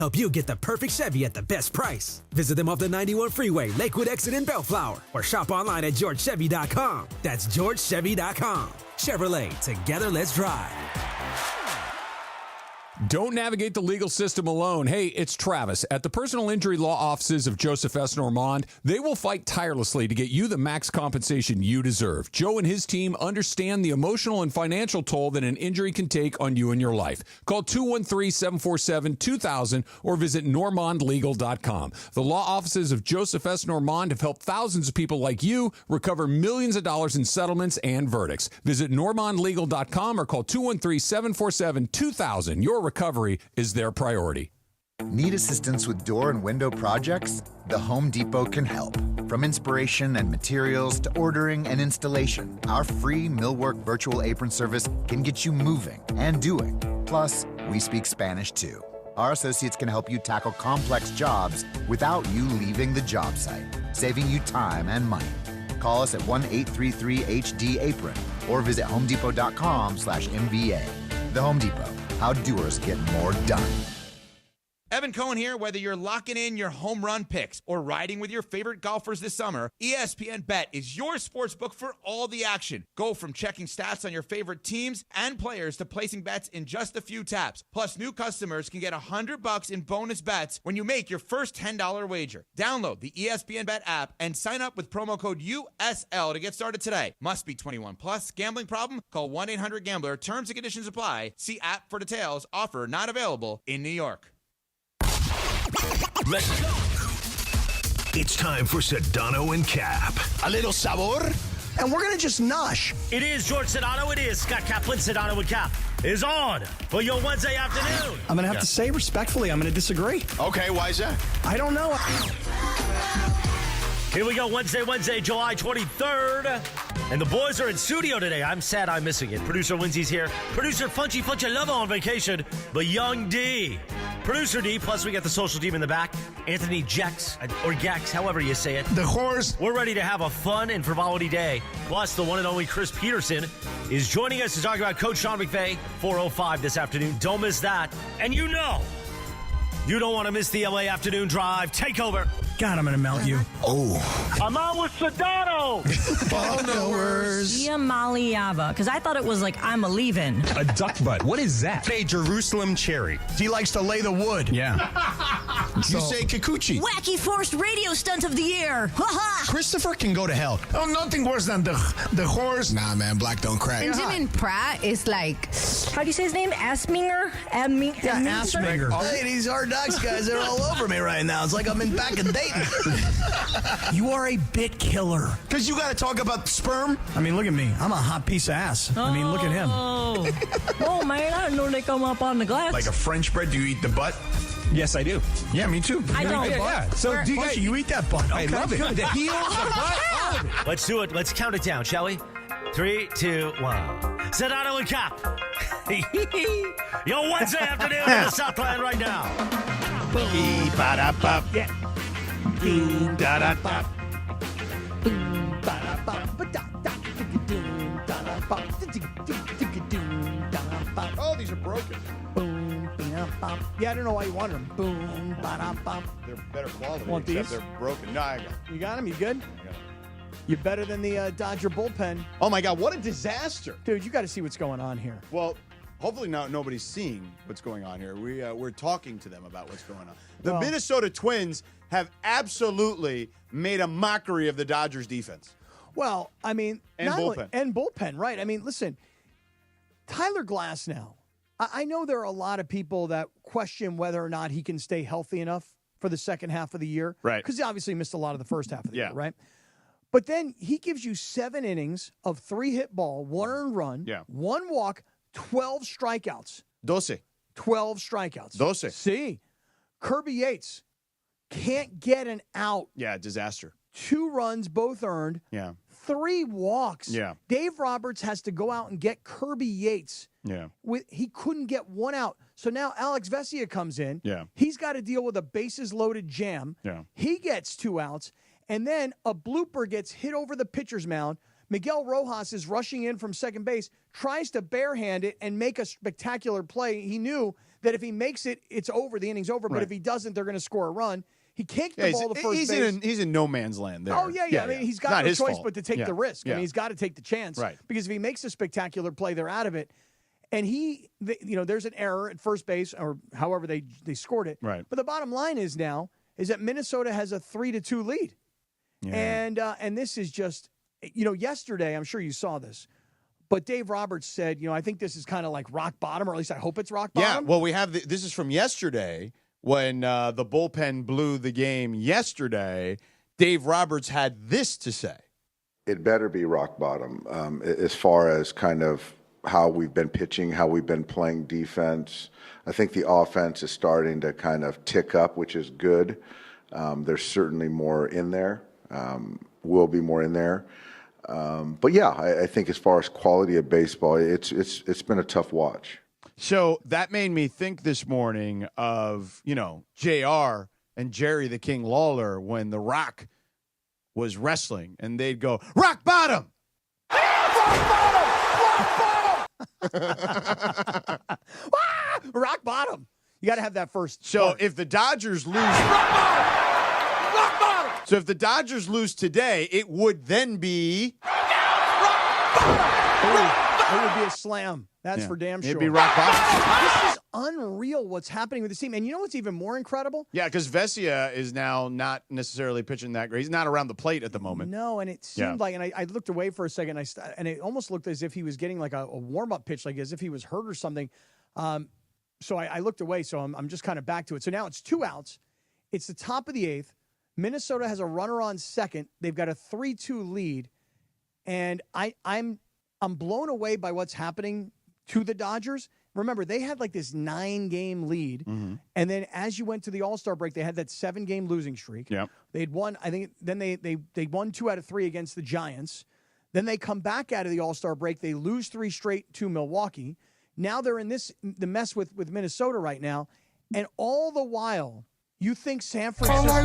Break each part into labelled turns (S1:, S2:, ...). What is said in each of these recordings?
S1: help you get the perfect Chevy at the best price. Visit them off the 91 freeway, Lakewood exit in Bellflower, or shop online at georgechevy.com. That's georgechevy.com. Chevrolet, together let's drive.
S2: Don't navigate the legal system alone. Hey, it's Travis. At the personal injury law offices of Joseph S. Normand, they will fight tirelessly to get you the max compensation you deserve. Joe and his team understand the emotional and financial toll that an injury can take on you and your life. Call 213-747-2000 or visit normandlegal.com. The law offices of Joseph S. Normand have helped thousands of people like you recover millions of dollars in settlements and verdicts. Visit normandlegal.com or call 213-747-2000. Your recovery is their priority.
S3: Need assistance with door and window projects? The Home Depot can help. From inspiration and materials to ordering and installation, our free Millwork virtual apron service can get you moving and doing. Plus, we speak Spanish too. Our associates can help you tackle complex jobs without you leaving the job site, saving you time and money. Call us at 1-833-HD-APRON or visit homedepot.com/MBA. The Home Depot. How doers get more done.
S4: Evan Cohen here. Whether you're locking in your home run picks or riding with your favorite golfers this summer, ESPN Bet is your sports book for all the action. Go from checking stats on your favorite teams and players to placing bets in just a few taps. Plus, new customers can get $100 in bonus bets when you make your first $10 wager. Download the ESPN Bet app and sign up with promo code USL to get started today. Must be 21 plus. Gambling problem? Call 1-800-GAMBLER. Terms and conditions apply. See app for details. Offer not available in New York.
S5: Let's go. It's time for Sedano and Cap.
S6: A little sabor, and we're going to just nosh.
S7: It is George Sedano. It is Scott Kaplan. Sedano and Cap is on for your Wednesday afternoon.
S6: I'm going to have to say respectfully, I'm going to disagree.
S8: Okay, why is that?
S6: I don't know.
S7: Here we go, Wednesday, July 23rd. And the boys are in studio today. I'm sad I'm missing it. Producer Lindsay's here. Producer Funchy Love on vacation. But Young D. Producer D, plus we got the social team in the back. Anthony Jex, or Gex, however you say it.
S6: The horse.
S7: We're ready to have a fun and frivolity day. Plus, the one and only Chris Peterson is joining us to talk about Coach Sean McVay, 4:05 this afternoon. Don't miss that. And you know, you don't want to miss the LA afternoon drive takeover.
S6: God, I'm going to melt you.
S8: Oh.
S7: I'm on with Sedano.
S6: Followers.
S9: Yamaliava, because I thought it was like I'm a-leaving.
S10: A duck butt. What is that?
S8: A Jerusalem cherry.
S6: He likes to lay the wood.
S10: Yeah.
S8: You say kikuchi.
S9: Wacky forced radio stunt of the year. Ha-ha!
S6: Christopher can go to hell. Oh, nothing worse than the horse.
S8: Nah, man, black don't crack.
S11: Benjamin Pratt is like,
S9: How do you say his name? Asminger?
S6: Asminger. Hey, these Hard Knocks guys are all over me right now. It's like I'm in back in Dayton. You are a bit killer.
S8: Because you got to talk about sperm?
S6: I mean, look at me. I'm a hot piece of ass. I mean, look at him.
S9: Oh, man, I didn't know they come up on the glass.
S8: Like a French bread, do you eat the butt?
S10: Yes, I do.
S8: Yeah, me too.
S9: I don't.
S10: Yeah. So do you guys?
S6: You eat that butt.
S10: I love it. The heel, the butt, all of it.
S7: Let's do it. Let's count it down, shall we? 3, 2, 1. Sedano and Cap. Yo, Wednesday afternoon in the Southland right now.
S6: Yeah.
S8: Oh, these are broken.
S6: Yeah, I don't know why you want them. Boom, ba-da-bum.
S8: They're better quality,
S6: Want
S8: except
S6: these?
S8: they're broken. No, I got
S6: You got them? You good? You're better than the Dodger bullpen.
S8: Oh, my God, what a disaster.
S6: Dude, you got to see what's going on here.
S8: Well, hopefully nobody's seeing what's going on here. We're talking to them about what's going on. The
S6: Well-
S8: Minnesota Twins have absolutely made a mockery of the Dodgers defense.
S6: Well, I mean,
S8: And
S6: not only-
S8: bullpen.
S6: and bullpen, right? I mean, listen, Tyler Glass now. I know there are a lot of people that question whether or not he can stay healthy enough for the second half of the year.
S8: Right.
S6: Because he obviously missed a lot of the first half of the
S8: Yeah.
S6: year, right? But then he gives you 7 innings of 3 hit ball, 1 earned run,
S8: Yeah.
S6: 1 walk, 12 strikeouts.
S8: 12.
S6: strikeouts. See, Kirby Yates can't get an out.
S8: Yeah, disaster.
S6: 2 runs, both earned.
S8: Yeah.
S6: 3 walks.
S8: Yeah.
S6: Dave Roberts has to go out and get Kirby Yates.
S8: Yeah.
S6: He couldn't get 1 out. So now Alex Vesia comes in.
S8: Yeah.
S6: He's got to deal with a bases loaded jam.
S8: Yeah.
S6: He gets 2 outs. And then a blooper gets hit over the pitcher's mound. Miguel Rojas is rushing in from second base, tries to barehand it and make a spectacular play. He knew that if he makes it, it's over. The inning's over. But if he doesn't, they're going to score a run. He can't get the ball to first base.
S8: He's in no man's land there.
S6: Oh, yeah. I mean, he's got no choice but to take the risk. I mean, he's got to take the chance.
S8: Right.
S6: Because if he makes a spectacular play, they're out of it. And there's an error at first base, or however they scored it.
S8: Right.
S6: But the bottom line is that Minnesota has a 3-2 lead. Yeah. And this is just, yesterday, I'm sure you saw this, but Dave Roberts said, I think this is kind of like rock bottom, or at least I hope it's rock bottom.
S8: Yeah, well, we have this is from yesterday when the bullpen blew the game yesterday. Dave Roberts had this to say.
S12: It better be rock bottom as far as kind of how we've been pitching, how we've been playing defense. I think the offense is starting to kind of tick up, which is good. There's certainly more in there. Will be more in there. But yeah, I think as far as quality of baseball, it's been a tough watch.
S8: So that made me think this morning of, JR and Jerry the King Lawler when The Rock was wrestling, and they'd go, rock bottom!
S6: Rock bottom. You got to have that first.
S8: So
S6: part.
S8: if the Dodgers lose, rock bottom. So if the Dodgers lose today, it would then be
S6: it would be a slam. That's for damn sure.
S8: It'd be rock bottom.
S6: This is unreal what's happening with this team. And you know what's even more incredible?
S8: Yeah, because Vesia is now not necessarily pitching that great. He's not around the plate at the moment.
S6: No, and it seemed like, and I looked away for a second, and it almost looked as if he was getting like a warm-up pitch, like as if he was hurt or something. So I looked away, so I'm just kind of back to it. So now it's 2 outs. It's the top of the 8th. Minnesota has a runner on second. They've got a 3-2 lead. And I'm blown away by what's happening to the Dodgers. Remember, they had like this 9-game lead. Mm-hmm. And then as you went to the All-Star break, they had that 7-game losing streak.
S8: Yep.
S6: They'd won, I think, then they won 2 out of 3 against the Giants. Then they come back out of the All-Star break. They lose 3 straight to Milwaukee. Now they're in the mess with Minnesota right now. And all the while, you think San Francisco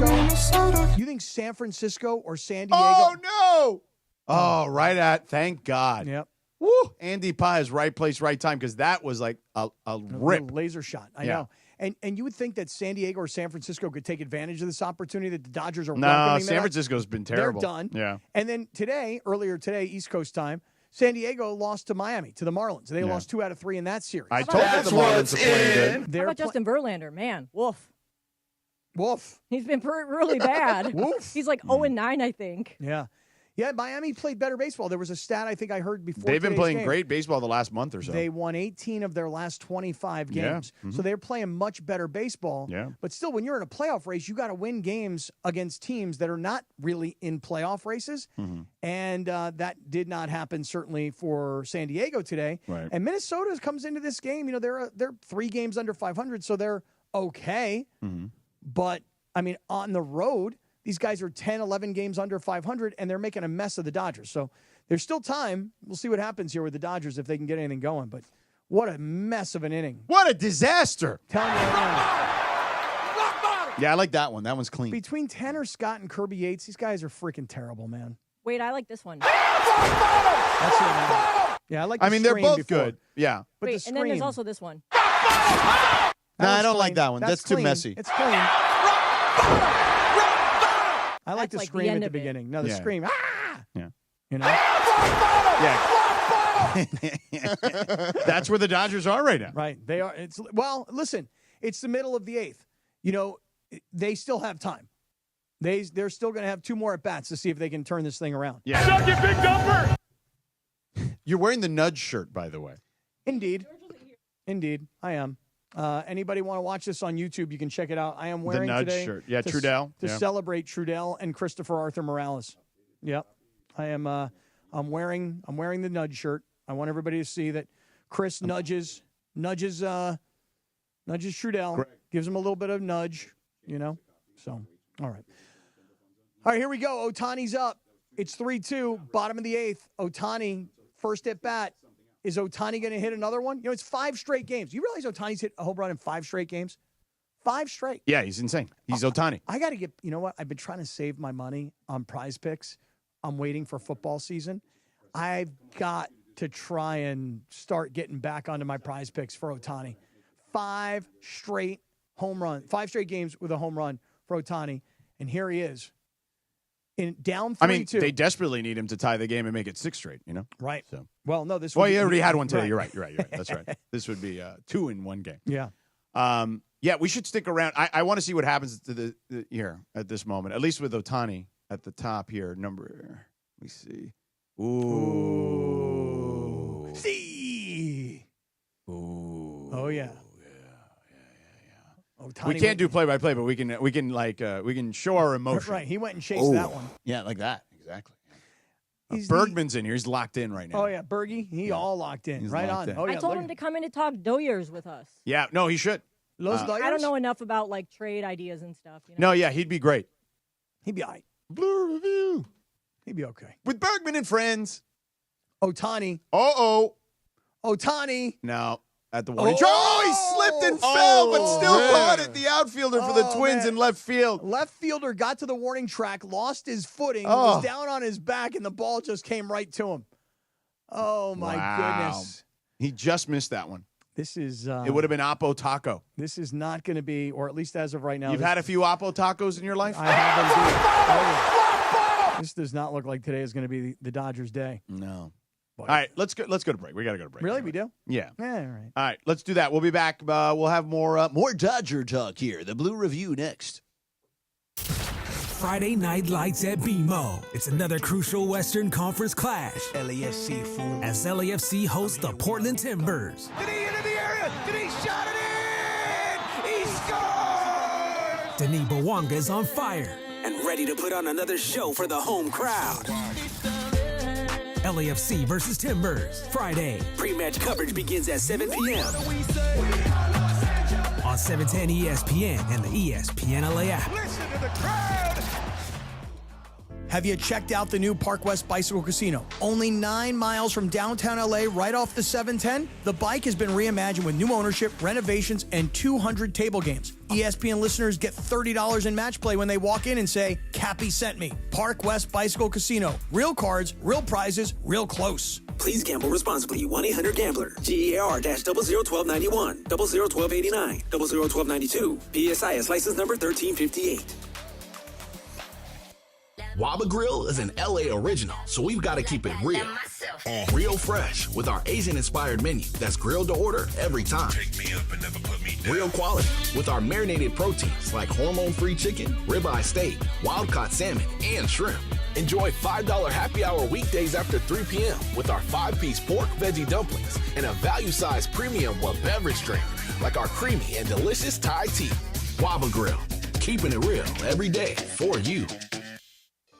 S6: or San Diego?
S8: Oh, no! Oh, right at, thank God.
S6: Yep.
S8: Woo! Andy Paz, right place, right time, because that was like a rip.
S6: Laser shot. I know. And you would think that San Diego or San Francisco could take advantage of this opportunity that the Dodgers are welcoming.
S8: No, San Francisco's been terrible.
S6: They're done.
S8: Yeah.
S6: And then earlier today, East Coast time, San Diego lost to Miami, to the Marlins. They lost 2 out of 3 in that series.
S8: I told you the Marlins are playing good.
S9: How about Justin Verlander? Man, woof.
S6: Woof.
S9: He's been really bad.
S6: Woof.
S9: He's like 0-9, I think.
S6: Yeah. Yeah, Miami played better baseball. There was a stat I think I heard before.
S8: They've been playing
S6: game.
S8: great baseball the last month or so.
S6: They won 18 of their last 25 games.
S8: Yeah. Mm-hmm.
S6: So they're playing much better baseball.
S8: Yeah.
S6: But still, when you're in a playoff race, you got to win games against teams that are not really in playoff races. Mm-hmm. And that did not happen, certainly, for San Diego today.
S8: Right.
S6: And Minnesota comes into this game, they're 3 games under 500, so they're okay. Mm-hmm. But, I mean, on the road, these guys are 10, 11 games under 500, and they're making a mess of the Dodgers. So there's still time. We'll see what happens here with the Dodgers if they can get anything going. But what a mess of an inning.
S8: What a disaster.
S6: Telling you right
S8: Yeah, I like that one. That one's clean.
S6: Between Tanner Scott and Kirby Yates, these guys are freaking terrible, man.
S9: Wait, I like this one.
S6: That's it. Yeah, I like the
S8: they're both
S6: before.
S8: good. Yeah.
S6: But
S9: Wait, and then there's also this one.
S8: No, I don't like that one. That's too
S6: clean.
S8: messy.
S6: It's clean. I like the
S9: That's like
S6: scream
S9: the end
S6: at the
S9: of it.
S6: beginning. No, the scream. Ah!
S8: Yeah.
S6: You know?
S8: Yeah. That's where the Dodgers are right now.
S6: Right. They are. Listen, it's the middle of the 8th. They still have time. They're still going to have 2 more at-bats to see if they can turn this thing around.
S8: Yeah. Suck it, big dumper! You're wearing the Nudge shirt, by the way.
S6: Indeed, I am. Anybody want to watch this on YouTube, you can check it out. I am wearing
S8: the Nudge
S6: today
S8: shirt. Yeah, Trudell.
S6: To celebrate Trudell and Christopher Arthur Morales. Yep. I am I'm wearing the Nudge shirt. I want everybody to see that Chris nudges Trudell. Correct. Gives him a little bit of nudge, So, all right. All right, here we go. Ohtani's up. It's 3-2, bottom of the 8th. Ohtani, first at bat. Is Ohtani going to hit another one? It's 5 straight games. You realize Ohtani's hit a home run in 5 straight games? 5 straight.
S8: Yeah, he's insane. He's Ohtani.
S6: I got to get, you know what? I've been trying to save my money on Prize Picks. I'm waiting for football season. I've got to try and start getting back onto my Prize Picks for Ohtani. 5 straight games with a home run for Ohtani, and here he is. Down 3-2.
S8: I mean, they desperately need him to tie the game and make it 6 straight,
S6: Right.
S8: So.
S6: Well, no, this.
S8: Well, he already had one today.
S6: Right.
S8: You're right. That's right. This would be 2 in one game.
S6: Yeah.
S8: Yeah, we should stick around. I want to see what happens to the here at this moment, at least with Ohtani at the top here. Let me see. Ooh.
S6: See.
S8: Ooh.
S6: Oh, yeah.
S8: We can't do play-by-play, but we can show our emotion.
S6: Right, he went and chased that one.
S8: Yeah, like that. Exactly. Bergman's in here. He's locked in right now.
S6: Oh, yeah, Bergie. All locked in.
S8: He's
S6: right
S8: locked
S6: on.
S8: in.
S6: Oh, yeah,
S13: I told him to come in to talk Doyers with us.
S8: Yeah, no, he should.
S6: Los
S13: I
S6: Doyers?
S13: don't know enough about like trade ideas and stuff.
S8: No, yeah, he'd be great.
S6: He'd be all right.
S8: Blue Review.
S6: He'd be okay.
S8: With Bergman and friends.
S6: Ohtani.
S8: Ohtani. No. At the warning track. He slipped and fell, but still caught it. The outfielder for the Twins in left field.
S6: Left fielder got to the warning track, lost his footing, was down on his back, and the ball just came right to him. Oh, my goodness.
S8: He just missed that one.
S6: This is...
S8: it would have been Oppo Taco.
S6: This is not going to be, or at least as of right now...
S8: You've had a few Oppo Tacos in your life?
S6: I have indeed. This does not look like today is going to be the Dodgers' day.
S8: No. All right, let's go to break. We got to go to break.
S6: Really? We do?
S8: Yeah.
S6: All right.
S8: All right, let's do that. We'll be back. We'll have more Dodger talk here. The Blue Review next.
S1: Friday Night Lights at BMO. It's another crucial Western Conference clash.
S10: LAFC fool.
S1: As LAFC hosts the Portland Timbers.
S10: Did he enter the area? Did he shot it in? He scored!
S1: Denis Bouanga is on fire and ready to put on another show for the home crowd. LAFC versus Timbers. Friday. Pre-match coverage begins at 7 p.m. on 710 ESPN and the ESPN LA app.
S10: Listen to the crowd!
S6: Have you checked out the new Park West Bicycle Casino? Only 9 miles from downtown LA, right off the 710. The bike has been reimagined with new ownership, renovations, and 200 table games. ESPN listeners get $30 in match play when they walk in and say, Cappy sent me. Park West Bicycle Casino. Real cards, real prizes, real close.
S1: Please gamble responsibly. 1-800-GAMBLER. GER-0021291, 001289, 001292. PSIS license number 1358.
S14: Waba Grill is an LA original, so we've got to keep it real. Real fresh with our Asian-inspired menu that's grilled to order every time.
S5: Take me up and never put me down.
S14: Real quality with our marinated proteins like hormone-free chicken, ribeye steak, wild-caught salmon, and shrimp. Enjoy $5 happy hour weekdays after 3 p.m. with our 5-piece pork veggie dumplings and a value-sized premium beverage drink like our creamy and delicious Thai tea. Waba Grill, keeping it real every day for you.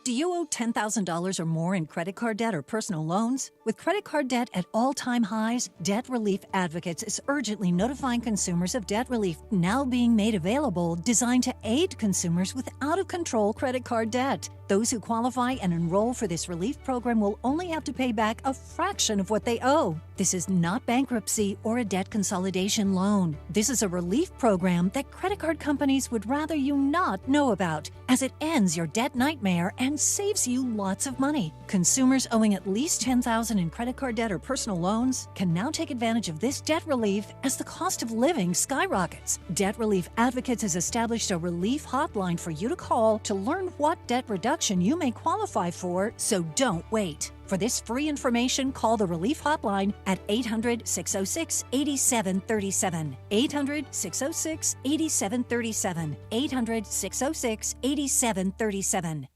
S15: Do you owe $10,000 or more in credit card debt or personal loans? With credit card debt at all-time highs, Debt Relief Advocates is urgently notifying consumers of debt relief now being made available, designed to aid consumers with out-of-control credit card debt. Those who qualify and enroll for this relief program will only have to pay back a fraction of what they owe. This is not bankruptcy or a debt consolidation loan. This is a relief program that credit card companies would rather you not know about, as it ends your debt nightmare and saves you lots of money. Consumers owing at least $10,000 in credit card debt or personal loans can now take advantage of this debt relief as the cost of living skyrockets. Debt Relief Advocates has established a relief hotline for you to call to learn what debt reduction you may qualify for, so don't wait. For this free information, call the Relief Hotline at 800-606-8737. 800-606-8737. 800-606-8737.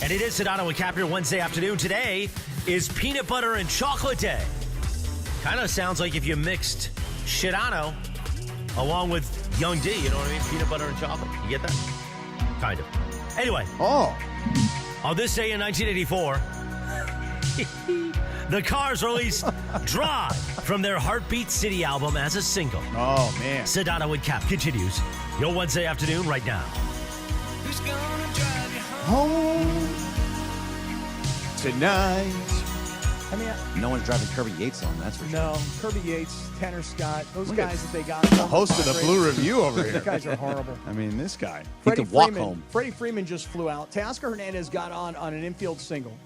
S7: And it is Sedano Kap here Wednesday afternoon. Today is peanut butter and chocolate day. Kind of sounds like if you mixed Sedano along with Young D, you know what I mean? Peanut butter and chocolate. You get that? Kind of. Anyway.
S8: On
S7: this day in 1984, the Cars released Drive from their Heartbeat City album as a single.
S8: Oh, man.
S7: Sedano and Kap continues your Wednesday afternoon right now.
S10: Who's gonna drive you
S8: home tonight?
S6: I mean,
S16: no one's driving Kirby Yates on, that's for sure.
S6: No, Kirby Yates, Tanner Scott, those guys that they got.
S8: The host of the Blue Review over here.
S6: These guys are horrible.
S8: I mean, this guy.
S16: He could walk home.
S6: Freddie Freeman just flew out. Teoscar Hernandez got on an infield single.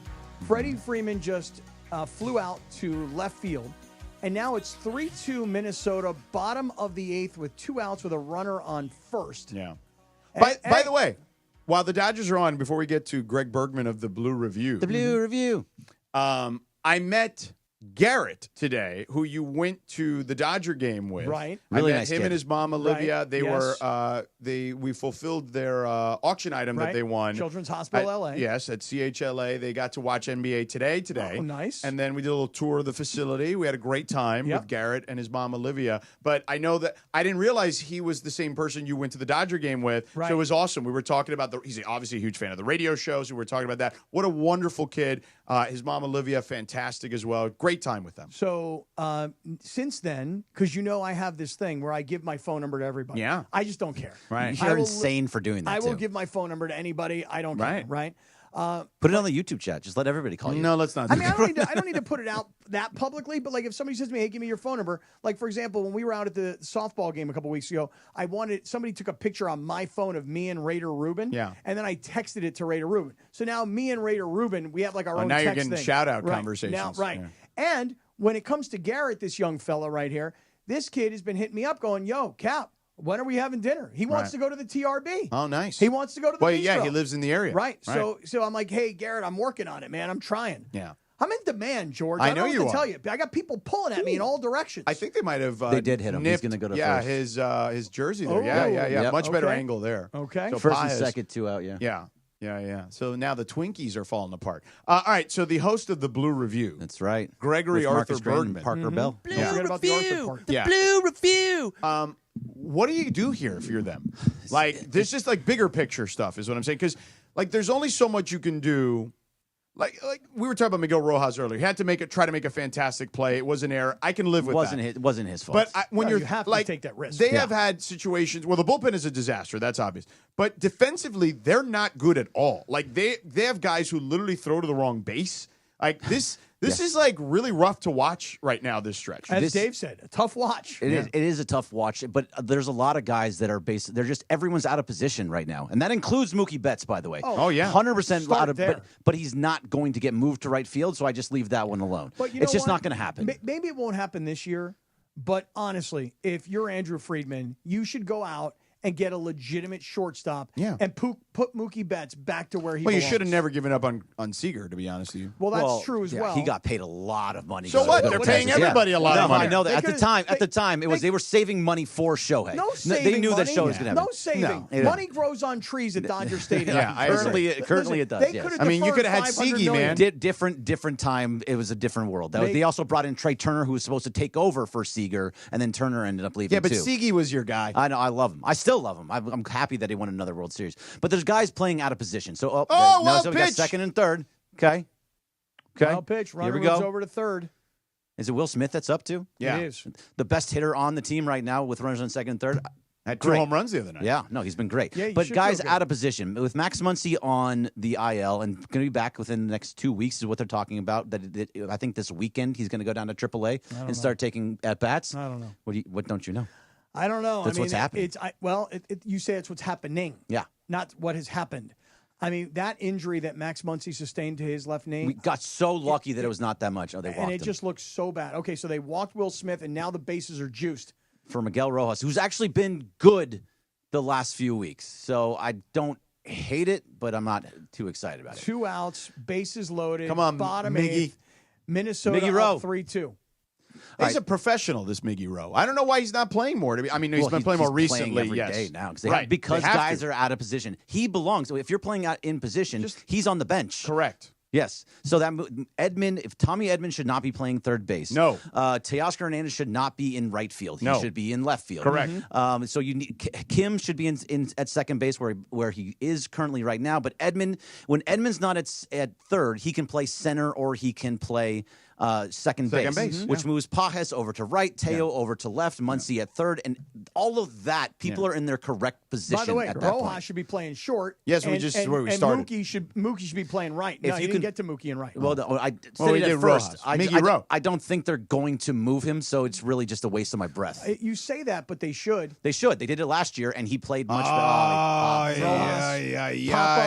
S6: Freddie Freeman just flew out to left field And now it's 3-2 Minnesota, bottom of the 8th with 2 outs with a runner on first.
S8: Yeah.
S6: And-
S8: By the way, while the Dodgers are on, before we get to Greg Bergman of the Blue Review.
S16: The Blue Review.
S8: I met Garrett today, who you went to the Dodger game with.
S6: Right.
S16: Really
S8: I met
S16: nice
S8: him
S16: kid.
S8: and his mom Olivia.
S6: Right.
S8: They
S6: Yes.
S8: were we fulfilled their auction item that
S6: Right.
S8: they won.
S6: Children's Hospital, LA.
S8: Yes, at CHLA. They got to watch NBA today.
S6: Oh, nice.
S8: And then we did a little tour of the facility. We had a great time
S6: Yep.
S8: with Garrett and his mom Olivia. But I know that I didn't realize he was the same person you went to the Dodger game with.
S6: Right.
S8: So it was awesome. We were talking about he's obviously a huge fan of the radio show, so we were talking about that. What a wonderful kid. His mom Olivia, fantastic as well. Great time with them.
S6: So since then, because I have this thing where I give my phone number to everybody.
S8: Yeah.
S6: I just don't care.
S8: Right.
S6: I
S16: You're
S6: will-
S16: insane for doing that,
S6: I will
S16: too.
S6: give my phone number to anybody. I don't care. Right.
S16: Put it on the YouTube chat. Just let everybody call you.
S8: No, let's not do
S6: I mean,
S8: that.
S6: I don't need to put it out that publicly, but like if somebody says to me, "Hey, give me your phone number," like for example, when we were out at the softball game a couple weeks ago, somebody took a picture on my phone of me and Raider Rubin,
S8: Yeah.
S6: and then I texted it to Raider Rubin. So now me and Raider Rubin, we have like our own.
S8: Now
S6: text
S8: you're getting
S6: thing.
S8: shout-out
S6: Right.
S8: conversations.
S6: Now, right?
S8: Yeah.
S6: And when it comes to Garrett, this young fella right here, this kid has been hitting me up, going, "Yo, Cap, when are we having dinner?" He wants
S8: Right.
S6: to go to the TRB.
S8: Oh, nice.
S6: He wants to go to the
S8: Well,
S6: bistro.
S8: yeah, he lives in the area.
S6: Right. So I'm like, "Hey, Garrett, I'm working on it, man. I'm trying."
S8: Yeah.
S6: I'm in demand, George.
S8: I
S6: I
S8: know
S6: don't know
S8: you
S6: what to
S8: are.
S6: tell you. I got people pulling at me in all directions.
S8: I think they might have.
S16: They did hit him. He's
S8: nipped,
S16: gonna go to
S8: yeah,
S16: first.
S8: his jersey there.
S6: Oh.
S8: Yeah.
S16: Yep.
S8: Much better
S6: Okay.
S8: angle there.
S6: Okay.
S8: So
S16: First and
S8: Paez-
S16: second, 2 out, yeah.
S8: Yeah. So now the Twinkies are falling apart. All right. So the host of the Blue Review,
S16: That's right.
S8: Gregory
S16: With
S8: Arthur
S16: Marcus Green and
S8: Bergman.
S16: Parker Bell.
S6: Don't forget about the Arthur part.
S8: Yeah.
S10: Blue Review.
S8: What do you do here if you're them? Like, there's just like bigger picture stuff, is what I'm saying. Because like, there's only so much you can do. Like we were talking about Miguel Rojas earlier. He had to try to make a fantastic play. It was an error. I can live with that.
S16: It wasn't his fault.
S8: But when
S6: No,
S8: you're
S6: you have to
S8: like,
S6: take that risk.
S8: They
S16: Yeah.
S8: have had situations. Well, the bullpen is a disaster. That's obvious. But defensively, they're not good at all. Like they have guys who literally throw to the wrong base. Like this is like really rough to watch right now. This stretch.
S6: As Dave said, a tough watch.
S16: It is a tough watch, but there's a lot of guys that are everyone's out of position right now. And that includes Mookie Betts, by the way.
S8: Oh, yeah.
S16: 100%
S6: Start
S16: out of,
S6: there.
S16: but he's not going to get moved to right field, so I just leave that one alone.
S6: But you
S16: It's
S6: know
S16: just
S6: what?
S16: not going to happen.
S6: Maybe it won't happen this year, but honestly, if you're Andrew Friedman, you should go out and get a legitimate shortstop and put Mookie Betts back to where he
S8: Well, you
S6: belongs.
S8: should have never given up on Seager, to be honest with you.
S6: Well, that's true as
S16: yeah,
S6: well.
S16: He got paid a lot of money.
S8: So what? They're paying everybody a lot of money.
S16: I know that.
S6: They
S16: At the
S6: could've-
S16: time, they were saving money for Shohei.
S6: No saving
S16: They knew
S6: money.
S16: that Shohei was going to happen.
S6: No saving.
S16: No.
S6: Money grows on trees at Dodger Stadium.
S8: Yeah, I agree.
S16: Currently it does.
S6: They
S16: yes.
S6: could've
S8: I mean, you
S6: deferred
S8: could have had
S6: $500
S8: Seagy,
S6: million.
S8: man.
S16: Different time. It was a different world. They also brought in Trey Turner, who was supposed to take over for Seager, and then Turner ended up leaving.
S8: Yeah, but
S16: too.
S8: Seagy was your guy.
S16: I know. I love him. I still love him. I'm happy that he won another World Series. But there's guys playing out of position. So
S8: wild
S16: so we got
S8: pitch.
S16: second and third. Okay.
S6: Wild pitch. Runner
S16: Here we
S6: moves
S16: go.
S6: over to third.
S16: Is it Will Smith that's up to?
S8: Yeah.
S6: It is.
S16: The best hitter on the team right now with runners on second and third.
S8: Had 2
S16: Great.
S8: home runs the other night.
S16: Yeah, no, he's been great.
S6: Yeah, you
S16: but
S6: should
S16: guys
S6: feel good.
S16: out of position with Max Muncy on the IL and going to be back within the next 2 weeks is what they're talking about. That I think this weekend he's going to go down to AAA and start taking at bats.
S6: I don't know.
S16: What don't you know?
S6: I don't know.
S16: That's what's happening.
S6: You say it's what's happening.
S16: Yeah.
S6: Not what has happened. I mean, that injury that Max Muncy sustained to his left knee.
S16: We got so lucky that it was not that much. Oh, they walked
S6: and it
S16: him.
S6: just looks so bad. Okay, so they walked Will Smith, and now the bases are juiced.
S16: For Miguel Rojas, who's actually been good the last few weeks. So I don't hate it, but I'm not too excited about it.
S6: 2 outs, bases loaded.
S8: Come on,
S6: bottom
S8: Miggy.
S6: eighth. Minnesota
S16: Miggy Rowe.
S6: up 3-2.
S8: He's a professional, this Miggy Rowe. I don't know why he's not playing more. He's been playing more
S16: He's
S8: recently.
S16: playing every
S8: yes,
S16: day now
S8: right.
S16: because
S8: They have
S16: guys
S8: to.
S16: are out of position. He belongs. So if you're playing out in position, he's on the bench.
S8: Correct.
S16: Yes. So that if Tommy Edman should not be playing third base.
S8: No.
S16: Teoscar Hernandez should not be in right field. He should be in left field.
S8: Correct.
S16: So you need Kim should be in at second base where he is currently right now. But when Edman's not at third, he can play center or he can play second base. Which moves Pajes over to right, Teo over to left, Muncy at third, and all of that. People are in their correct position.
S6: By the way,
S16: at that point.
S6: Rojas should be playing short.
S8: Yes,
S6: and,
S8: where we
S6: and
S8: started.
S6: Mookie should be playing right.
S16: If
S6: No,
S16: you
S6: he
S16: can
S6: didn't get to Mookie and right.
S16: Well, I
S8: we
S16: said it
S8: did
S16: at first.
S8: Rojas. Miggy Rowe.
S16: I don't think they're going to move him, so it's really just a waste of my breath.
S6: You say that, but they should.
S16: They should. They did it last year, and he played much
S8: Oh,
S16: better.
S8: yeah.
S6: Pop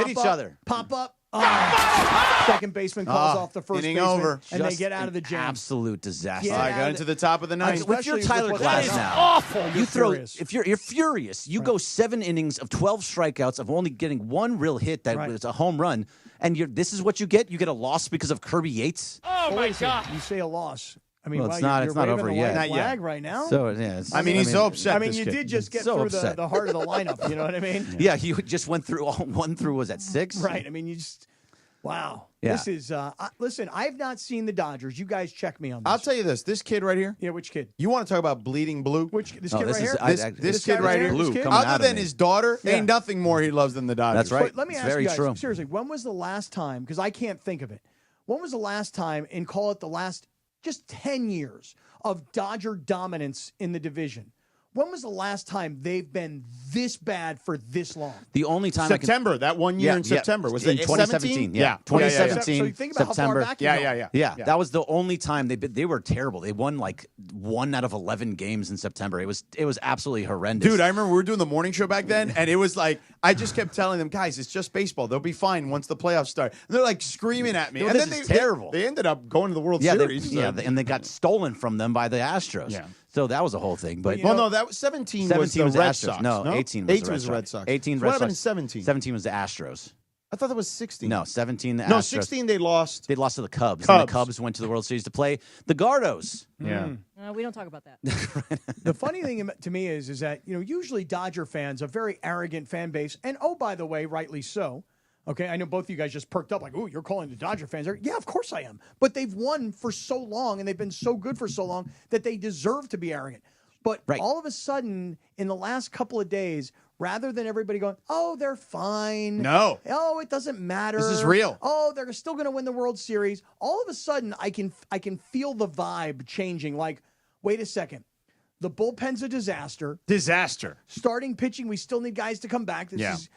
S6: up,
S16: Hit each other.
S6: Pop up. Second baseman calls off the first
S8: inning
S6: baseman,
S8: over.
S6: and they
S16: Just
S6: get out
S16: an
S6: of the jam.
S16: Absolute disaster.
S6: Get
S8: I
S6: out
S8: got
S6: of
S8: into the top of the ninth.
S16: If you're
S6: Especially
S16: Tyler
S6: with
S16: Glass
S6: what's
S16: now,
S6: awful.
S16: you
S6: You're
S16: throw.
S6: furious.
S16: If you're furious, you go 7 innings of 12 strikeouts of only getting one real hit that was a home run, and this is what you get. You get a loss because of Kirby Yates.
S6: Oh my God! You say a loss. I mean,
S16: Well,
S6: wow,
S16: it's not-
S6: you're
S16: it's not
S6: waving
S16: over
S6: the
S16: yet.
S6: white
S16: Not yet.
S6: flag right now.
S16: So yeah,
S8: I mean, he's so upset.
S6: I mean,
S8: this
S6: you
S8: kid.
S6: did just get
S16: So
S6: through
S16: upset.
S6: the heart of the lineup. You know what I mean?
S16: Yeah, you just went through one through was at 6.
S6: Right. I mean, you just wow.
S16: Yeah.
S6: This is listen. I've not seen the Dodgers. You guys check me on this.
S8: I'll tell you this kid right here.
S6: Yeah, which kid?
S8: You want to talk about bleeding blue?
S6: Which this
S16: Oh,
S6: kid
S16: this
S6: right
S16: is-
S6: here?
S8: This
S6: guy
S8: kid right here.
S6: This kid?
S16: coming out
S8: Other
S16: of
S8: than
S16: me.
S8: his daughter,
S6: Yeah.
S8: ain't nothing more he loves than the Dodgers.
S16: That's right.
S6: But let me
S16: It's
S6: ask
S16: very
S6: you guys,
S16: true.
S6: seriously, when was the last time, because I can't think of it, when was the last time, and call it the last just 10 years of Dodger dominance in the division? When was the last time they've been this bad for this long?
S16: The only time
S8: September. That 1 year in September. Was
S16: in
S8: it
S16: 2017?
S8: Yeah.
S16: 2017.
S6: So you think about
S16: September.
S6: how far back you go.
S16: Yeah, that was the only time they were terrible. They won like 1 out of 11 games in September. It was absolutely horrendous.
S8: Dude, I remember we were doing the morning show back then, and it was like, I just kept telling them, guys, it's just baseball. They'll be fine once the playoffs start. And they're like screaming at me.
S16: Dude,
S8: and
S16: this
S8: then
S16: is terrible.
S8: They ended up going to the World
S16: yeah,
S8: Series.
S16: and they got stolen from them by the Astros.
S8: Yeah.
S16: So that was a whole thing. But
S8: Well, no, that was 17 was the
S16: was
S8: Red
S16: Astros.
S8: Sox.
S16: No, 18 was the Red Sox. 18
S8: What
S16: Red
S8: happened in
S16: Sox.
S8: 17?
S16: 17 was the Astros.
S8: I thought that was 16.
S16: No, 17 the
S8: No,
S16: Astros.
S8: 16 they lost.
S16: They lost to the Cubs. And the Cubs went to the World Series to play the Gardos.
S8: Yeah.
S13: We don't talk about that.
S6: The funny thing to me is that, usually Dodger fans, a very arrogant fan base, and oh, by the way, rightly so. Okay, I know both of you guys just perked up like, "Ooh, you're calling the Dodger fans." Yeah, of course I am. But they've won for so long, and they've been so good for so long that they deserve to be arrogant. But all of a sudden, in the last couple of days, rather than everybody going, "Oh, they're fine,"
S8: No.
S6: "Oh, it doesn't matter,"
S8: This is real.
S6: "Oh, they're still going to win the World Series," all of a sudden, I can feel the vibe changing. Like, wait a second. The bullpen's a disaster.
S8: Disaster.
S6: Starting pitching, we still need guys to come back. This is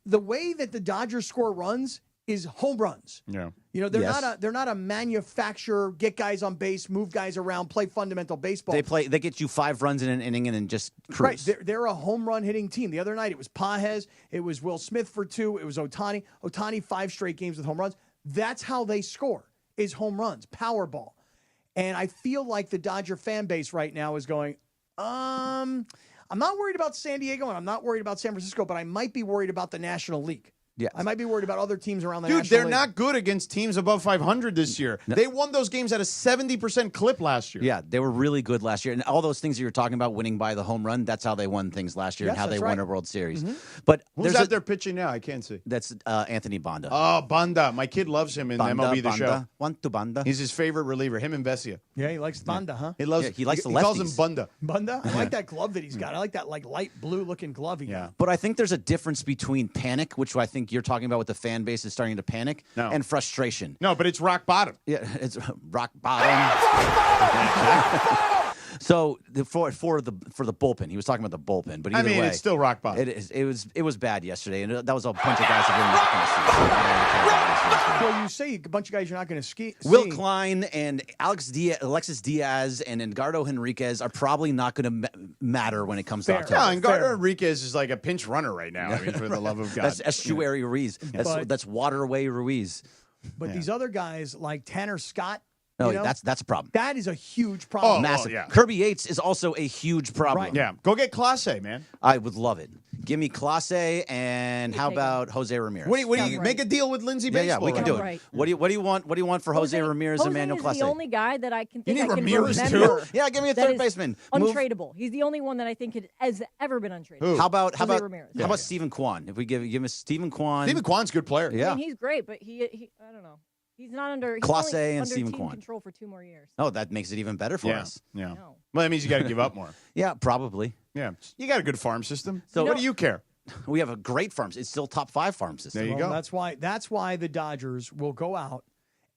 S6: the way that the Dodgers score runs is home runs.
S8: Yeah.
S6: They're not a manufacturer, get guys on base, move guys around, play fundamental baseball.
S16: They get you 5 runs in an inning and then just cruise.
S6: Right. They're a home run hitting team. The other night it was Pages, it was Will Smith for 2, it was Ohtani. Ohtani 5 straight games with home runs. That's how they score, is home runs, power ball. And I feel like the Dodger fan base right now is going, I'm not worried about San Diego and I'm not worried about San Francisco, but I might be worried about the National League.
S16: Yeah.
S6: I might be worried about other teams around the
S8: Dude,
S6: National
S8: they're
S6: League.
S8: not good against teams above 500 this year. They won those games at a 70% clip last year.
S16: Yeah, they were really good last year. And all those things you were talking about, winning by the home run, that's how they won things last year and how they won a World Series. But
S8: Who's out there pitching now? I can't see.
S16: That's Anthony Banda.
S8: Oh, Banda. My kid loves him in MLB The Show.
S16: Want to Banda.
S8: He's his favorite reliever, him and Vesia.
S6: Yeah, he likes Banda, huh?
S8: He loves.
S16: he likes the
S8: He calls him
S16: lefties.
S8: Bunda.
S6: Bunda? I like that glove that he's got. I like that light blue looking glove he got.
S16: But I think there's a difference between panic, which I think you're talking about with the fan base is starting to panic, and frustration.
S8: No, but it's rock bottom.
S16: Yeah, it's rock bottom. So for the bullpen, he was talking about the bullpen, but either way,
S8: it's still rock bottom.
S16: It was bad yesterday, and that was a bunch of guys that
S6: Well, you say a bunch of guys you're not going to see.
S16: Will Klein and Alexis Diaz and Edgardo Henriquez are probably not going to matter when it comes to October.
S8: No, and Edgardo Henriquez is like a pinch runner right now. I mean, for the love of God.
S16: That's Estuary Ruiz. That's Waterway Ruiz.
S6: But these other guys like Tanner Scott.
S16: No, that's a problem.
S6: That is a huge problem.
S16: Massive.
S8: yeah.
S16: Kirby Yates is also a huge problem.
S6: Right.
S8: Yeah, go get Clase, man.
S16: I would love it. Give me Clase, and how about Jose Ramirez?
S8: What do you make a deal with Lindsey
S16: Yeah,
S8: Baseball?
S16: we can do it.
S13: Right.
S16: What do you want? What do you want for Jose Ramirez and Emmanuel
S13: Jose is
S16: Clase?
S13: the only guy that I can think
S8: need
S13: I can
S8: Ramirez
S13: remember.
S8: too?
S16: Yeah, give me a
S13: that
S16: third
S13: is
S16: baseman.
S13: Untradeable. He's the only one that I think has ever been untradeable.
S16: How about
S13: Ramirez.
S16: how about Stephen Kwan? If we give him Stephen Kwan.
S8: Stephen Kwan's a good player.
S16: Yeah.
S13: I mean, he's great, but he I don't know. He's not under
S16: Clase
S13: only
S16: and
S13: under
S16: Stephen
S13: team
S16: Kwan.
S13: control for 2 more years.
S16: Oh, that makes it even better for us.
S8: Yeah.
S13: No.
S8: Well, that means you got to give up more.
S16: Yeah, probably.
S8: Yeah. You got a good farm system.
S16: So
S8: what do you care?
S16: We have a great farm. It's still top 5 farm system.
S8: There you
S6: Well,
S8: go.
S6: that's why the Dodgers will go out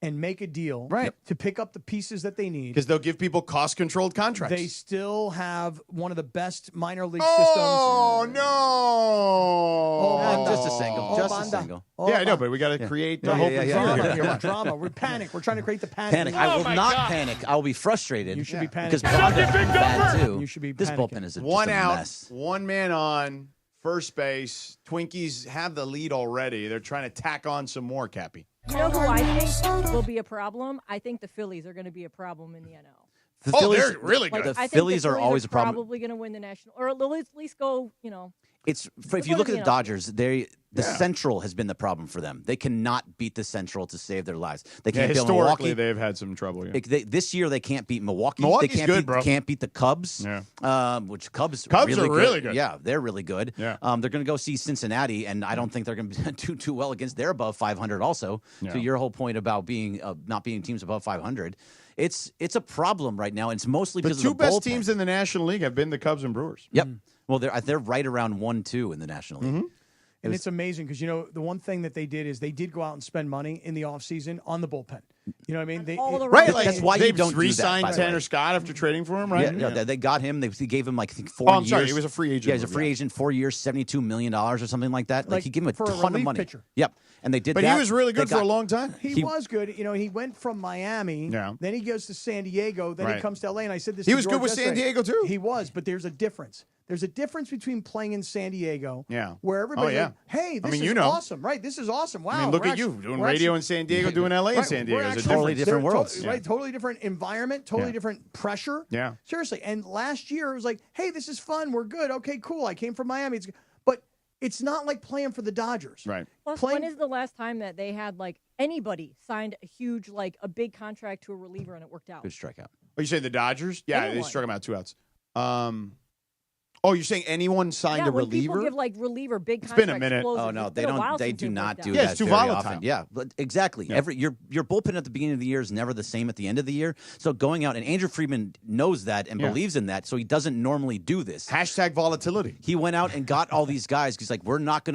S6: and make a deal to pick up the pieces that they need.
S8: Because they'll give people cost-controlled contracts.
S6: They still have one of the best minor league
S8: Oh,
S6: systems.
S8: no.
S16: Just a single. Just a single.
S8: Yeah, I know, but we got to create the hope and
S6: Drama
S8: fear
S6: here.
S8: here.
S6: We're drama. We're panic. We're trying to create the panic.
S16: Panic. I will not panic. I will be frustrated.
S6: You should be panicking.
S16: Because Bonda is bad too.
S6: You should be
S16: This
S6: panicking.
S16: bullpen is just
S8: One
S16: a
S8: out,
S16: mess.
S8: one man on first base. Twinkies have the lead already. They're trying to tack on some more, Cappy.
S13: You know who I think will be a problem? I think the Phillies are going to be a problem in the NL.
S16: The Phillies,
S8: they're really good.
S16: The Phillies are always a problem.
S13: Probably going to win the national, or at least go.
S16: It's if you look at the Dodgers, the Central has been the problem for them. They cannot beat the Central to save their lives. They can't beat
S8: historically,
S16: Milwaukee.
S8: they've had some trouble. Yeah.
S16: This year, they can't beat Milwaukee.
S8: Milwaukee's
S16: they can't
S8: good,
S16: beat,
S8: bro.
S16: Can't beat the Cubs.
S8: Yeah.
S16: Which Cubs
S8: are
S16: really
S8: really good.
S16: Yeah, they're really good.
S8: Yeah.
S16: They're going to go see Cincinnati, and I don't think they're going to do too well against. They're above 500 also.
S8: Yeah.
S16: To your whole point about being not being teams above 500. It's a problem right now, and it's mostly because
S8: the
S16: of the
S8: two best
S16: bullpen.
S8: teams in the National League have been the Cubs and Brewers.
S16: Yep. Well, they're right around 1-2 in the National League.
S6: And it's amazing because, the one thing that they did is they did go out and spend money in the offseason on the bullpen. You know what I mean?
S16: That's why you don't
S8: re-signed
S16: do that,
S8: Tanner Scott after trading for him, right?
S16: Yeah, they got him. They gave him, I think, 4
S8: Oh, I'm
S16: years.
S8: sorry. He was a free agent.
S16: Yeah, he was a free agent, 4 years, $72 million or something like that. Like he gave him a
S6: for a
S16: ton of
S6: relief
S16: money.
S6: pitcher.
S16: Yep. And they did
S8: But
S16: that.
S8: he was really good for a long time.
S6: He was good. He went from Miami.
S8: Yeah.
S6: Then he goes to San Diego. Then he
S8: Right.
S6: comes to LA. And I said this.
S8: He
S6: to
S8: was good
S6: George
S8: with San
S6: yesterday.
S8: Diego, too.
S6: He was, but there's a difference. There's a difference between playing in San Diego,
S8: Oh,
S6: where everybody's
S8: yeah.
S6: like, hey, this
S8: I mean,
S6: is
S8: you know.
S6: awesome, right? This is awesome. Wow.
S8: I mean, look
S6: we're
S8: at you
S6: actually-
S8: doing
S6: we're
S8: radio
S6: actually-
S8: in San Diego, doing LA in
S6: Right,
S8: San Diego.
S6: we're
S8: It's a
S6: actually-
S16: totally different
S6: they're
S16: worlds.
S6: Right, totally different environment, totally different pressure.
S8: Yeah.
S6: Seriously. And last year, it was like, hey, this is fun. We're good. Okay, cool. I came from Miami. But it's not like playing for the Dodgers.
S8: Right.
S13: Plus, when is the last time that they had anybody signed a huge a big contract to a reliever and it worked out?
S16: Good strikeout.
S8: Oh, you say the Dodgers? Yeah,
S13: Anyone.
S8: they struck him out 2 outs. Oh, you're saying anyone signed a
S13: when
S8: reliever?
S13: people give reliever big
S8: It's
S13: contracts.
S8: been a minute.
S13: closers,
S16: Oh no,
S13: it's
S16: they
S13: been a
S16: don't.
S13: while
S16: They
S13: since
S16: do
S13: it
S16: not
S13: worked
S16: do
S13: out.
S8: Yeah,
S16: that
S8: it's too
S16: very
S8: volatile.
S16: often. Yeah, but exactly.
S8: Yeah.
S16: Your bullpen at the beginning of the year is never the same at the end of the year. So going out and Andrew Friedman knows that and believes in that. So he doesn't normally do this.
S8: Hashtag volatility.
S16: He went out and got all these guys because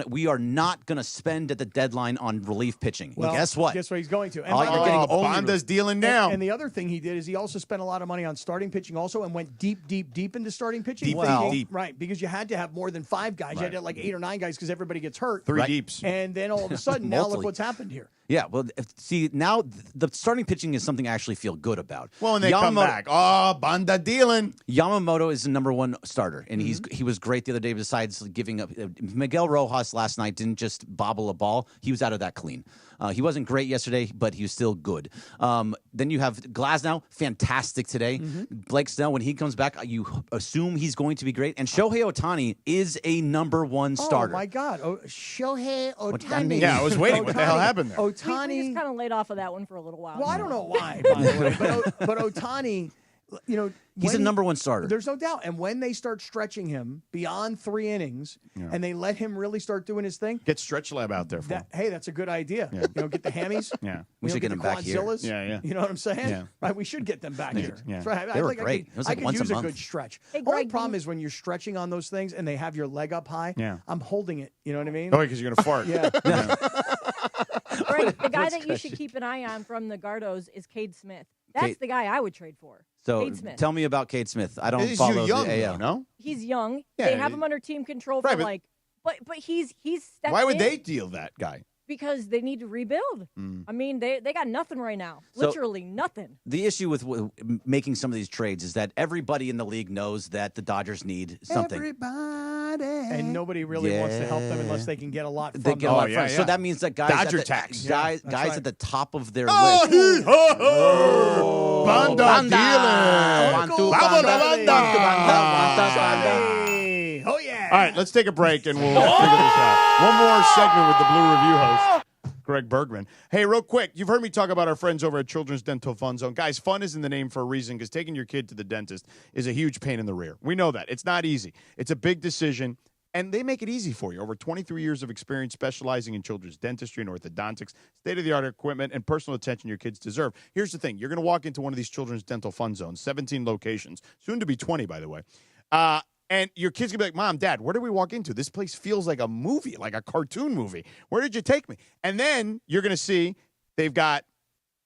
S16: we are not gonna spend at the deadline on relief pitching.
S6: Well,
S16: guess what?
S6: Guess what he's going to. And
S16: Oh,
S6: by the
S16: you're
S6: way-
S16: getting only
S8: Bonda's dealing now.
S6: And the other thing he did is he also spent a lot of money on starting pitching also and went deep into starting pitching.
S8: Deep,
S6: Thinking-
S8: deep.
S6: Right, because you had to have more than 5 guys. You had to have 8 or 9 guys because everybody gets hurt.
S8: 3 deeps.
S6: And then all of a sudden, now look
S16: Mostly.
S6: what's happened here.
S16: Yeah, well, see, now the starting pitching is something I actually feel good about.
S8: Well, when they come back. Oh, Banda dealing.
S16: Yamamoto is the number 1 starter, and he was great the other day. Besides giving up, Miguel Rojas last night didn't just bobble a ball; he was out of that clean. He wasn't great yesterday, but he was still good. Then you have Glasnow, fantastic today. Blake Snell, when he comes back, you assume he's going to be great. And Shohei Ohtani is a number 1 starter.
S6: Oh, my God. Shohei Ohtani.
S8: Yeah, I was waiting. What the hell happened there?
S13: We
S6: Ohtani.
S13: just kind of laid off of that one for a little while.
S6: Well, I don't know why, by the way. But Ohtani,
S16: He's a number 1 starter.
S6: There's no doubt. And when they start stretching him beyond 3 innings and they let him really start doing his thing,
S8: Get Stretch Lab out there for him.
S6: hey, that's a good idea. Get the hammies.
S8: Yeah.
S16: We should get
S6: the
S16: him back here.
S6: Quadzillas.
S8: Yeah.
S6: You know what I'm saying?
S8: Yeah.
S6: Right, we should get them back here.
S8: Yeah.
S6: That's right.
S16: They were great. It was
S6: I
S16: like
S6: could
S16: once a
S6: use a
S16: month.
S6: good stretch.
S13: Hey,
S6: Only
S13: Greg,
S6: problem is when you're stretching on those things and they have your leg up high.
S8: Yeah.
S6: I'm holding it. You know what I mean?
S8: Oh, because you're going to fart.
S6: Yeah.
S13: Greg, the guy that you should keep an eye on from the Gardos is Cade Smith. That's
S16: Cade-
S13: the guy I would trade for.
S16: So
S13: Cade Smith.
S16: tell me about Cade Smith. I don't
S8: He's
S16: follow
S8: young,
S16: the AL.
S8: though, no?
S13: He's young.
S8: Yeah,
S13: they have him under team control for
S8: Right, but-
S13: but he's stepped
S8: Why would
S13: in
S8: they deal that guy?
S13: because they need to rebuild. I mean, they got nothing right now.
S16: So-
S13: Literally nothing.
S16: The issue with making some of these trades is that everybody in the league knows that the Dodgers need something.
S6: Everybody. And nobody really wants to help them unless they can get a lot from
S16: They get a
S6: them.
S16: lot from it. So that means that guys,
S8: Dodger
S16: at the,
S8: tax.
S16: guys,
S6: Yeah,
S16: guys
S6: that's
S16: at the top of their
S8: Oh,
S16: list.
S8: Banda dealing.
S16: Uncle
S8: Vámonos,
S16: Banda.
S8: Banda.
S6: Oh, yeah.
S8: All right, let's take a break and we'll figure this out. One more segment with the Blue Review host, Greg Bergman. Hey, real quick, you've heard me talk about our friends over at Children's Dental Fun Zone. Guys, fun is in the name for a reason because taking your kid to the dentist is a huge pain in the rear. We know that. It's not easy. It's a big decision. And they make it easy for you. Over 23 years of experience specializing in children's dentistry and orthodontics, state-of-the-art equipment, and personal attention your kids deserve. Here's the thing. You're going to walk into one of these Children's Dental Fun Zones, 17 locations, soon to be 20, by the way. And your kid's going to be like, Mom, Dad, where did we walk into? This place feels like a movie, like a cartoon movie. Where did you take me? And then you're going to see they've got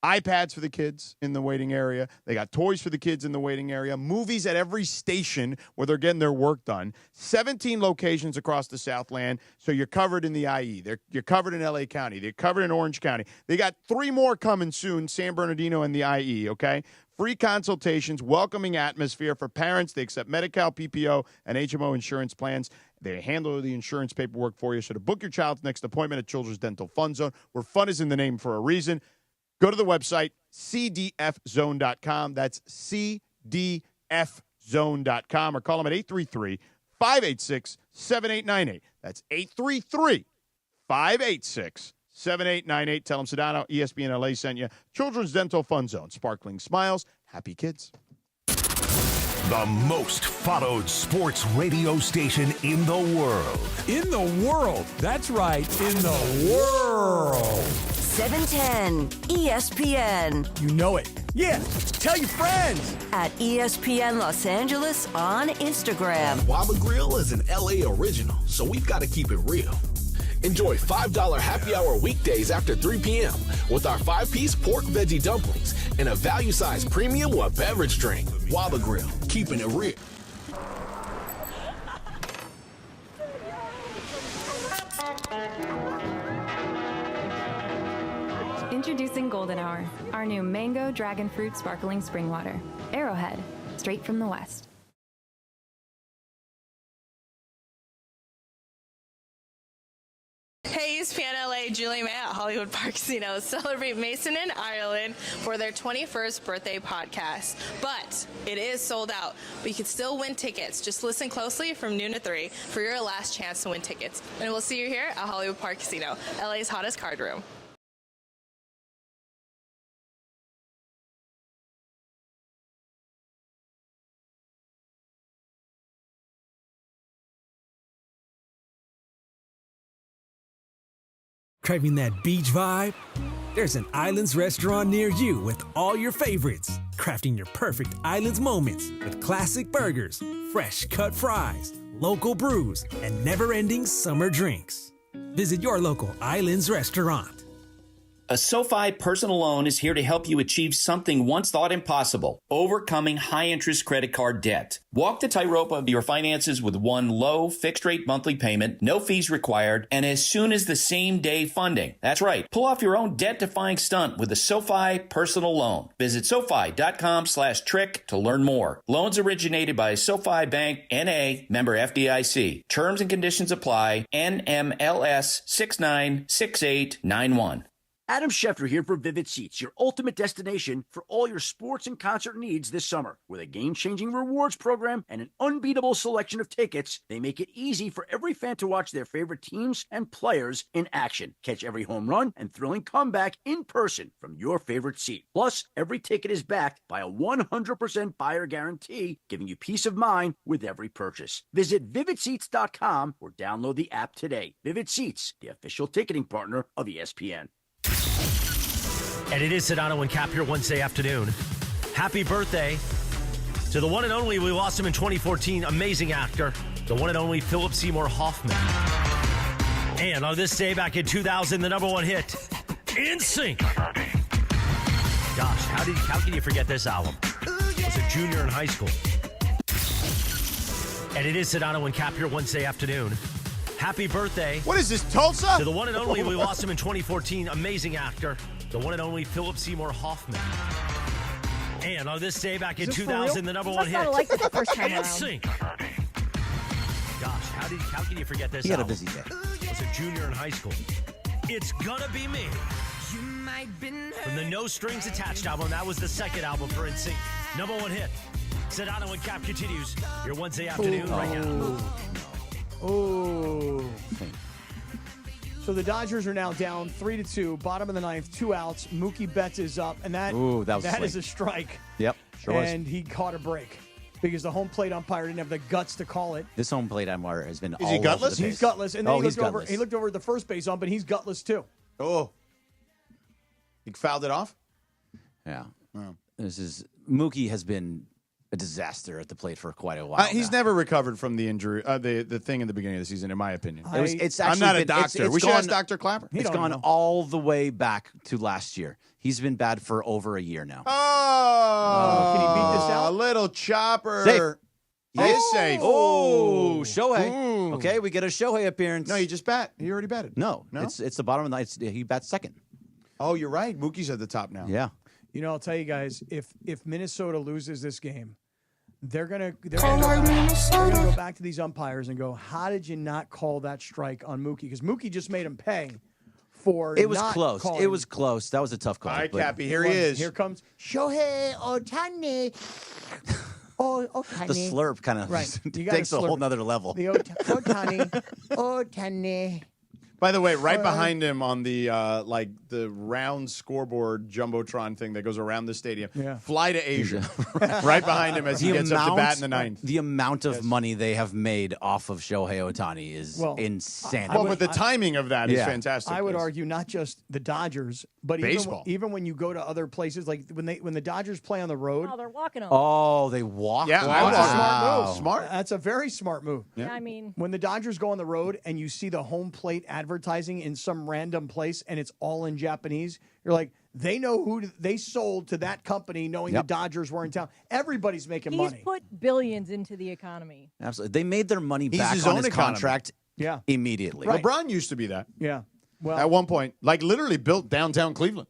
S8: iPads for the kids in the waiting area. They got toys for the kids in the waiting area. Movies at every station where they're getting their work done. 17 locations across the Southland. So you're covered in the IE. You're covered in LA County. They're covered in Orange County. They got 3 more coming soon, San Bernardino and the IE, okay? free consultations, welcoming atmosphere for parents. They accept Medi-Cal, PPO, and HMO insurance plans. They handle the insurance paperwork for you. So to book your child's next appointment at Children's Dental Fun Zone, where fun is in the name for a reason, go to the website, cdfzone.com. That's cdfzone.com, or call them at 833-586-7898. That's 833-586-7898. Tell them Sedano, ESPN LA sent you. Children's Dental Fun Zone. Sparkling smiles. Happy kids.
S5: The most followed sports radio station in the world.
S2: In the world. That's right. In the world.
S17: 710 ESPN.
S6: You know it. Yeah. Tell your friends.
S17: At ESPN Los Angeles on Instagram.
S14: Waba Grill is an LA original, so we've got to keep it real. Enjoy $5 happy hour weekdays after 3 p.m. with our 5-piece pork veggie dumplings and a value-sized premium with beverage drink. Waba Grill, keeping it real.
S18: Introducing Golden Hour, our new mango dragon fruit sparkling spring water. Arrowhead, straight from the west.
S19: Hey, ESPN LA, Julie May at Hollywood Park Casino celebrate Mason and Ireland for their 21st birthday podcast. But it is sold out. But you can still win tickets. Just listen closely from noon to 3 for your last chance to win tickets. And we'll see you here at Hollywood Park Casino, LA's hottest card room.
S1: Craving that beach vibe? There's an Islands restaurant near you with all your favorites. Crafting your perfect Islands moments with classic burgers, fresh cut fries, local brews, and never-ending summer drinks. Visit your local Islands restaurant.
S20: A SoFi personal loan is here to help you achieve something once thought impossible, overcoming high-interest credit card debt. Walk the tightrope of your finances with one low, fixed-rate monthly payment, no fees required, and as soon as the same-day funding. That's right. Pull off your own debt-defying stunt with a SoFi personal loan. Visit SoFi.com/trick to learn more. Loans originated by SoFi Bank, N.A., member FDIC. Terms and conditions apply. NMLS 696891.
S21: Adam Schefter here for Vivid Seats, your ultimate destination for all your sports and concert needs this summer. With a game-changing rewards program and an unbeatable selection of tickets, they make it easy for every fan to watch their favorite teams and players in action. Catch every home run and thrilling comeback in person from your favorite seat. Plus, every ticket is backed by a 100% buyer guarantee, giving you peace of mind with every purchase. Visit VividSeats.com or download the app today. Vivid Seats, the official ticketing partner of ESPN.
S7: And it is Sedano and Kap here Wednesday afternoon. Happy birthday to the one and only, we lost him in 2014, amazing actor, the one and only Philip Seymour Hoffman. And on this day back in 2000, the #1 hit, NSYNC. Gosh, how can you forget this album? I was a junior in high school. And it is Sedano and Kap here Wednesday afternoon. Happy birthday.
S8: What is this, Tulsa?
S7: To the one and only, we lost him in 2014, amazing actor, the one and only Philip Seymour Hoffman. And on this day back in 2000, the #1 hit,
S13: like it the first time around.
S7: NSYNC. Gosh, how can you forget this
S16: He had a
S7: album?
S16: busy day.
S7: I was a junior in high school. It's Gonna Be Me. From the No Strings Attached album, that was the second album for NSYNC. #1 hit. Sedano and Kap continues your Wednesday afternoon right now.
S6: Oh. So the Dodgers are now down 3-2, bottom of the ninth, 2 outs. Mookie Betts is up, and that is a strike.
S16: Yep, sure was.
S6: And he caught a break because the home plate umpire didn't have the guts to call it.
S16: This home plate umpire has been all
S8: he gutless?
S16: over the place.
S6: He's gutless, and then
S16: gutless.
S6: he looked over at the first base ump, and he's gutless too.
S8: Oh. He fouled it off?
S16: Yeah. Oh. Mookie has been a disaster at the plate for quite a while.
S8: He's never recovered from the injury, the thing in the beginning of the season, in my opinion.
S16: I'm
S8: not a doctor. We should ask Dr. Clapper.
S16: It's gone all the way back to last year. He's been bad for over a year now.
S8: Oh,
S6: can he beat this out?
S8: A little chopper.
S16: Safe.
S8: He is safe.
S16: Oh, Shohei.
S8: Ooh.
S16: Okay, we get a Shohei appearance.
S8: No, he just bat. He already batted.
S16: No, it's the bottom of the night. He bats second.
S8: Oh, you're right. Mookie's at the top now.
S16: Yeah.
S6: You know, I'll tell you guys, if Minnesota loses this game, they're gonna go back to these umpires and go, how did you not call that strike on Mookie? Because Mookie just made him pay for
S16: It was
S6: not
S16: close.
S6: calling.
S16: It was close. That was a tough call.
S8: All right,
S16: but-
S8: Cappy, here he is.
S6: Here comes Shohei Ohtani. Ohtani.
S16: The slurp kind of
S6: Right. You gotta
S16: takes a whole
S6: slurp.
S16: nother level.
S6: The Ohtani. Ohtani.
S8: By the way, right behind him on the the round scoreboard jumbotron thing that goes around the stadium.
S6: Yeah.
S8: Fly to Asia. Right behind him as he gets up to bat in the ninth.
S16: The amount of money they have made off of Shohei Ohtani is insanity.
S8: Well, but the timing of that is fantastic.
S6: I would argue not just the Dodgers, but
S8: Baseball.
S6: even when you go to other places, like when the Dodgers play on the road.
S13: Oh, they're walking them.
S16: Oh, they walk.
S8: Yeah,
S6: That's a smart
S16: Wow.
S6: move. Smart. That's a very smart move.
S13: Yeah, I mean,
S6: When the Dodgers go on the road and you see the home plate advertising in some random place and it's all in Japanese, you're like, they know who they sold to that company knowing the Dodgers were in town. Everybody's making
S13: he's
S6: money.
S13: put billions into the economy.
S16: Absolutely. They made their money
S8: He's
S16: back
S8: his
S16: on
S8: own
S16: his
S8: economy.
S16: contract
S6: Yeah.
S16: immediately.
S6: Right.
S8: LeBron used to be that.
S6: Yeah. Well,
S8: At one point, like literally built downtown Cleveland.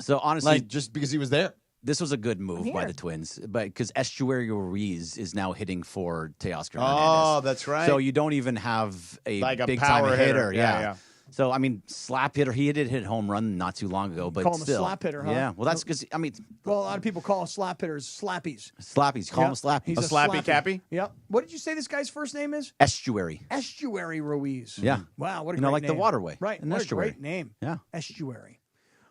S16: So honestly,
S8: Just because he was there.
S16: this was a good move by the Twins, but because Estuary Ruiz is now hitting for Teoscar Hernandez.
S8: Oh, that's right.
S16: So you don't even have a
S8: Like a
S16: big
S8: power
S16: time
S8: hitter.
S16: hitter.
S8: Yeah.
S16: So I mean, slap hitter. He did hit home run not too long ago, but
S6: Call him a
S16: still,
S6: slap hitter, huh?
S16: Yeah. Well, that's because I mean,
S6: well, a lot of people call slap hitters slappies.
S16: slappies. Call him a slappy.
S6: He's
S8: A slappy Cappy?
S6: Yep. What did you say this guy's first name is?
S16: Estuary.
S6: Estuary Ruiz.
S16: Yeah.
S6: Wow, what a
S16: You know,
S6: great
S16: like the
S6: name.
S16: waterway,
S6: Right.
S16: an
S6: What a
S16: estuary.
S6: great name.
S16: Yeah.
S6: Estuary.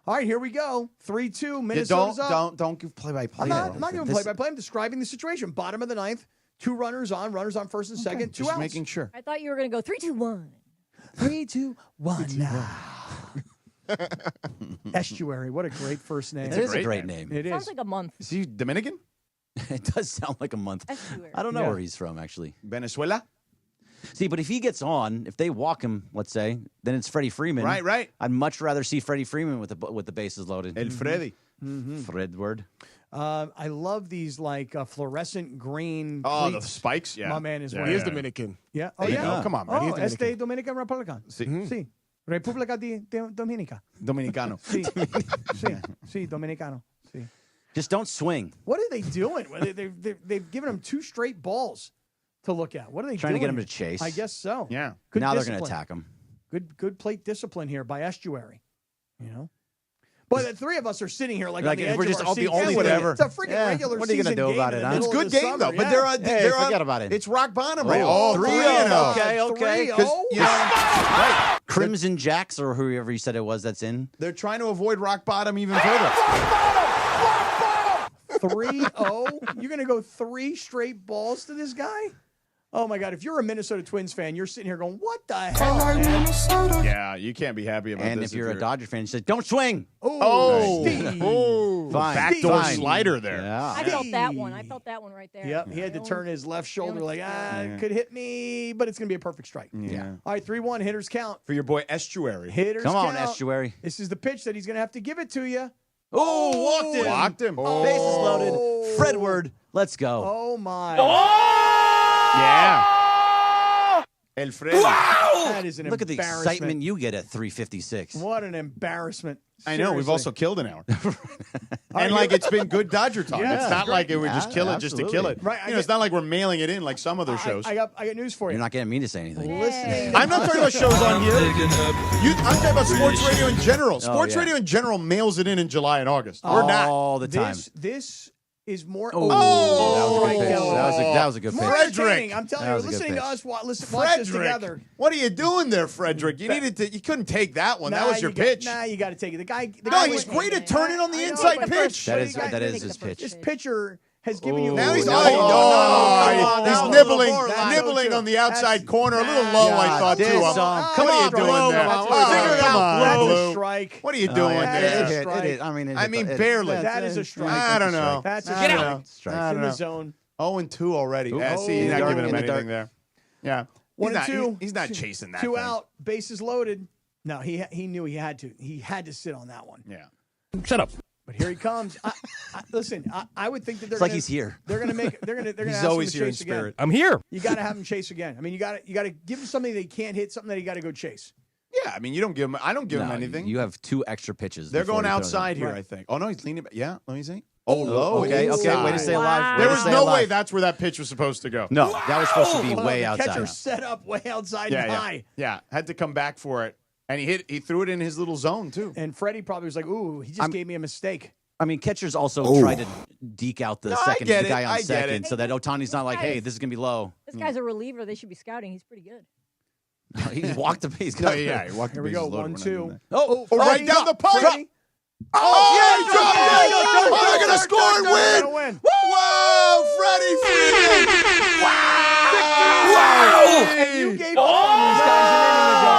S6: All right, here we go. 3-2.
S8: Yeah,
S6: Minnesota's up.
S8: don't give play-by-play.
S6: I'm not giving play-by-play. I'm describing the situation. Bottom of the ninth. 2 runners on first and second. 2
S8: Just
S6: outs.
S8: making sure.
S13: I thought you were going to go 3, 2, 1.
S6: 3, 2, 1 now. Estuary. What a great first name.
S16: It is a great name.
S6: It
S13: Sounds
S6: is.
S13: like a month.
S8: Is he Dominican?
S16: It does sound like a month.
S13: Estuary.
S16: I don't know
S6: Yeah.
S16: where he's from, actually.
S8: Venezuela?
S16: See, but if he gets on, if they walk him, let's say, then it's Freddie Freeman.
S8: Right.
S16: I'd much rather see Freddie Freeman with the bases loaded.
S8: El Freddy.
S16: Fredward.
S6: I love these like fluorescent green.
S8: Oh, the
S6: cleats.
S8: spikes? Yeah.
S6: My man is
S8: Yeah,
S6: wearing.
S8: yeah.
S3: Dominican.
S6: Yeah. Oh,
S8: There you
S6: yeah.
S8: go. Come on, man.
S6: Oh,
S8: He's Dominican.
S6: este Dominican Republican. Sí. República de Dominica.
S8: Dominicano.
S6: Sí. Sí, Dominicano. Sí.
S16: Just don't swing.
S6: What are they doing? They've given him 2 straight balls to look at. What are they
S16: Trying to
S6: doing?
S16: get him to chase.
S6: I guess so.
S8: Yeah.
S6: Good
S16: now they're
S6: discipline.
S16: going to attack him.
S6: Good plate discipline here by Estuary. You know? But the 3 of us are sitting here like on the edge
S16: we're
S6: of
S16: just
S6: our
S16: all the
S6: seats.
S16: only
S8: whatever.
S6: It's a freaking regular
S16: What are you
S6: season
S16: gonna do
S6: game
S16: about
S6: in
S16: it,
S6: the
S16: huh?
S8: It's a
S6: middle of
S8: good
S6: the
S8: game,
S6: summer,
S8: though. But
S6: yeah.
S8: they're on.
S16: Hey,
S8: they're on,
S16: forget about it.
S8: It's rock bottom right
S6: Oh,
S8: now.
S6: 3-0.
S8: 3-0.
S16: Okay.
S6: 3-0.
S8: You know,
S16: Crimson Jacks or whoever you said it was that's in.
S8: they're trying to avoid rock bottom even further.
S6: 3-0? You're going to go 3 straight balls to this guy? Oh, my God. If you're a Minnesota Twins fan, you're sitting here going, what the hell, man?
S8: Yeah, you can't be happy about
S16: And
S8: this.
S16: if you're a Dodger fan, you say, don't swing.
S8: Oh,
S6: Steve.
S16: Fine.
S8: backdoor
S16: Fine.
S8: slider there.
S16: Yeah.
S13: I felt that one. I felt that one right there.
S6: Yep, he had to turn his left shoulder like, it could hit me, but it's going to be a perfect strike.
S8: Yeah.
S6: All right, 3-1, hitters count.
S8: For your boy Estuary.
S6: Hitters
S16: Come on,
S6: count.
S16: Estuary.
S6: This is the pitch that he's going to have to give it to you.
S16: Oh, walked him.
S8: Blocked him.
S16: Bases loaded. Fredward. Let's go.
S6: Oh, my.
S8: Yeah. El Freddy.
S6: That is an
S16: Look at the
S6: embarrassment.
S16: excitement you get at 356.
S6: What an embarrassment.
S8: I know. We've
S6: Seriously.
S8: also killed an hour. And like it's been good Dodger talk.
S6: Yeah,
S8: it's not
S6: great.
S8: like it would just kill it just to kill it.
S6: Right,
S8: You know, it's not like we're mailing it in like some other shows.
S6: I got news for you.
S16: You're not getting me to say anything.
S6: Listening.
S8: I'm not talking about shows on here. I'm talking about sports radio in general. Sports
S16: yeah.
S8: radio in general mails it in July and August. We're not.
S16: All the time.
S6: This is more.
S16: That was a good pitch.
S6: Strikeout.
S16: That was a good
S6: More
S16: pitch.
S6: entertaining. I'm telling
S16: That
S6: you,
S16: was a good
S6: listening to
S16: pitch.
S6: us, watch this
S8: Frederick,
S6: together.
S8: what are you doing there, Frederick? You needed to. You couldn't take that one. That was your pitch.
S6: You got to take it. The guy.
S8: No, he's great at turning on the inside pitch.
S16: That is his pitch.
S6: This pitcher has given you.
S8: Now he's
S6: he's
S8: nibbling on the outside corner, a little low. I thought too.
S6: Come
S8: What are you
S6: on,
S8: doing there? Come on,
S6: That's a
S8: Blue.
S6: strike.
S8: What are you doing there?
S6: I
S8: mean, barely.
S6: That is a strike.
S8: I don't know.
S6: That's a
S8: I don't
S6: strike.
S8: know.
S6: It's in the zone.
S8: 0-2 already.
S16: Ooh.
S8: See, he's not
S16: Dark
S8: giving him
S16: in the
S8: anything there. Yeah.
S6: 1-2.
S8: He's not chasing that.
S6: 2
S8: thing.
S6: out. Bases loaded. No, he knew he had to. He had to sit on that one.
S8: Yeah.
S3: Shut up.
S6: But here he comes. Listen, I would think that they're
S16: It's like
S6: gonna,
S16: he's here.
S6: They're gonna make. They're gonna
S8: He's
S6: ask
S8: always
S6: him to
S8: here in
S6: chase again.
S8: spirit.
S3: I'm here.
S6: You got to have him chase again. I mean, you got to give him something that he can't hit, something that he got to go chase.
S8: Yeah, I mean, you don't give him. I don't give him anything.
S16: You have 2 extra pitches.
S8: They're
S16: before
S8: going
S16: he throws
S8: outside
S16: them.
S8: here, I think. Oh no, he's leaning back. Yeah, let me see. Oh, low.
S16: Okay. Way to stay alive.
S8: There was no way that's where that pitch was supposed to go.
S16: No, that was supposed to be way
S6: the
S16: outside.
S6: Catcher set up way outside and high.
S8: Yeah, had to come back for it, and he threw it in his little zone too.
S6: And Freddie probably was like, "Ooh, he just gave me a mistake."
S16: I mean, catchers also tried to deke out the
S6: get
S16: guy
S6: it.
S16: on
S6: I get
S16: second
S6: it.
S16: so that Ohtani's not like, hey, this is going to be low.
S13: This guy's a reliever. They should be scouting. He's pretty good.
S16: He walked the base.
S8: No, yeah, he walked
S6: Here
S8: the
S6: we go.
S8: bases loaded.
S6: 1,
S8: We're not
S6: 2.
S8: doing that.
S6: Oh,
S8: right down the pipe.
S6: Freddie.
S8: Oh, yeah, he dropped it. Oh, they're going to score and win. Whoa, Freddie Freeman. Wow.
S6: And you gave up on these guys an inning ago.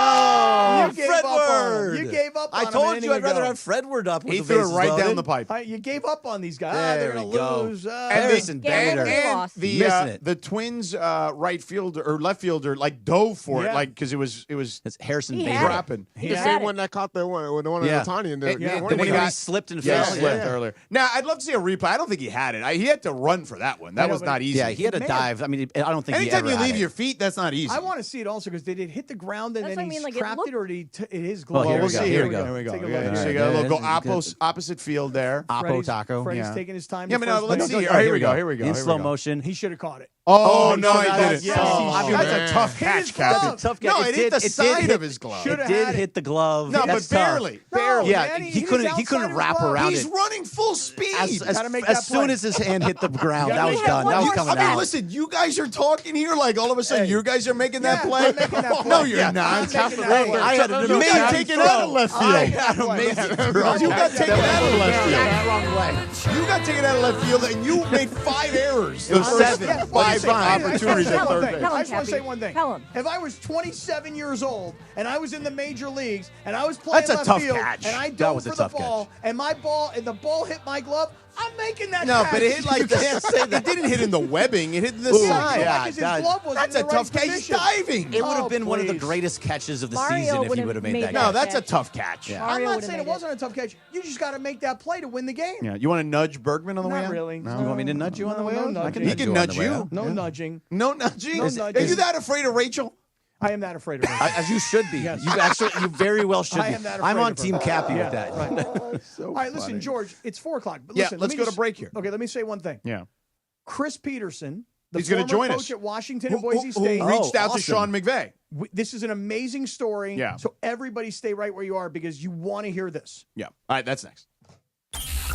S16: Oh,
S6: You gave up on them. You gave up on
S16: I
S6: them
S16: told
S6: an
S16: you I'd
S6: inning
S16: rather
S6: ago.
S16: have Fredward up with
S8: He
S16: the
S8: threw it
S16: bases
S8: right
S16: loaded.
S8: down the pipe.
S6: You gave up on these guys.
S16: There
S6: They're going
S16: we
S6: to
S16: go.
S6: lose.
S16: Harrison Bader.
S8: And
S16: Missing it.
S8: the Twins right fielder or left fielder like dove for it, like because it was
S16: It's Harrison
S13: He
S16: Bader.
S13: had it.
S8: dropping.
S13: He
S3: The
S13: had
S3: same
S13: it.
S3: one that caught the one in
S16: Yeah.
S3: Ohtani in there.
S8: Yeah,
S3: Yeah,
S8: the one
S16: When
S8: he
S16: he
S8: got-
S16: slipped and
S8: Yeah,
S16: fell.
S8: he slipped earlier. Now I'd love to see a replay. I don't think he had it. He had to run for that one. That was not easy.
S16: Yeah, he had a
S6: Man.
S16: dive. I mean, I don't think
S8: Anytime
S16: he
S8: you
S16: ever
S8: leave
S16: had
S8: your
S16: it.
S8: feet, that's not easy.
S6: I want to see it also because did it hit the ground and
S13: That's
S6: then
S13: what I
S6: he
S13: mean, like, it
S6: trapped
S13: looked-
S6: it, or did he his
S16: Well,
S6: glove?
S16: here we
S8: we'll
S16: go.
S8: see.
S16: Here we
S8: Here
S16: go.
S8: we go.
S6: Take a
S8: Yeah,
S6: look.
S8: so you got a little go opposite field there.
S6: Freddie's
S8: Yeah.
S6: taking his time.
S8: Yeah,
S6: to
S8: but no,
S6: first
S8: let's
S6: base.
S8: see.
S16: All
S8: Here
S16: right,
S8: we go. Here we go.
S16: In
S8: Here we
S16: slow
S8: go.
S16: motion.
S6: He should have caught it.
S8: Oh,
S6: he
S8: no,
S6: should've
S8: he
S6: had
S8: didn't.
S6: it. Yes,
S8: Oh,
S6: he
S8: that's
S6: should've.
S8: a tough catch,
S6: His
S8: Captain.
S6: glove.
S16: Tough
S8: No,
S16: catch.
S8: it hit the side
S16: hit-
S8: of his glove.
S16: It
S6: Should've
S16: did
S6: had
S16: hit the glove.
S8: No,
S16: That's
S8: but
S16: tough.
S8: barely.
S6: No,
S8: Barely.
S16: Yeah,
S6: man,
S16: he
S6: was
S16: couldn't
S6: outside
S16: wrap
S6: his glove.
S16: around
S8: He's
S16: it.
S8: running full speed.
S6: Gotta make that
S16: As soon
S6: play.
S16: as his hand hit the ground,
S6: You
S16: that
S6: gotta
S16: was
S6: make
S16: done.
S6: that
S16: That was
S6: one.
S16: coming
S8: I mean,
S16: out.
S8: listen, you guys are talking here like all of a sudden
S6: Hey.
S8: you guys are making that
S6: Yeah,
S8: play.
S6: I'm making that play.
S8: No, you're
S6: Yeah,
S8: not.
S6: I'm making that
S8: Hey,
S6: play.
S8: I had an
S6: You
S8: amazing
S6: got
S8: taken
S6: throw.
S8: out of left field.
S6: I had an amazing throw.
S8: You got taken out of left field.
S16: That wrong way.
S8: You got taken out of left field, and you made 5 errors.
S16: It was
S8: The first
S16: 7.
S8: 5 opportunities at third base.
S6: I just want to say one thing.
S13: Tell him.
S6: If I was 27 years old and I was in the major leagues and I was playing
S8: That's a
S6: left
S8: tough
S6: field
S8: catch.
S6: and I
S16: That
S6: dove
S16: was a
S6: for the
S16: tough
S6: ball and the ball hit my glove, I'm making that
S8: No,
S6: catch.
S8: but it hit like
S6: You can't say that.
S8: It didn't hit in the webbing. It hit in the
S6: Ooh,
S8: side.
S6: yeah, because his glove was
S8: That's
S6: in
S8: a
S6: the
S8: tough
S6: right
S8: catch. He's
S6: position.
S8: diving.
S16: It would have
S6: Oh,
S16: been one of the
S6: please.
S16: greatest catches of the
S13: Mario
S16: season if he
S13: would've
S16: would have made
S13: made
S16: that
S13: that
S8: No,
S16: catch.
S8: that's a
S13: catch.
S8: tough catch.
S16: Yeah.
S6: I'm
S13: Mario
S6: not
S13: would've
S6: saying it
S13: made
S6: wasn't a tough catch. You just got to make that play to win the game.
S8: Yeah, you want to nudge Bergman on the way
S6: Not
S8: out?
S6: really.
S8: No.
S16: You want me to nudge you on the way
S6: No,
S16: out?
S6: no
S16: I can
S6: nudging.
S8: He
S16: nudge
S8: can
S16: you on
S8: nudge
S16: the way
S8: you.
S16: out.
S6: No
S8: Yeah.
S6: nudging.
S8: No nudging?
S6: No
S8: Are
S6: nudging.
S8: you that afraid of Rachel?
S6: I am that afraid of him.
S16: As you should be.
S6: Yes.
S16: You very well should
S6: I
S16: be.
S6: am that
S16: I'm
S6: afraid
S16: on
S6: of her.
S16: Team Cappy
S6: Yeah,
S16: with that.
S6: right.
S8: So
S6: All right, listen,
S8: funny.
S6: George, it's 4 o'clock. But
S8: Yeah,
S6: listen,
S8: let's
S6: let me
S8: go to
S6: just-
S8: break here.
S6: Okay, let me say one thing.
S8: Yeah.
S6: Chris Peterson, the
S8: He's gonna
S6: former
S8: join
S6: coach
S8: us.
S6: at Washington and
S8: Who
S6: Boise State,
S8: reached out to
S16: awesome.
S8: Sean McVay.
S6: This is an amazing story.
S8: Yeah.
S6: So everybody stay right where you are because you want to hear this.
S8: Yeah. All right, that's next.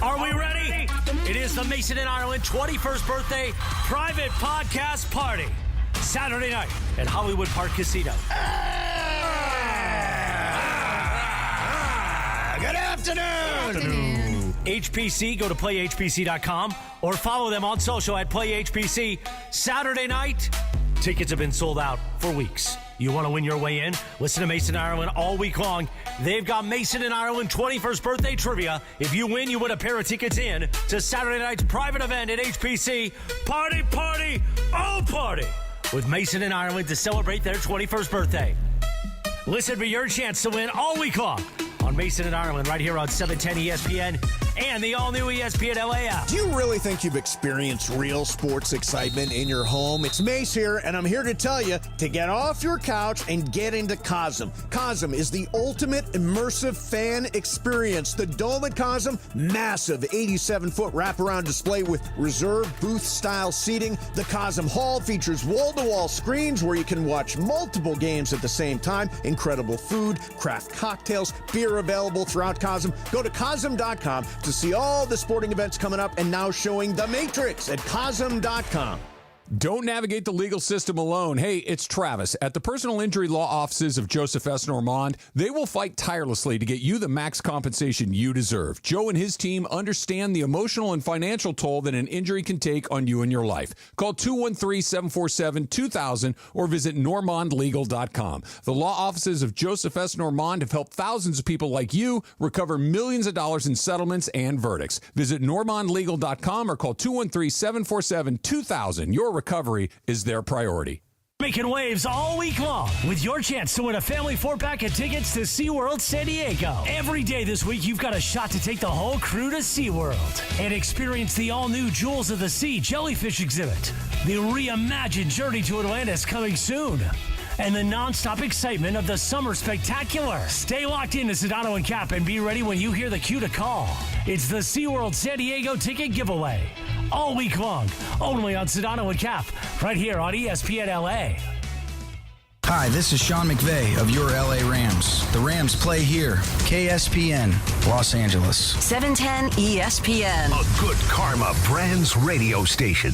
S7: Are we ready? It is the Mason and Ireland 21st birthday private podcast party. Saturday night at Hollywood Park Casino. Good afternoon. HPC, go to playhpc.com or follow them on social at playhpc. Saturday night, tickets have been sold out for weeks. You want to win your way in? Listen to Mason and Ireland all week long. They've got Mason and Ireland 21st birthday trivia. If you win, you win a pair of tickets in to Saturday night's private event at HPC. Party, party, oh party! With Mason and Ireland to celebrate their 21st birthday. Listen for your chance to win all week long on Mason and Ireland right here on 710 ESPN and the all-new ESPN LA app.
S22: Do you really think you've experienced real sports excitement in your home? It's Mace here, and I'm here to tell you to get off your couch and get into Cosm. Cosm is the ultimate immersive fan experience. The Dome at Cosm, massive 87-foot wraparound display with reserved booth-style seating. The Cosm Hall features wall-to-wall screens where you can watch multiple games at the same time. Incredible food, craft cocktails, beer available throughout Cosm. Go to Cosm.com to see all the sporting events coming up and now showing The Matrix at Cosm.com.
S2: Don't navigate the legal system alone. Hey, it's Travis. At the personal injury law offices of Joseph S. Normand, they will fight tirelessly to get you the max compensation you deserve. Joe and his team understand the emotional and financial toll that an injury can take on you and your life. Call 213-747-2000 or visit normandlegal.com. The law offices of Joseph S. Normand have helped thousands of people like you recover millions of dollars in settlements and verdicts. Visit normandlegal.com or call 213-747-2000. Your recovery is their priority.
S7: Making waves all week long with your chance to win a family 4-pack of tickets to SeaWorld San Diego. Every day this week, you've got a shot to take the whole crew to SeaWorld and experience the all-new Jewels of the Sea jellyfish exhibit. The reimagined Journey to Atlantis coming soon.
S3: and the nonstop excitement of the Summer Spectacular. Stay locked into Sedano and Kap and be ready when you hear the cue to call. It's the SeaWorld San Diego ticket giveaway. All week long, only on Sedano and Kap, right here on ESPN LA.
S4: Hi, this is Sean McVay of your LA Rams. The Rams play here. KSPN, Los Angeles.
S17: 710 ESPN.
S5: A good karma brands radio station.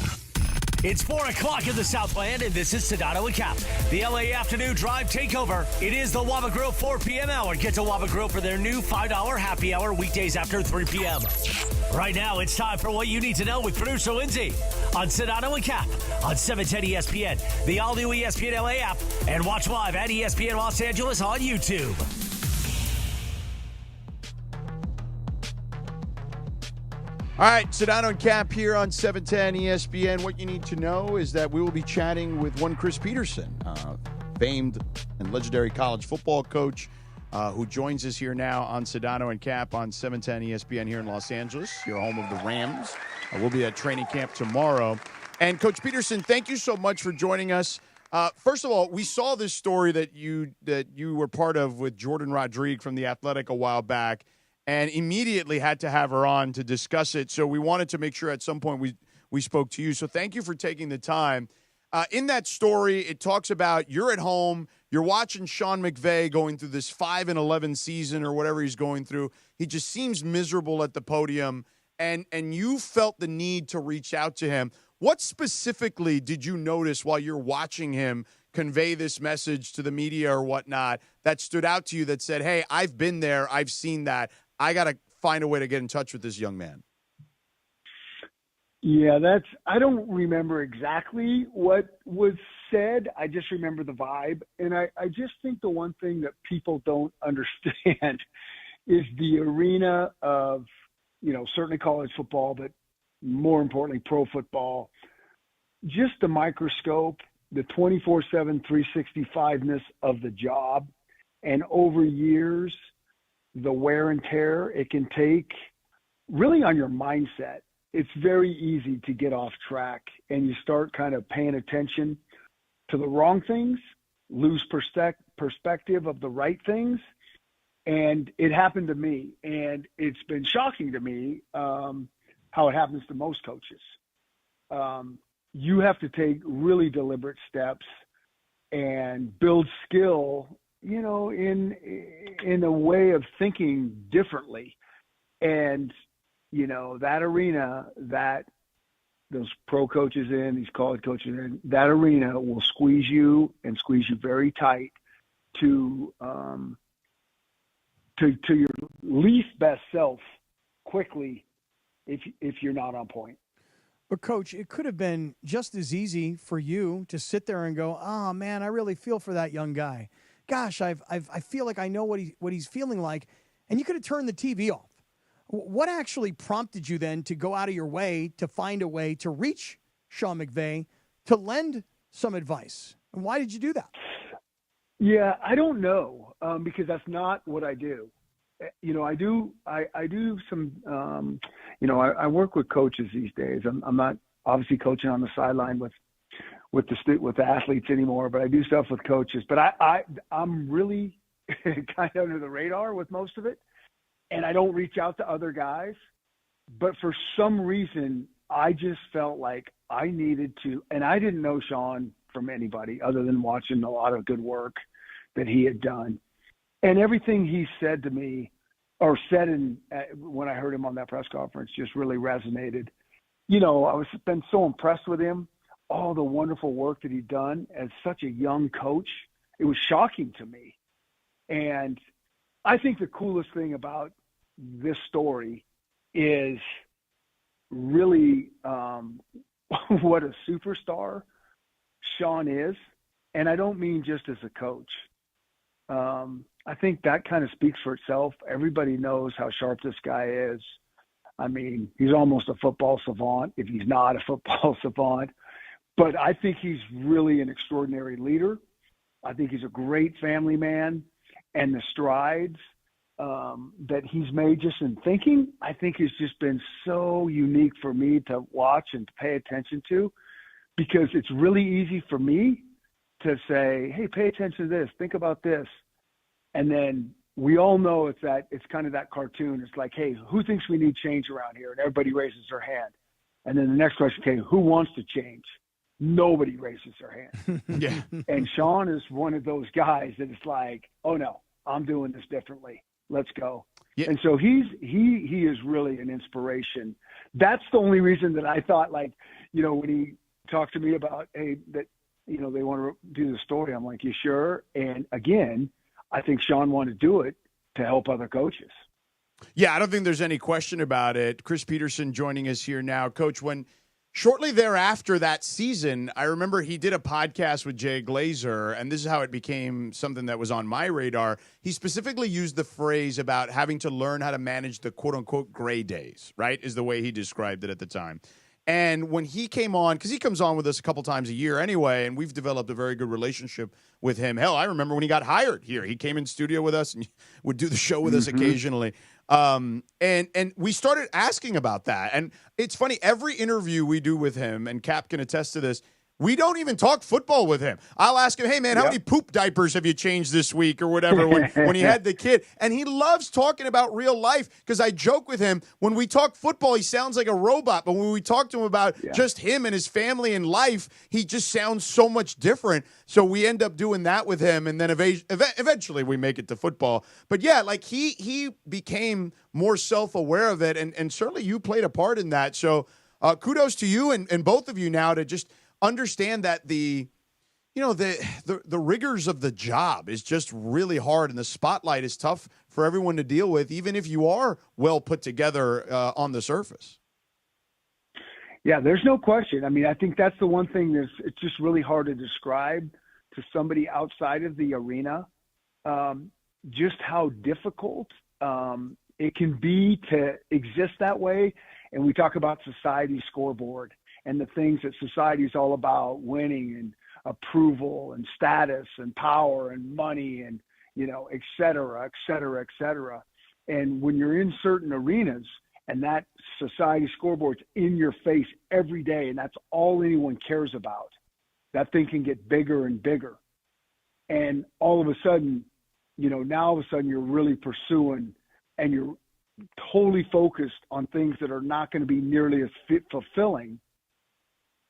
S3: It's 4 o'clock in the Southland, and this is Sedano and Kap, the LA Afternoon Drive Takeover. It is the Waba Grill 4 p.m. hour. Get to Waba Grill for their new $5 happy hour weekdays after 3 p.m. Right now, it's time for what you need to know with producer Lindsay on Sedano and Kap on 710 ESPN, the all-new ESPN LA app, and watch live at ESPN Los Angeles on YouTube.
S8: All right, Sedano and Kap here on 710 ESPN. What you need to know is that we will be chatting with one Chris Peterson, famed and legendary college football coach, who joins us here now on Sedano and Kap on 710 ESPN here in Los Angeles, your home of the Rams. We'll be at training camp tomorrow. And Coach Peterson, thank you so much for joining us. First of all, we saw this story that you were part of with Jordan Rodriguez from The Athletic a while back, and immediately had to have her on to discuss it. So we wanted to make sure at some point we spoke to you. So thank you for taking the time. In that story, it talks about you're at home, you're watching Sean McVay going through this 5-11 season or whatever he's going through. He just seems miserable at the podium, and you felt the need to reach out to him. What specifically did you notice while you're watching him convey this message to the media or whatnot that stood out to you that said, hey, I've been there, I've seen that, I got to find a way to get in touch with this young man?
S23: Yeah, I don't remember exactly what was said. I just remember the vibe. And I just think the one thing that people don't understand is the arena of, certainly college football, but more importantly, pro football, just the microscope, the 24/7, 365-ness of the job. And over years, the wear and tear it can take really on your mindset. It's very easy to get off track, and you start kind of paying attention to the wrong things, lose perspective of the right things. And it happened to me, and it's been shocking to me how it happens to most coaches. You have to take really deliberate steps and build skill, in a way of thinking differently. And, that arena that those pro coaches in, these college coaches in, that arena will squeeze you very tight to your least best self quickly if you're not on point.
S6: But, Coach, it could have been just as easy for you to sit there and go, oh, man, I really feel for that young guy. Gosh, I feel like I know what he's feeling like. And you could have turned the TV off. What actually prompted you then to go out of your way to find a way to reach Sean McVay to lend some advice? And why did you do that?
S23: Yeah, I don't know, because that's not what I do. I do some, I work with coaches these days. I'm not obviously coaching on the sideline with the athletes anymore, but I do stuff with coaches. But I'm really kind of under the radar with most of it, and I don't reach out to other guys. But for some reason, I just felt like I needed to, and I didn't know Sean from anybody other than watching a lot of good work that he had done. And everything he said to me, or said when I heard him on that press conference, just really resonated. Been so impressed with him, all the wonderful work that he'd done as such a young coach. It was shocking to me. And I think the coolest thing about this story is really what a superstar Sean is. And I don't mean just as a coach. I think that kind of speaks for itself. Everybody knows how sharp this guy is. I mean, he's almost a football savant if he's not a football savant. But I think he's really an extraordinary leader. I think he's a great family man. And the strides that he's made just in thinking, I think has just been so unique for me to watch and to pay attention to, because it's really easy for me to say, hey, pay attention to this, think about this. And then we all know it's kind of that cartoon. It's like, hey, who thinks we need change around here? And everybody raises their hand. And then the next question, okay, who wants to change? Nobody raises their hand.
S8: Yeah.
S23: And Sean is one of those guys that it's like, oh no, I'm doing this differently. Let's go. Yeah. And so he is really an inspiration. That's the only reason that I thought, like, you know, when he talked to me about, hey, that, you know, they want to do the story, I'm like, you sure? And again, I think Sean wanted to do it to help other coaches.
S8: Yeah, I don't think there's any question about it. Chris Peterson joining us here now. Coach, when shortly thereafter that season, I remember he did a podcast with Jay Glazer, and this is how it became something that was on my radar. He specifically used the phrase about having to learn how to manage the quote-unquote gray days, right, is the way he described it at the time. And when he came on, because he comes on with us a couple times a year anyway, and we've developed a very good relationship with him. Hell, I remember when he got hired here. He came in studio with us and would do the show with us occasionally. And we started asking about that. And it's funny, every interview we do with him, and Cap can attest to this, we don't even talk football with him. I'll ask him, hey, man, how many poop diapers have you changed this week or whatever when he had the kid? And he loves talking about real life because I joke with him, when we talk football, he sounds like a robot. But when we talk to him about just him and his family and life, he just sounds so much different. So we end up doing that with him, and then eventually we make it to football. But, yeah, like he became more self-aware of it, and certainly you played a part in that. So kudos to you and both of you now to just – understand that the rigors of the job is just really hard, and the spotlight is tough for everyone to deal with, even if you are well put together on the surface.
S23: Yeah, there's no question. I mean, I think that's the one thing it's just really hard to describe to somebody outside of the arena, just how difficult it can be to exist that way. And we talk about society's scoreboard and the things that society is all about, winning and approval and status and power and money and, you know, et cetera, et cetera, et cetera. And when you're in certain arenas and that society scoreboard's in your face every day and that's all anyone cares about, that thing can get bigger and bigger. And all of a sudden, you know, now all of a sudden you're really pursuing and you're totally focused on things that are not going to be nearly as fulfilling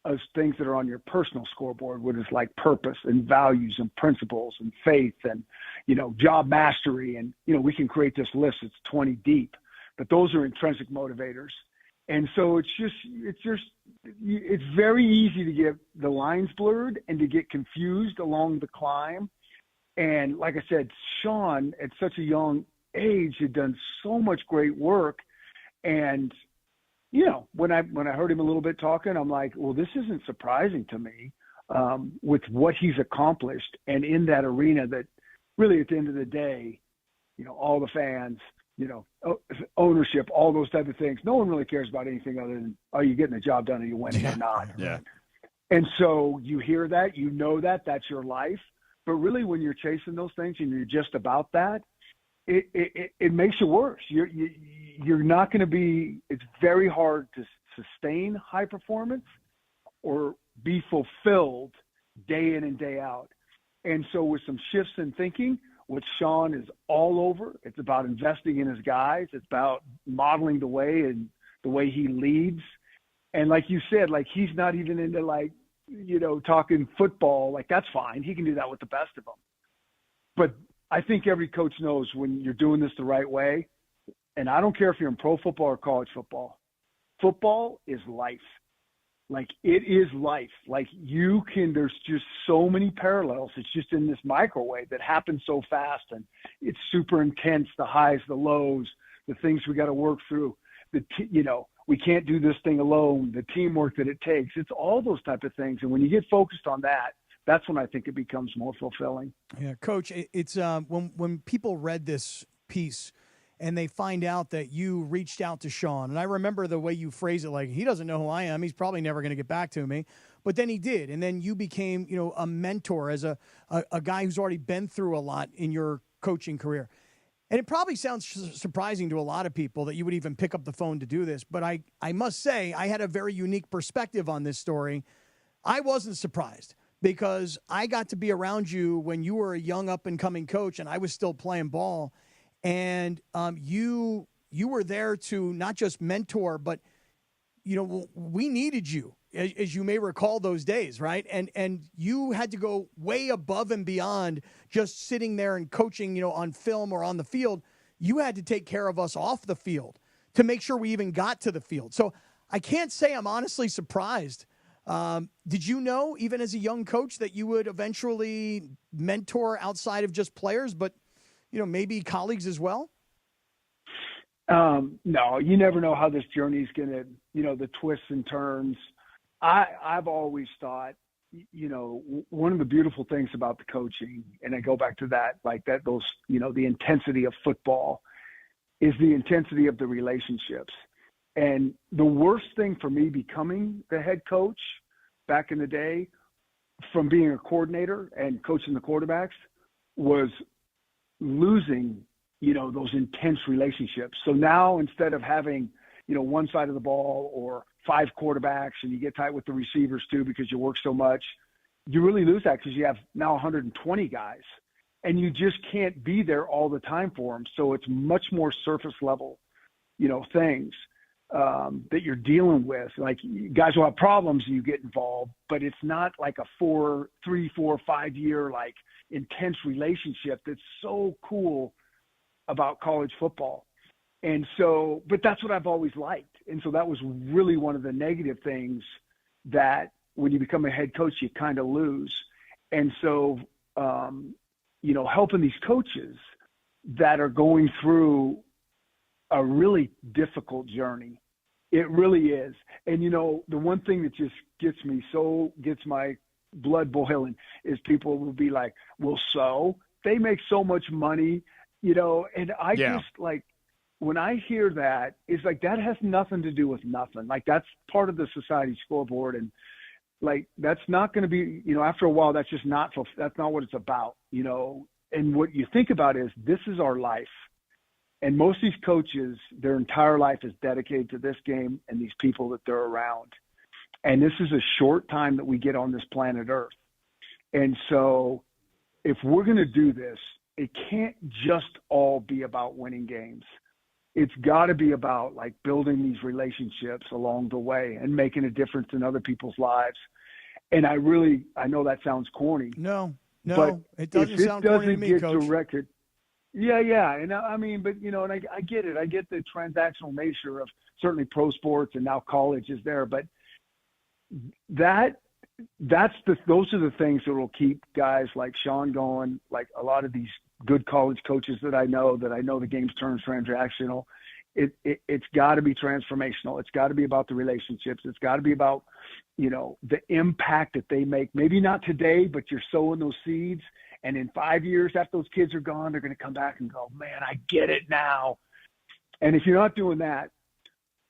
S23: as things that are on your personal scoreboard, which is like purpose and values and principles and faith and, you know, job mastery. And, you know, we can create this list that's 20 deep, but those are intrinsic motivators. And so it's very easy to get the lines blurred and to get confused along the climb. And like I said, Sean at such a young age had done so much great work. And, you know, when I heard him a little bit talking, I'm like, well, this isn't surprising to me with what he's accomplished. And in that arena that really at the end of the day, you know, all the fans, you know, ownership, all those type of things, no one really cares about anything other than, are you getting the job done? Are you winning or not?
S8: Yeah.
S23: And so you hear that, you know that's your life. But really when you're chasing those things and you're just about that, it makes you worse. You're not going to be. It's very hard to sustain high performance or be fulfilled day in and day out. And so with some shifts in thinking, what Sean is all over, it's about investing in his guys. It's about modeling the way and the way he leads. And like you said, like he's not even into like, you know, talking football. Like that's fine. He can do that with the best of them. But I think every coach knows when you're doing this the right way, and I don't care if you're in pro football or college football, football is life. Like it is life. Like there's just so many parallels. It's just in this microwave that happens so fast and it's super intense, the highs, the lows, the things we got to work through, we can't do this thing alone, the teamwork that it takes. It's all those type of things. And when you get focused on that, that's when I think it becomes more fulfilling.
S6: Yeah, Coach, it's when people read this piece and they find out that you reached out to Sean, and I remember the way you phrase it, like, he doesn't know who I am. He's probably never going to get back to me. But then he did, and then you became, a mentor as a guy who's already been through a lot in your coaching career. And it probably sounds surprising to a lot of people that you would even pick up the phone to do this. But I must say I had a very unique perspective on this story. I wasn't surprised because I got to be around you when you were a young up-and-coming coach and I was still playing ball. And you were there to not just mentor, but, we needed you, as you may recall those days, right? And you had to go way above and beyond just sitting there and coaching, on film or on the field. You had to take care of us off the field to make sure we even got to the field. So I can't say I'm honestly surprised. Did you know, even as a young coach, that you would eventually mentor outside of just players, but, maybe colleagues as well?
S23: No, you never know how this journey is going to, the twists and turns. I've always thought, one of the beautiful things about the coaching, and I go back to that, the intensity of football is the intensity of the relationships. And the worst thing for me becoming the head coach back in the day, from being a coordinator and coaching the quarterbacks, was losing, those intense relationships. So now, instead of having, one side of the ball or 5 quarterbacks, and you get tight with the receivers too because you work so much, you really lose that because you have now 120 guys, and you just can't be there all the time for them. So it's much more surface level, things that you're dealing with. Like, guys will have problems, you get involved, but it's not like a 3, 4, 5 year like intense relationship that's so cool about college football. And so, but that's what I've always liked. And so that was really one of the negative things that when you become a head coach, you kind of lose. And so, helping these coaches that are going through a really difficult journey, it really is. And, the one thing that just gets my blood boiling is people will be like, well, so they make so much money, and I just like, when I hear that, it's like, that has nothing to do with nothing. Like, that's part of the society scoreboard. And like, that's not going to be, after a while, that's not what it's about, and what you think about is, this is our life. And most of these coaches, their entire life is dedicated to this game and these people that they're around. And this is a short time that we get on this planet Earth. And so if we're going to do this, it can't just all be about winning games. It's got to be about like building these relationships along the way and making a difference in other people's lives. And I know that sounds corny.
S6: No,
S23: but
S6: it doesn't sound corny to me, Coach.
S23: Directed, yeah. And I mean, but and I get it. I get the transactional nature of certainly pro sports, and now college is there. But those are the things that will keep guys like Sean going, like a lot of these good college coaches that I know the game's turns transactional. It's got to be transformational. It's got to be about the relationships. It's got to be about, the impact that they make. Maybe not today, but you're sowing those seeds. And in 5 years after those kids are gone, they're going to come back and go, man, I get it now. And if you're not doing that,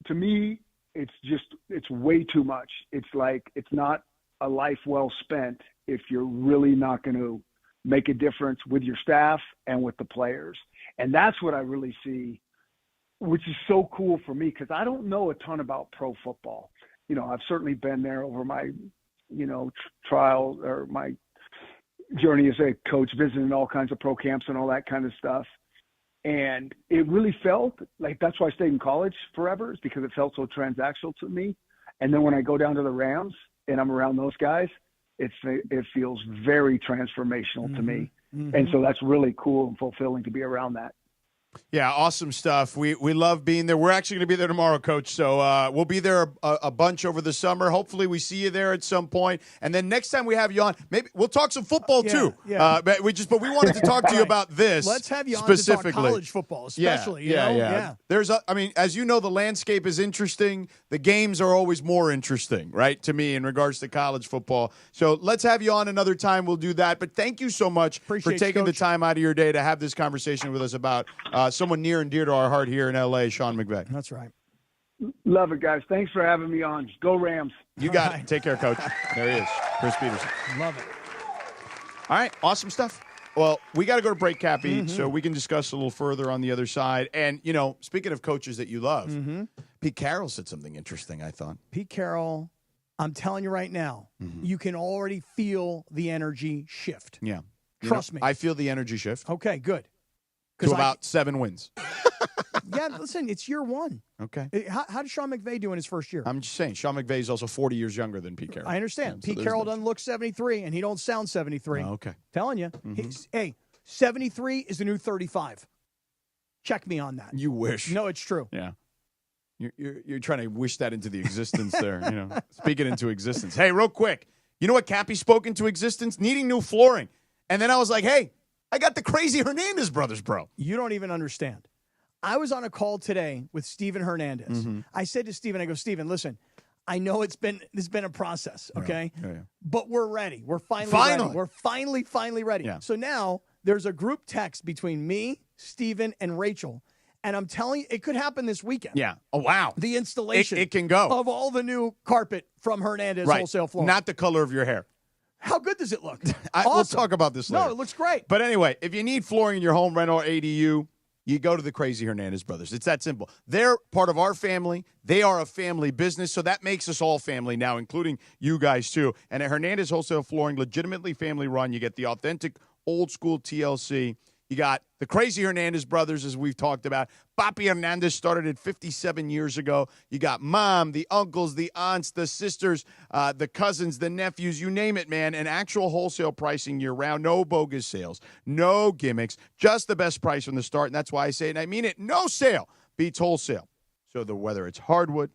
S23: to me, it's way too much. It's like, it's not a life well spent if you're really not going to make a difference with your staff and with the players. And that's what I really see, which is so cool for me, because I don't know a ton about pro football. I've certainly been there over my, trial or my journey as a coach, visiting all kinds of pro camps and all that kind of stuff. And it really felt like, that's why I stayed in college forever, is because it felt so transactional to me. And then when I go down to the Rams and I'm around those guys, it feels very transformational to me. Mm-hmm. And so that's really cool and fulfilling to be around that.
S8: Yeah, awesome stuff. We love being there. We're actually going to be there tomorrow, Coach. So we'll be there a bunch over the summer. Hopefully we see you there at some point. And then next time we have you on, maybe we'll talk some football too.
S6: Yeah.
S8: But we wanted to talk to you about this.
S6: Let's have you on
S8: specifically.
S6: to talk college football, especially.
S8: Yeah. There's as you know, the landscape is interesting. The games are always more interesting, right, to me in regards to college football. So let's have you on another time. We'll do that. But thank you so much for taking the time out of your day to have this conversation with us about someone near and dear to our heart here in L.A., Sean McVay.
S6: That's right.
S23: Love it, guys. Thanks for having me on. Go Rams.
S8: You got it. Take care, Coach. There he is, Chris Peterson.
S6: Love it.
S8: All right, awesome stuff. Well, we got to go to break, Cappy, so we can discuss a little further on the other side. And, speaking of coaches that you love, Pete Carroll said something interesting, I thought.
S6: Pete Carroll, I'm telling you right now, you can already feel the energy shift.
S8: Yeah.
S6: Trust me.
S8: I feel the energy shift.
S6: Okay, good.
S8: To about 7 wins.
S6: Yeah, listen, it's year one.
S8: Okay.
S6: How did Sean McVay do in his first year?
S8: I'm just saying, Sean McVay is also 40 years younger than Pete Carroll.
S6: I understand.
S8: Yeah,
S6: Pete Carroll doesn't look 73, and he don't sound 73.
S8: Oh, okay.
S6: Telling you. Hey, 73 is the new 35. Check me on that.
S8: You wish.
S6: No, it's true.
S8: Yeah. You're trying to wish that into the existence there. Speak it into existence. Hey, real quick. You know what Cappy spoke into existence? Needing new flooring. And then I was like, hey, I got the crazy Hernandez brothers, bro.
S6: You don't even understand. I was on a call today with Steven Hernandez. I said to Steven, I go, Steven, listen, I know it's been a process, okay?
S8: Yeah.
S6: But we're ready. We're finally ready. We're finally ready.
S8: Yeah.
S6: So now there's a group text between me, Steven, and Rachel. And I'm telling you, it could happen this weekend.
S8: Yeah. Oh, wow.
S6: The installation.
S8: It can go.
S6: Of all the new carpet from Hernandez Wholesale Flooring.
S8: Not the color of your hair.
S6: How good does it look?
S8: We'll talk about this later.
S6: No, it looks great.
S8: But anyway, if you need flooring in your home, rental, or ADU, you go to the Crazy Hernandez brothers. It's that simple. They're part of our family. They are a family business, so that makes us all family now, including you guys too. And at Hernandez Wholesale Flooring, legitimately family run, you get the authentic old school TLC. You got the Crazy Hernandez brothers, as we've talked about. Papi Hernandez started it 57 years ago. You got mom, the uncles, the aunts, the sisters, the cousins, the nephews, you name it, man. And actual wholesale pricing year-round. No bogus sales. No gimmicks. Just the best price from the start. And that's why I say it, and I mean it. No sale beats wholesale. So whether it's hardwood,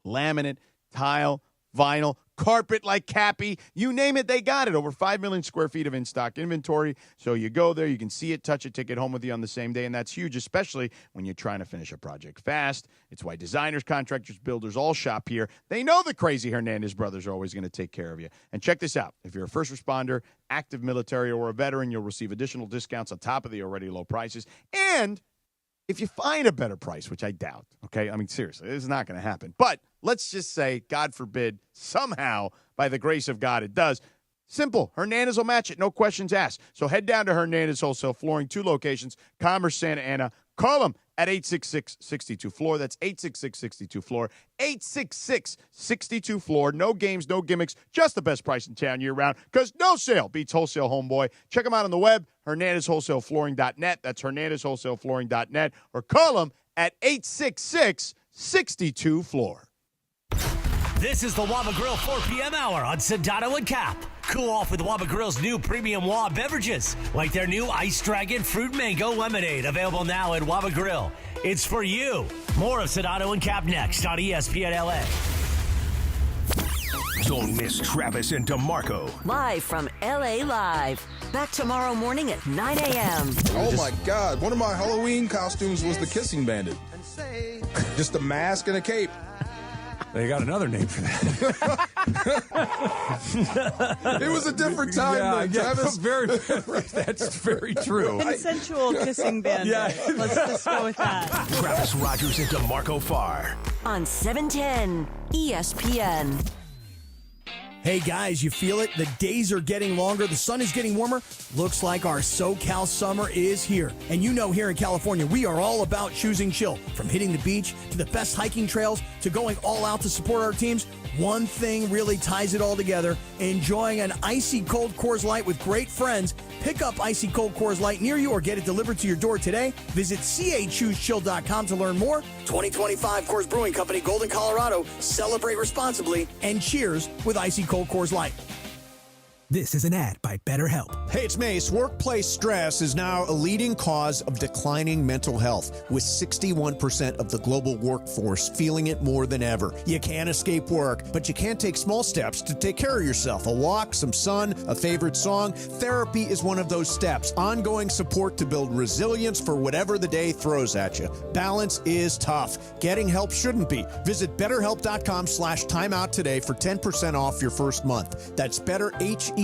S8: laminate, tile, vinyl, carpet like Cappy, you name it, they got it. Over 5 million square feet of in-stock inventory. So you go there, you can see it, touch it, take it home with you on the same day, and that's huge, especially when you're trying to finish a project fast. It's why designers, contractors, builders all shop here. They know the Crazy Hernandez brothers are always going to take care of you. And check this out. If you're a first responder, active military, or a veteran, you'll receive additional discounts on top of the already low prices. And if you find a better price, which I doubt, okay? I mean, seriously, this is not going to happen. But let's just say, God forbid, somehow, by the grace of God, it does. Simple. Hernandez will match it. No questions asked. So head down to Hernandez Wholesale Flooring, 2 locations, Commerce, Santa Ana. Call them at 866-62-FLOOR. That's 866-62-FLOOR. 866-62-FLOOR. No games, no gimmicks, just the best price in town year-round, because no sale beats wholesale, homeboy. Check them out on the web, HernandezWholesaleFlooring.net. That's HernandezWholesaleFlooring.net. Or call them at 866-62-FLOOR.
S3: This is the Waba Grill 4 p.m. hour on Sedano and Cap. Cool off with Waba Grill's new premium Waba beverages, like their new Ice Dragon Fruit Mango Lemonade, available now at Waba Grill. It's for you. More of Sedano and Cap next on ESPN LA.
S5: Don't miss Travis and DeMarco.
S17: Live from LA Live. Back tomorrow morning at 9 a.m.
S9: Oh my God. One of my Halloween costumes was the Kissing Bandit. Just a mask and a cape.
S2: They got another name for that.
S9: It was a different time, Travis.
S2: That's very true.
S11: Consensual kissing band.
S2: Yeah.
S11: Let's just go with that.
S5: Travis Rogers and DeMarco Farr.
S17: On 710 ESPN.
S6: Hey guys, you feel it? The days are getting longer, the sun is getting warmer. Looks like our SoCal summer is here. And you know, here in California, we are all about choosing chill. From hitting the beach to the best hiking trails to going all out to support our teams, one thing really ties it all together: enjoying an icy cold Coors Light with great friends. Pick up icy cold Coors Light near you or get it delivered to your door today. Visit CAChooseChill.com to learn more. 2025 Coors Brewing Company, Golden, Colorado. Celebrate responsibly and cheers with icy cold Coors Light.
S1: This is an ad by BetterHelp.
S22: Hey, it's Mace. Workplace stress is now a leading cause of declining mental health, with 61% of the global workforce feeling it more than ever. You can't escape work, but you can take small steps to take care of yourself. A walk, some sun, a favorite song. Therapy is one of those steps. Ongoing support to build resilience for whatever the day throws at you. Balance is tough. Getting help shouldn't be. Visit BetterHelp.com/timeout today for 10% off your first month. That's BetterHelp.com/timeout.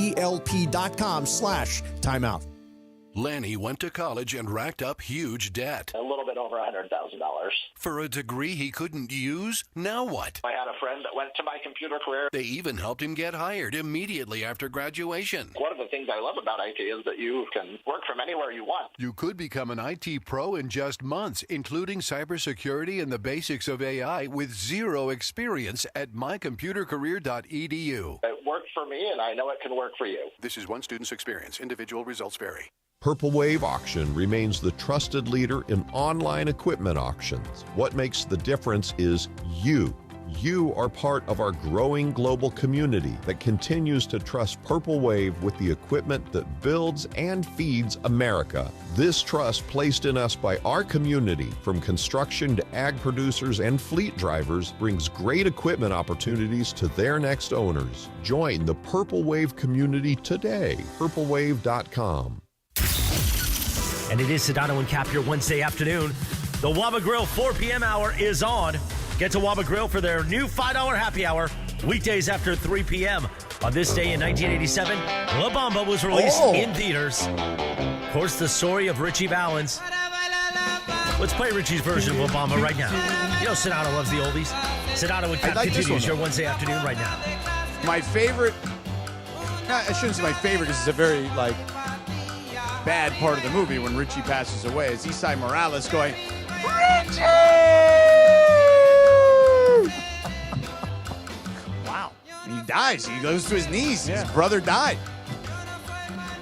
S5: Lanny went to college and racked up huge debt.
S12: A little bit over $100,000.
S5: For a degree he couldn't use? Now what?
S12: I had a
S10: friend that went to My Computer Career.
S12: They even helped him get hired immediately after graduation.
S10: One of the things I love about IT is that you can work from anywhere you want.
S12: You could become an IT pro in just months, including cybersecurity and the basics of AI with zero experience at mycomputercareer.edu.
S10: It worked for me, and I know it can work for you.
S12: This is one student's experience. Individual results vary.
S15: Purple Wave Auction remains the trusted leader in online equipment auctions. What makes the difference is you. You are part of our growing global community that continues to trust Purple Wave with the equipment that builds and feeds America. This trust placed in us by our community, from construction to ag producers and fleet drivers, brings great equipment opportunities to their next owners. Join the Purple Wave community today. purplewave.com.
S3: And it is Sedano and Kap your Wednesday afternoon. The Waba Grill 4 p.m. hour is on. Get to Waba Grill for their new $5 happy hour, weekdays after 3 p.m. On this day in 1987, La Bamba was released in theaters. Of course, the story of Richie Valens. Let's play Richie's version of La Bamba right now. You know Sedano loves the oldies. Sedano and Kap continues your Wednesday afternoon right now.
S8: My favorite, I shouldn't say my favorite because it's a very, bad part of the movie when Richie passes away is Isai Morales going, Richie! Wow. And he dies. He goes to his knees.
S6: Yeah.
S8: His brother died.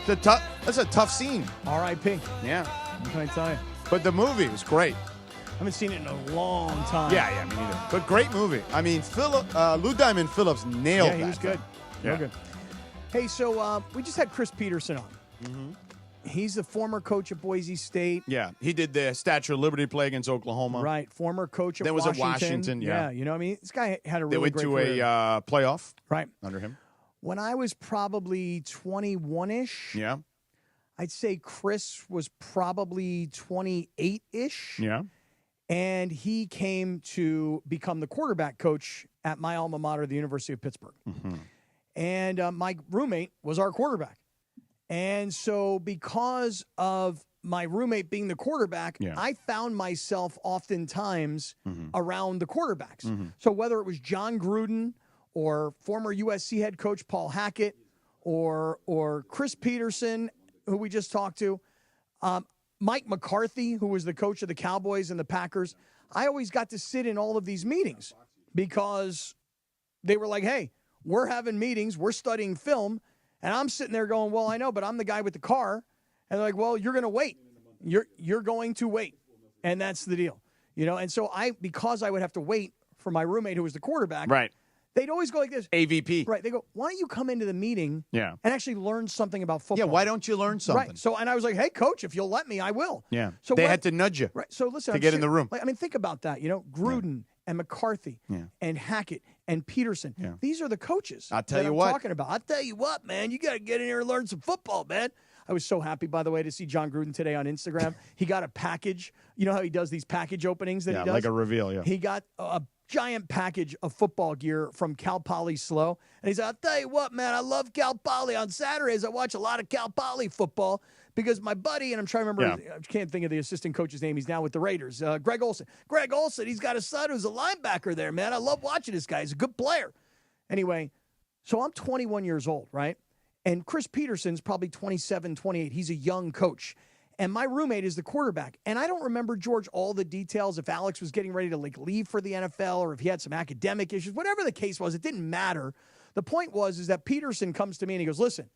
S8: That's a tough scene.
S6: R.I.P.
S8: Yeah.
S6: What can I tell you?
S8: But the movie was great.
S6: I haven't seen it in a long time.
S8: Yeah, me neither. But great movie. I mean, Lou Diamond Phillips nailed that.
S6: Yeah, he was good. Real good. Hey, so we just had Chris Peterson on.
S8: Mm-hmm.
S6: He's the former coach at Boise State.
S8: Yeah, he did the Statue of Liberty play against Oklahoma.
S6: Right, former coach at
S8: Washington.
S6: Washington.
S8: Was at Washington, yeah.
S6: You know what I mean? This guy had a
S8: they
S6: really
S8: went
S6: great
S8: to
S6: career.
S8: a playoff
S6: right
S8: under him.
S6: When I was probably 21-ish,
S8: yeah,
S6: I'd say Chris was probably 28-ish.
S8: Yeah.
S6: And he came to become the quarterback coach at my alma mater, the University of Pittsburgh.
S8: Mm-hmm.
S6: And my roommate was our quarterback. And so because of my roommate being the quarterback, I found myself oftentimes around the quarterbacks.
S8: Mm-hmm.
S6: So whether it was John Gruden or former USC head coach Paul Hackett or Chris Peterson, who we just talked to, Mike McCarthy, who was the coach of the Cowboys and the Packers, I always got to sit in all of these meetings because they were like, hey, we're having meetings, we're studying film, and I'm sitting there going, well, I know, but I'm the guy with the car. And they're like, well, you're going to wait. You're going to wait. And that's the deal. You know, and so because I would have to wait for my roommate who was the quarterback,
S8: right,
S6: they'd always go like this.
S8: AVP.
S6: Right. They go, why don't you come into the meeting
S8: and
S6: actually learn something about football?
S8: Yeah, why don't you learn something?
S6: Right. So, and I was like, hey, coach, if you'll let me, I will.
S8: Yeah.
S6: So
S8: they had to nudge you
S6: so listen,
S8: to get in the room.
S6: I mean, think about that. You know, Gruden and McCarthy and Hackett and Peterson.
S8: Yeah.
S6: These are the coaches
S8: I'll tell you
S6: I'm
S8: what.
S6: talking about. I'll tell you what, man. You got to get in here and learn some football, man. I was so happy, by the way, to see John Gruden today on Instagram. He got a package. You know how he does these package openings that he does?
S8: Like a reveal,
S6: He got a giant package of football gear from Cal Poly SLO. And he's like, I'll tell you what, man, I love Cal Poly. On Saturdays, I watch a lot of Cal Poly football because my buddy, and I'm trying to remember, I can't think of the assistant coach's name. He's now with the Raiders, Greg Olson. Greg Olson, he's got a son who's a linebacker there, man. I love watching this guy. He's a good player. Anyway, so I'm 21 years old, right? And Chris Peterson's probably 27, 28. He's a young coach. And my roommate is the quarterback. And I don't remember, George, all the details, if Alex was getting ready to leave for the NFL or if he had some academic issues. Whatever the case was, it didn't matter. The point is that Peterson comes to me and he goes, listen,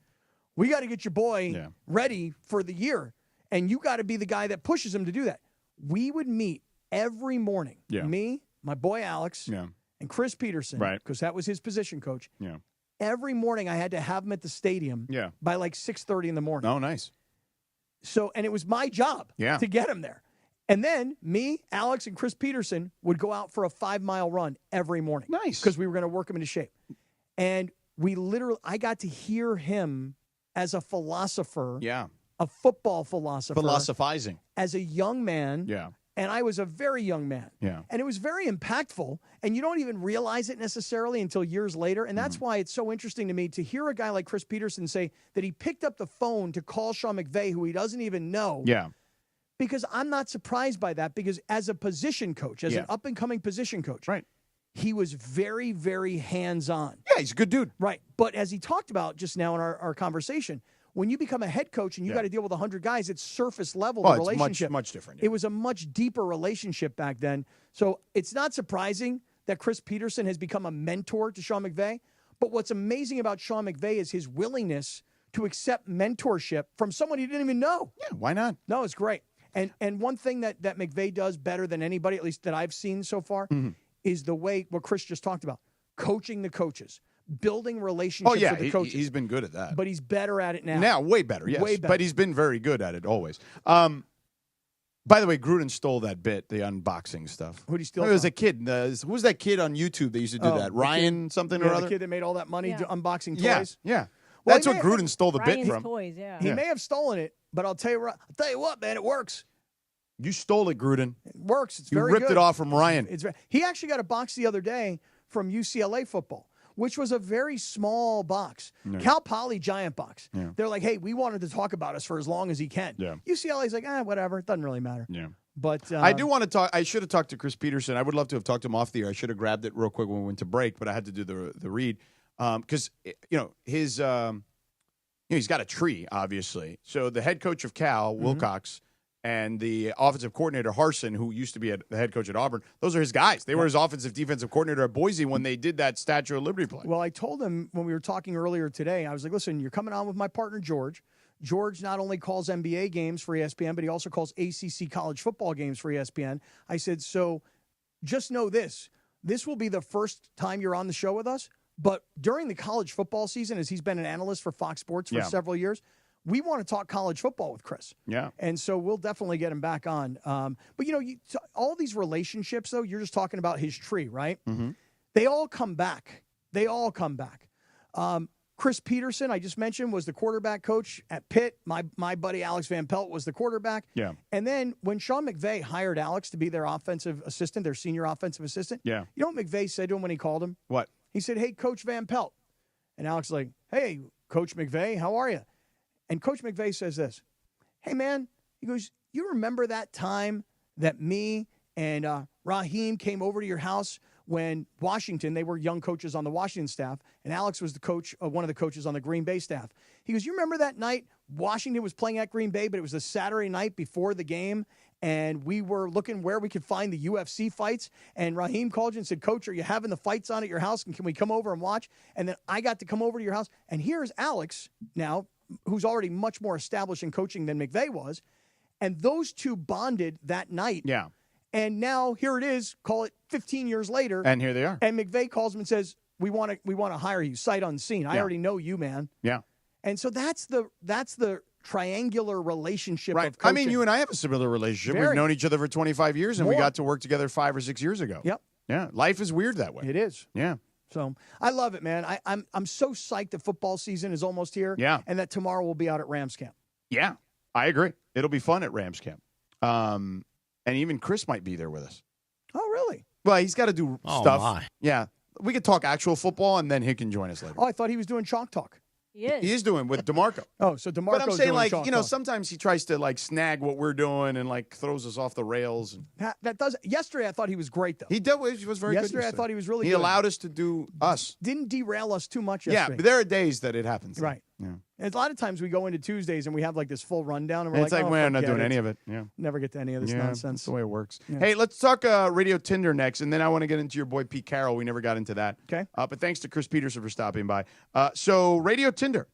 S6: we got to get your boy ready for the year. And you got to be the guy that pushes him to do that. We would meet every morning. Me, my boy Alex, and Chris Peterson, because that was his position coach.
S8: Yeah.
S6: Every morning I had to have him at the stadium by like 6:30 in the morning.
S8: Oh, nice.
S6: So, and it was my job to get him there. And then me, Alex, and Chris Peterson would go out for a 5-mile run every morning.
S8: Nice.
S6: Because we were going to work him into shape. And I got to hear him as a philosopher. A football philosopher.
S8: Philosophizing.
S6: As a young man.
S8: Yeah.
S6: And I was a very young man.
S8: Yeah.
S6: And it was very impactful. And you don't even realize it necessarily until years later. And that's why it's so interesting to me to hear a guy like Chris Peterson say that he picked up the phone to call Sean McVay, who he doesn't even know.
S8: Yeah.
S6: Because I'm not surprised by that, because as a position coach, as an up-and-coming position coach, he was very, very hands-on.
S8: Yeah, he's a good dude.
S6: Right. But as he talked about just now in our conversation, when you become a head coach and you got to deal with 100 guys, it's surface level
S8: Well,
S6: relationship.
S8: it's much different.
S6: It was a much deeper relationship back then. So it's not surprising that Chris Peterson has become a mentor to Sean McVay. But what's amazing about Sean McVay is his willingness to accept mentorship from someone he didn't even know.
S8: Yeah, why not?
S6: No, it's great. And one thing that McVay does better than anybody, at least that I've seen so far, is the way what Chris just talked about, coaching the coaches, building relationships with the coaches.
S8: He's been good at that.
S6: But he's better at it now.
S8: Now, way better, yes.
S6: Way better.
S8: But he's been very good at it always. By the way, Gruden stole that bit, the unboxing stuff.
S6: Who'd he steal
S8: It was
S6: from?
S8: a kid. Who was that kid on YouTube that used to do that? Ryan something or other?
S6: The kid that made all that money unboxing toys.
S8: Yeah, yeah.
S6: Well,
S8: That's
S6: he
S8: what
S6: may-
S8: Gruden stole the bit
S13: Ryan's
S8: from.
S13: toys, yeah.
S6: He may have stolen it, but I'll tell you what, man, it works.
S8: You stole it, Gruden.
S6: It works. It's
S8: You
S6: very
S8: ripped
S6: good.
S8: it off from Ryan.
S6: He actually got a box the other day from UCLA football, which was a very small box.
S8: Yeah.
S6: Cal Poly giant box.
S8: Yeah.
S6: They're like, hey, we wanted to talk about us for as long as he can.
S8: Yeah.
S6: UCLA's like, whatever. It doesn't really matter.
S8: Yeah.
S6: But
S8: I do want to talk. I should have talked to Chris Peterson. I would love to have talked to him off the air. I should have grabbed it real quick when we went to break, but I had to do the read because his he's got a tree, obviously. So the head coach of Cal, Wilcox, and the offensive coordinator Harsin, who used to be the head coach at Auburn, those are his guys. They were his offensive defensive coordinator at Boise when they did that Statue of Liberty play.
S6: Well, I told him when we were talking earlier today, I was like, listen, you're coming on with my partner, George. George not only calls NBA games for ESPN, but he also calls ACC college football games for ESPN. I said, so just know this. This will be the first time you're on the show with us, but during the college football season, as he's been an analyst for Fox Sports for several years, we want to talk college football with Chris.
S8: Yeah.
S6: And so we'll definitely get him back on. But, all these relationships, though, you're just talking about his tree, right?
S8: Mm-hmm.
S6: They all come back. They all come back. Chris Peterson, I just mentioned, was the quarterback coach at Pitt. My buddy Alex Van Pelt was the quarterback.
S8: Yeah.
S6: And then when Sean McVay hired Alex to be their offensive assistant, their senior offensive assistant,
S8: Yeah.
S6: you know what McVay said to him when he called him?
S8: What?
S6: He said, hey, Coach Van Pelt. And Alex is like, hey, Coach McVay, how are you? And Coach McVay says this, hey, man, he goes, you remember that time that me and Raheem came over to your house when Washington, they were young coaches on the Washington staff, and Alex was the coach, one of the coaches on the Green Bay staff. He goes, you remember that night Washington was playing at Green Bay, but it was a Saturday night before the game, and we were looking where we could find the UFC fights, and Raheem called you and said, Coach, are you having the fights on at your house, and can we come over and watch? And then I got to come over to your house, and here's Alex now, who's already much more established in coaching than McVay was, and those two bonded that night.
S8: Yeah.
S6: And now here it is, call it 15 years later.
S8: And here they are.
S6: And McVay calls him and says, we want to hire you, sight unseen. I already know you, man.
S8: Yeah.
S6: And so that's the triangular relationship
S8: Right.
S6: of coaching.
S8: I mean, you and I have a similar relationship.
S6: Very.
S8: We've known each other for 25 years, and we
S6: More.
S8: got to work together 5 or 6 years ago.
S6: Yep.
S8: Yeah. Life is weird that way.
S6: It is.
S8: Yeah.
S6: So I love it, man. I'm so psyched that football season is almost here.
S8: Yeah.
S6: And that tomorrow we'll be out at Rams camp.
S8: Yeah. I agree. It'll be fun at Rams camp. And even Chris might be there with us.
S6: Oh, really?
S8: Well, he's got to do
S7: Oh,
S8: stuff.
S7: my.
S8: Yeah. We could talk actual football, and then he can join us later.
S6: Oh, I thought he was doing chalk talk.
S13: He is.
S8: He is doing with DeMarco.
S6: Oh, so DeMarco's
S8: But I'm saying,
S6: doing
S8: like,
S6: chalk
S8: you know,
S6: talk.
S8: sometimes he tries to, like, snag what we're doing and, like, throws us off the rails.
S6: That does. Yesterday, I thought he was great, though.
S8: He did. He was very good.
S6: Yesterday, I thought he was really
S8: He
S6: good.
S8: allowed us to do us.
S6: Didn't derail us too much
S8: Yeah,
S6: yesterday.
S8: but there are days that it happens.
S6: Right.
S8: Yeah.
S6: And a lot of times we go into Tuesdays and we have like this full rundown, and we're
S8: And it's like,
S6: oh,
S8: we're not
S6: forget
S8: doing
S6: it.
S8: any of it. Yeah.
S6: Never get to any of this
S8: Yeah,
S6: nonsense.
S8: that's the way it works.
S6: Yeah.
S8: Hey, let's talk Radio Tinder next, and then I want to get into your boy Pete Carroll. We never got into that.
S6: Okay.
S8: But thanks to Chris Peterson for stopping by. So Radio Tinder,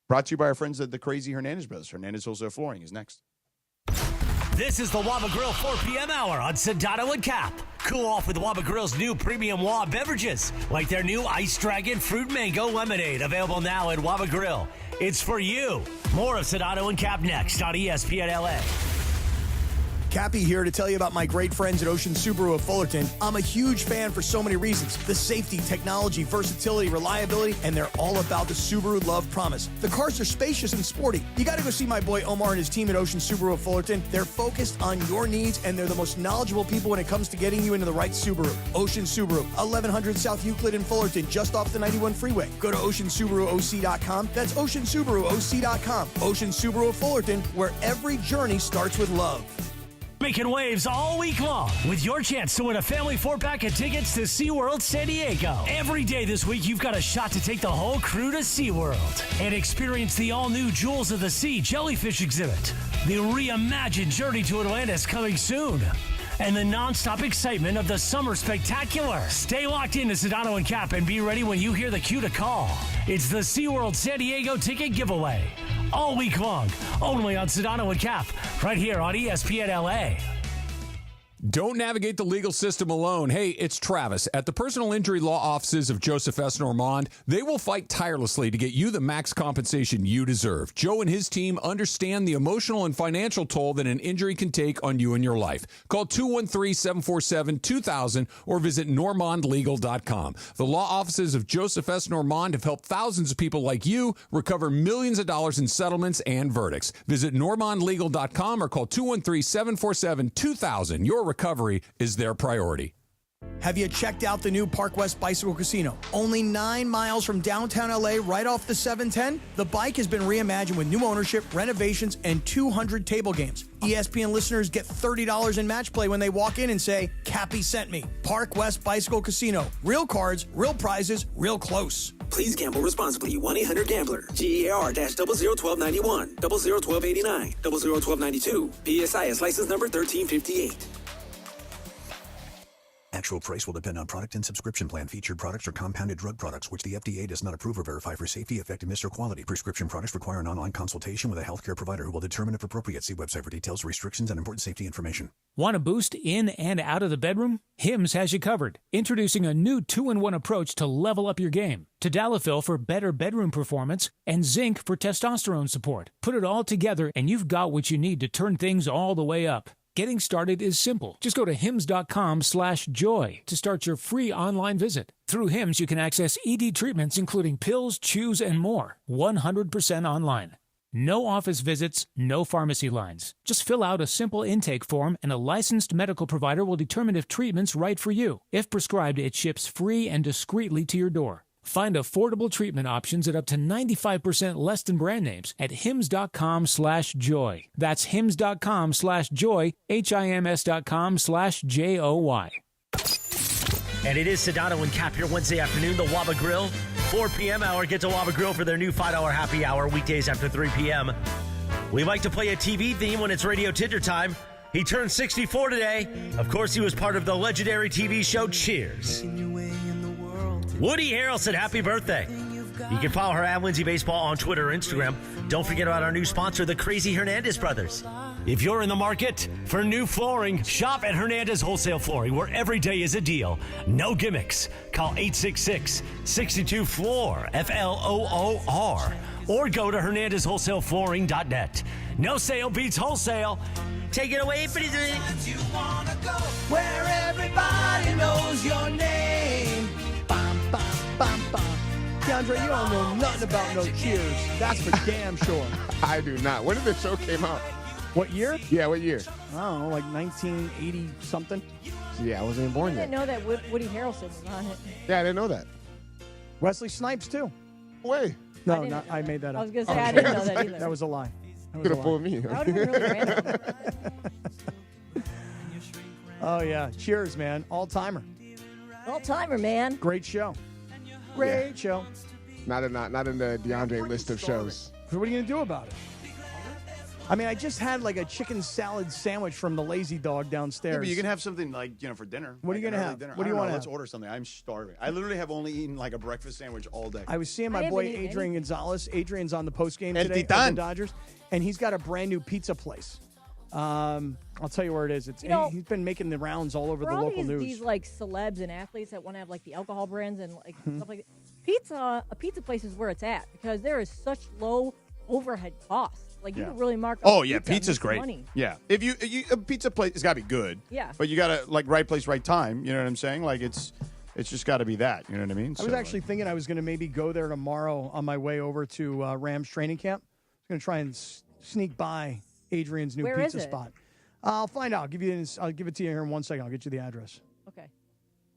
S8: brought to you by our friends at the Crazy Hernandez Brothers. Hernandez Wholesale Flooring is next.
S3: This is the Waba Grill 4 p.m. hour on Sedano and Cap. Cool off with Waba Grill's new premium Waba beverages, like their new Ice Dragon Fruit Mango Lemonade, available now at Waba Grill. It's for you. More of Sedano and Cap next on ESPN LA.
S6: Cappy here to tell you about my great friends at Ocean Subaru of Fullerton. I'm a huge fan for so many reasons. The safety, technology, versatility, reliability, and they're all about the Subaru Love Promise. The cars are spacious and sporty. You got to go see my boy Omar and his team at Ocean Subaru of Fullerton. They're focused on your needs, and they're the most knowledgeable people when it comes to getting you into the right Subaru. Ocean Subaru, 1100 South Euclid in Fullerton, just off the 91 freeway. Go to OceanSubaruOC.com. That's OceanSubaruOC.com. Ocean Subaru of Fullerton, where every journey starts with love.
S3: Making waves all week long with your chance to win a family 4-pack of tickets to SeaWorld San Diego. Every day this week, you've got a shot to take the whole crew to SeaWorld and experience the all-new Jewels of the Sea jellyfish exhibit. The reimagined Journey to Atlantis coming soon. And the non-stop excitement of the Summer Spectacular. Stay locked into Sedano and Kap and be ready when you hear the cue to call. It's the SeaWorld San Diego ticket giveaway. All week long, only on Sedano and Kap, right here on ESPN LA.
S2: Don't navigate the legal system alone. Hey, it's Travis. At the personal injury law offices of Joseph S. Normand, they will fight tirelessly to get you the max compensation you deserve. Joe and his team understand the emotional and financial toll that an injury can take on you and your life. Call 213-747-2000 or visit normandlegal.com. The law offices of Joseph S. Normand have helped thousands of people like you recover millions of dollars in settlements and verdicts. Visit normandlegal.com or call 213-747-2000. Your recovery is their priority.
S6: Have you checked out the new Park West Bicycle Casino? Only 9 miles from downtown LA, right off the 710. The bike has been reimagined with new ownership, renovations, and 200 table games. ESPN listeners get $30 in match play when they walk in and say, Cappy sent me. Park West Bicycle Casino. Real cards, real prizes, real close.
S1: Please gamble responsibly. 1-800-GAMBLER. GER-0021291, 0021289, 0021292. PSIS license number 1358.
S14: Actual price will depend on product and subscription plan. Featured products are compounded drug products, which the FDA does not approve or verify for safety, effectiveness, or quality. Prescription products require an online consultation with a healthcare provider who will determine if appropriate. See website for details, restrictions, and important safety information.
S18: Want a boost in and out of the bedroom? Hims has you covered. Introducing a new 2-in-1 approach to level up your game. Tadalafil for better bedroom performance and zinc for testosterone support. Put it all together and you've got what you need to turn things all the way up. Getting started is simple. Just go to hims.com/joy to start your free online visit. Through Hims, you can access ED treatments including pills, chews, and more. 100% online. No office visits, no pharmacy lines. Just fill out a simple intake form and a licensed medical provider will determine if treatment's right for you. If prescribed, it ships free and discreetly to your door. Find affordable treatment options at up to 95% less than brand names at hims.com/joy. That's hims.com/joy, HIMS.com/JOY.
S7: And it is Sedano and Kap here Wednesday afternoon, the Waba Grill. 4 p.m. hour. Get to Waba Grill for their new $5 happy hour, weekdays after 3 p.m. We like to play a TV theme when it's Radio Tinder time. He turned 64 today. Of course, he was part of the legendary TV show Cheers. Woody Harrelson, happy birthday. You can follow her at Lindsay Baseball on Twitter or Instagram. Don't forget about our new sponsor, the Crazy Hernandez Brothers. If you're in the market for new flooring, shop at Hernandez Wholesale Flooring, where every day is a deal. No gimmicks. Call 866-62-FLOOR, FLOOR, or go to HernandezWholesaleFlooring.net. No sale beats wholesale. Take it away, please.
S6: Where everybody knows your name. Bum, bum, bum, bum. DeAndre, you don't know nothing about no Cheers. That's for damn sure.
S19: I do not. When did the show came out?
S6: What year?
S19: Yeah, what year?
S6: I don't know, like 1980-something.
S19: Yeah, I wasn't even born
S13: I
S19: yet.
S13: didn't know that Woody Harrelson was on it.
S19: Yeah, I didn't know that.
S6: Wesley Snipes, too.
S19: Way.
S6: No, I made that up.
S13: I was going to say, I didn't know that either.
S6: That was a lie.
S19: Could have fooled me.
S13: That would have been really random.
S6: Oh, yeah. Cheers, man. All-timer.
S13: All-timer, man.
S6: Great show. Great show.
S19: Not in the DeAndre list of shows.
S6: So what are you going to do about it? I mean, I just had like a chicken salad sandwich from the Lazy Dog downstairs.
S8: Yeah, but you can have something like, for dinner.
S6: What are you
S8: like
S6: going to have?
S8: dinner.
S6: What do you want to have?
S8: Let's order something. I'm starving. I literally have only eaten like a breakfast sandwich all day.
S6: I was seeing my boy Adrian Gonzalez. Adrian's on the postgame
S8: El
S6: today
S8: Titan.
S6: for the Dodgers, and he's got a brand new pizza place. I'll tell you where it is. He's been making the rounds all over the local news.
S13: These like celebs and athletes that want to have like the alcohol brands and like stuff like that. A pizza place is where it's at because there is such low overhead costs. Like you can really mark up.
S8: Oh yeah,
S13: pizza
S8: pizza's great.
S13: Money.
S8: Yeah, if you a pizza place, it's got to be good.
S13: Yeah,
S8: but you got to like right place, right time. You know what I'm saying? Like it's just got to be that. You know what I mean?
S6: I was actually thinking I was going to maybe go there tomorrow on my way over to Rams training camp. I was going to try and sneak by Adrian's new pizza spot. I'll find out. I'll give it to you here in 1 second. I'll get you the address.
S13: Okay.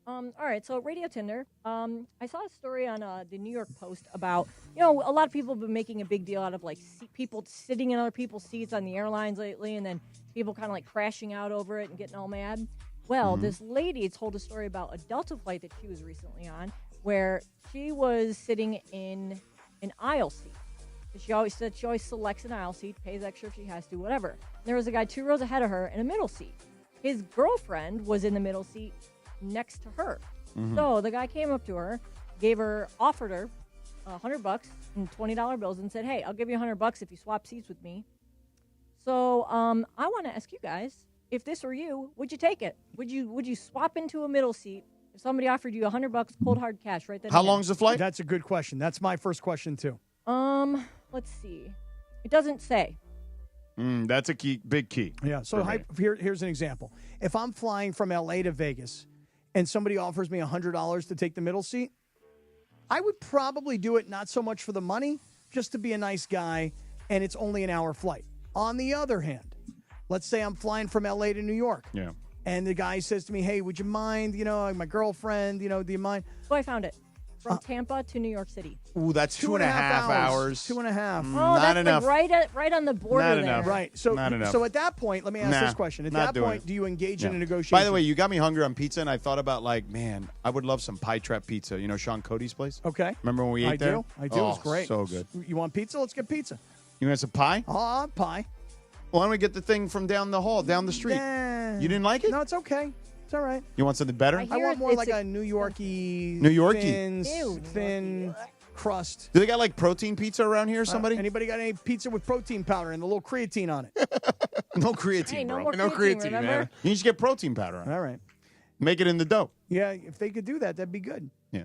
S13: All right. So Radio Tinder. I saw a story on the New York Post about a lot of people have been making a big deal out of like people sitting in other people's seats on the airlines lately, and then people kind of like crashing out over it and getting all mad. Well, this lady told a story about a Delta flight that she was recently on where she was sitting in an aisle seat. She always said she always selects an aisle seat, pays extra if she has to, whatever. And there was a guy 2 rows ahead of her in a middle seat. His girlfriend was in the middle seat next to her. So the guy came up to her, offered her $100 in $20 bills and said, hey, I'll give you $100 if you swap seats with me. So I want to ask you guys, if this were you, would you take it? Would you swap into a middle seat if somebody offered you $100 cold hard cash right then?
S8: How long's the flight?
S6: That's a good question. That's my first question too.
S13: Let's see. It doesn't say.
S8: That's a big key.
S6: Yeah. So here's an example. If I'm flying from LA to Vegas and somebody offers me $100 to take the middle seat, I would probably do it not so much for the money, just to be a nice guy, and it's only an hour flight. On the other hand, let's say I'm flying from LA to New York.
S8: Yeah.
S6: And the guy says to me, hey, would you mind, my girlfriend, do you mind?
S13: Oh, I found it. From Tampa to New York City.
S8: Ooh, that's 2.5 hours.
S6: 2.5.
S13: Oh,
S8: not
S13: that's
S8: enough.
S13: Like right on the border
S8: Not
S13: there.
S8: enough.
S6: Right. So,
S8: Not enough.
S6: so at that point, let me ask this question. At
S8: not
S6: that
S8: doing
S6: point,
S8: it.
S6: do you engage in a negotiation?
S8: By the way, you got me hungry on pizza, and I thought about, man, I would love some Pie Trap pizza. You know Sean Cody's place?
S6: Okay.
S8: Remember when we ate there?
S6: I do. It's great.
S8: So good.
S6: You want pizza? Let's get pizza.
S8: You want some pie?
S6: Pie.
S8: Why don't we get the thing from down the hall, down the street?
S6: Yeah.
S8: You didn't like it?
S6: No, it's okay. It's all right.
S8: You want something better?
S13: I
S6: I
S13: hear
S6: want more
S13: it's
S6: like a New Yorkie.
S8: New Yorkie.
S6: Thin crust.
S8: Do they got like protein pizza around here? Somebody?
S6: Anybody got any pizza with protein powder and a little creatine on it?
S8: No creatine,
S13: Hey, no
S8: bro.
S13: more
S19: No creatine,
S13: remember?
S19: man.
S8: You just get protein powder on it.
S6: All right.
S8: Make it in the dough.
S6: Yeah, if they could do that, that'd be good.
S8: Yeah.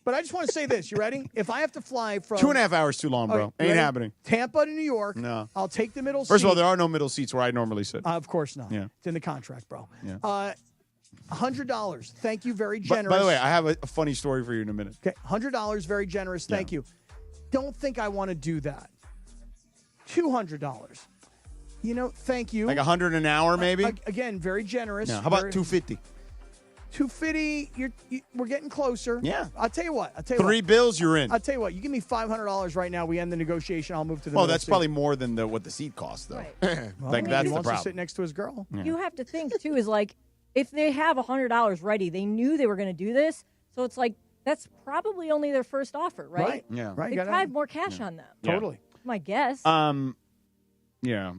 S6: But I just want to say this. You ready? If I have to fly from
S8: 2.5 hours too long, bro.
S6: Okay, you
S8: Ain't
S6: ready?
S8: happening.
S6: Tampa to New York.
S8: No.
S6: I'll take the middle seat.
S8: First of all, there are no middle seats where I normally sit.
S6: Of course not.
S8: Yeah.
S6: It's in the contract, bro.
S8: Yeah.
S6: $100. Thank you. Very
S8: By
S6: generous.
S8: the way, I have a funny story for you in a minute.
S6: Okay, $100. Very generous. Thank you. Don't think I want to do that. $200. Thank you.
S8: Like $100 an hour, maybe?
S6: Again, very generous.
S8: Yeah. How about $250?
S6: $250. We're getting closer.
S8: Yeah.
S6: I'll tell you what.
S8: Three bills, you're in.
S6: I'll tell you what. You give me $500 right now. We end the negotiation. I'll move to the.
S8: Well,
S6: middle
S8: that's
S6: seat.
S8: probably more than what the seat costs, though.
S13: Right.
S6: Well,
S8: Like,
S6: he
S8: that's the
S6: wants to
S8: problem.
S6: sit next to his girl.
S13: You have to think, too, is like, if they have $100 ready, they knew they were going to do this. So it's like, that's probably only their first offer, right?
S6: Right.
S8: Yeah.
S6: Right.
S13: They
S6: You gotta-
S13: probably have more cash on them.
S6: Totally.
S13: My guess.
S8: Yeah.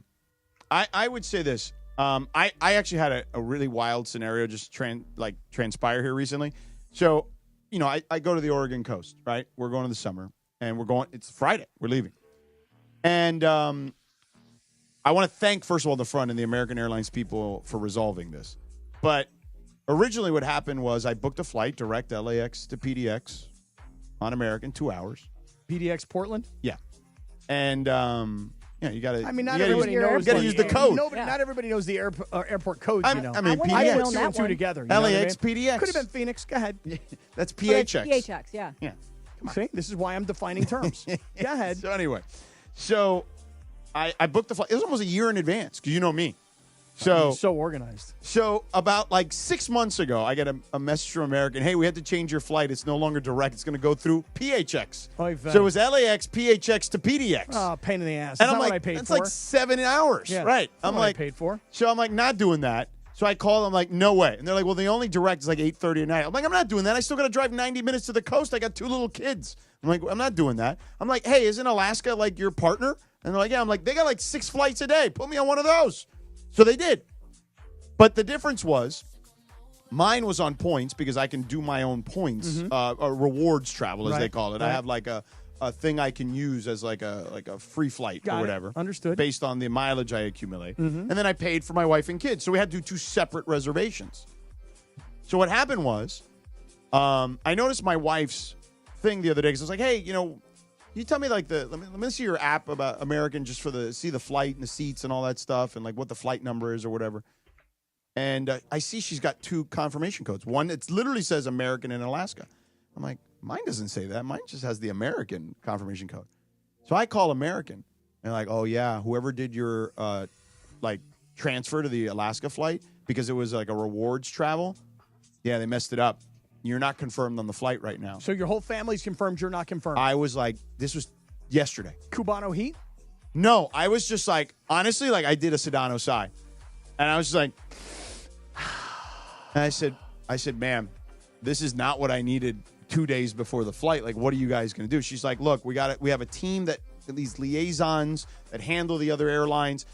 S8: I would say this. I actually had a really wild scenario just transpire here recently. So, I go to the Oregon coast, right? We're going to the summer, and it's Friday. We're leaving. And I want to thank, first of all, the front and the American Airlines people for resolving this. But originally what happened was I booked a flight direct LAX to PDX on American, 2 hours.
S6: PDX Portland?
S8: Yeah. And, you got to.
S6: I mean, not everybody knows.
S8: You got to use the code.
S6: Not everybody knows the airport codes.
S8: I mean,
S6: I
S8: PDX.
S6: put two and two together. You know what I
S8: LAX,
S6: mean?
S8: PDX.
S6: Could have been Phoenix. Go ahead.
S8: That's
S13: But it's
S8: PHX.
S13: PHX, yeah.
S8: Yeah.
S6: See, this is why I'm defining terms. Go ahead.
S8: So anyway, I booked the flight. It was almost a year in advance because you know me. So
S6: organized.
S8: So about 6 months ago, I get a message from American. Hey, we had to change your flight. It's no longer direct. It's going to go through PHX.
S6: Oy
S8: So
S6: vey.
S8: it was LAX, PHX to PDX.
S6: Oh, pain in the ass.
S8: And
S6: That's
S8: I'm
S6: not
S8: like,
S6: what I paid
S8: that's
S6: for.
S8: like 7 hours,
S6: Yeah,
S8: right?
S6: that's
S8: I'm
S6: not what I
S8: like,
S6: paid for.
S8: So I'm like, not doing that. So I call them like, no way. And they're like, well, the only direct is like 8:30 at night. I'm like, I'm not doing that. I still got to drive 90 minutes to the coast. I got 2 little kids. I'm like, I'm not doing that. I'm like, hey, isn't Alaska like your partner? And they're like, yeah. I'm like, they got like 6 flights a day. Put me on one of those. So they did. But the difference was mine was on points because I can do my own points, rewards travel, as they call it. I have like a thing I can use as like a free flight
S6: Got
S8: or
S6: it.
S8: whatever.
S6: Understood.
S8: Based on the mileage I accumulate. And then I paid for my wife and kids. So we had to do 2 separate reservations. So what happened was I noticed my wife's thing the other day because I was like, hey, you tell me like let me see your app about American just for see the flight and the seats and all that stuff and like what the flight number is or whatever. And I see she's got 2 confirmation codes. One, it literally says American in Alaska. I'm like, mine doesn't say that. Mine just has the American confirmation code. So I call American. And like, oh, yeah, whoever did your transfer to the Alaska flight because it was like a rewards travel, yeah, they messed it up. You're not confirmed on the flight right now.
S6: So your whole family's confirmed you're not confirmed.
S8: I was like, this was yesterday.
S6: Cubano Heat?
S8: No, I was just like, honestly, like I did a Sedano sigh. And I was just like, and I said, ma'am, this is not what I needed 2 days before the flight. Like, what are you guys going to do? She's like, look, we have a team that these liaisons that handle the other airlines.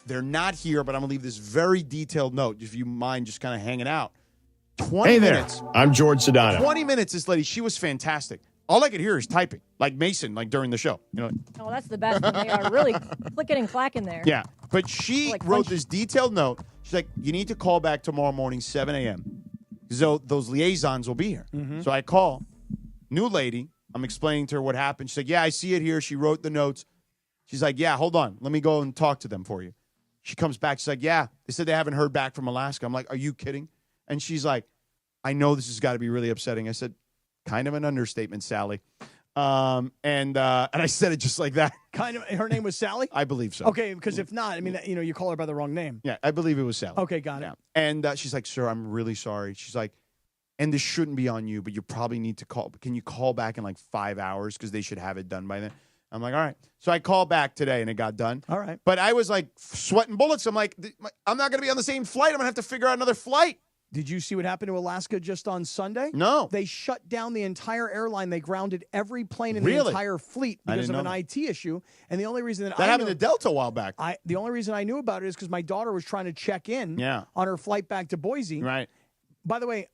S8: They're not here, but I'm going to leave this very detailed note. If you mind just kind of hanging out. 20 minutes.
S16: I'm George Sedano.
S8: 20 minutes, this lady, she was fantastic. All I could hear is typing, like Mason, like during the show. You know,
S13: Oh, that's the best. When they are really clicking and clacking there.
S8: yeah. But she
S13: Like
S8: wrote
S13: punch-
S8: this detailed note. She's like, you need to call back tomorrow morning, 7 a.m. So those liaisons will be here.
S6: Mm-hmm.
S8: So I call, new lady. I'm explaining to her what happened. She's like, yeah, I see it here. She wrote the notes. She's like, yeah, hold on. Let me go and talk to them for you. She comes back. She's like, yeah, they said they haven't heard back from Alaska. I'm like, are you kidding? And she's like, I know this has got to be really upsetting. I said, kind of an understatement, Sally. And I said it just like that.
S6: Kind of. Her name was Sally?
S8: I believe so.
S6: Okay, because if not, I mean, you call her by the wrong name.
S8: Yeah, I believe it was Sally.
S6: Okay, got it.
S8: And she's like, sir, I'm really sorry. She's like, and this shouldn't be on you, but you probably need to call. Can you call back in like 5 hours? Because they should have it done by then. I'm like, all right. So I called back today and it got done.
S6: All right.
S8: But I was like sweating bullets. I'm like, I'm not going to be on the same flight. I'm going to have to figure out another flight.
S6: Did you see what happened to Alaska just on Sunday?
S8: No.
S6: They shut down the entire airline. They grounded every plane in the
S8: Really?
S6: entire fleet
S8: I
S6: because of
S8: didn't
S6: an
S8: know
S6: IT issue. And the only reason that
S8: That
S6: I
S8: happened
S6: knew,
S8: to Delta a while back.
S6: the only reason I knew about it is because my daughter was trying to check in
S8: Yeah.
S6: on her flight back to Boise.
S8: Right.
S6: By the way,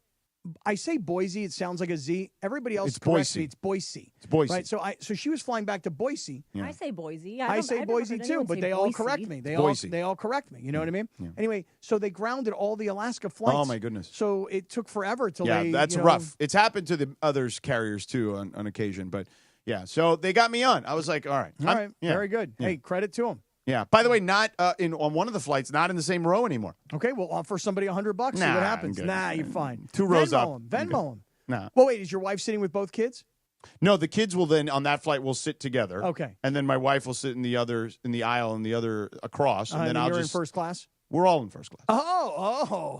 S6: I say Boise. It sounds like a Z. Everybody else
S8: It's
S6: corrects
S8: Boise.
S6: me. It's Boise.
S8: It's Boise.
S6: Right. So she was flying back to Boise.
S8: Yeah.
S13: I say Boise.
S6: I
S13: I've
S6: say
S13: never
S6: Boise
S13: heard
S6: too,
S13: anyone
S6: but
S13: say
S6: they all
S13: Boise.
S6: correct me.
S8: Boise.
S6: They all correct me. You know what I mean? Anyway, so they grounded all the Alaska flights.
S8: Oh, my goodness.
S6: So it took forever till
S8: Yeah,
S6: they.
S8: that's
S6: you know,
S8: rough. It's happened to the others carriers too on occasion. But yeah, so they got me on. I was like, all right.
S6: All right.
S8: Yeah.
S6: Very good.
S8: Yeah.
S6: Hey, credit to them.
S8: Yeah. By the way, not on one of the flights, not in the same row anymore.
S6: Okay, we'll offer somebody $100. See
S8: Nah,
S6: what
S8: I'm
S6: happens.
S8: good.
S6: Nah, you're fine.
S8: 2 rows
S6: Venmo
S8: up.
S6: him. Venmo him.
S8: No.
S6: Well, wait, is your wife sitting with both kids?
S8: No, the kids will then on that flight will sit together.
S6: Okay.
S8: And then my wife will sit in the aisle and the other across, and then I'll
S6: you're
S8: just
S6: in first class?
S8: We're all in first class.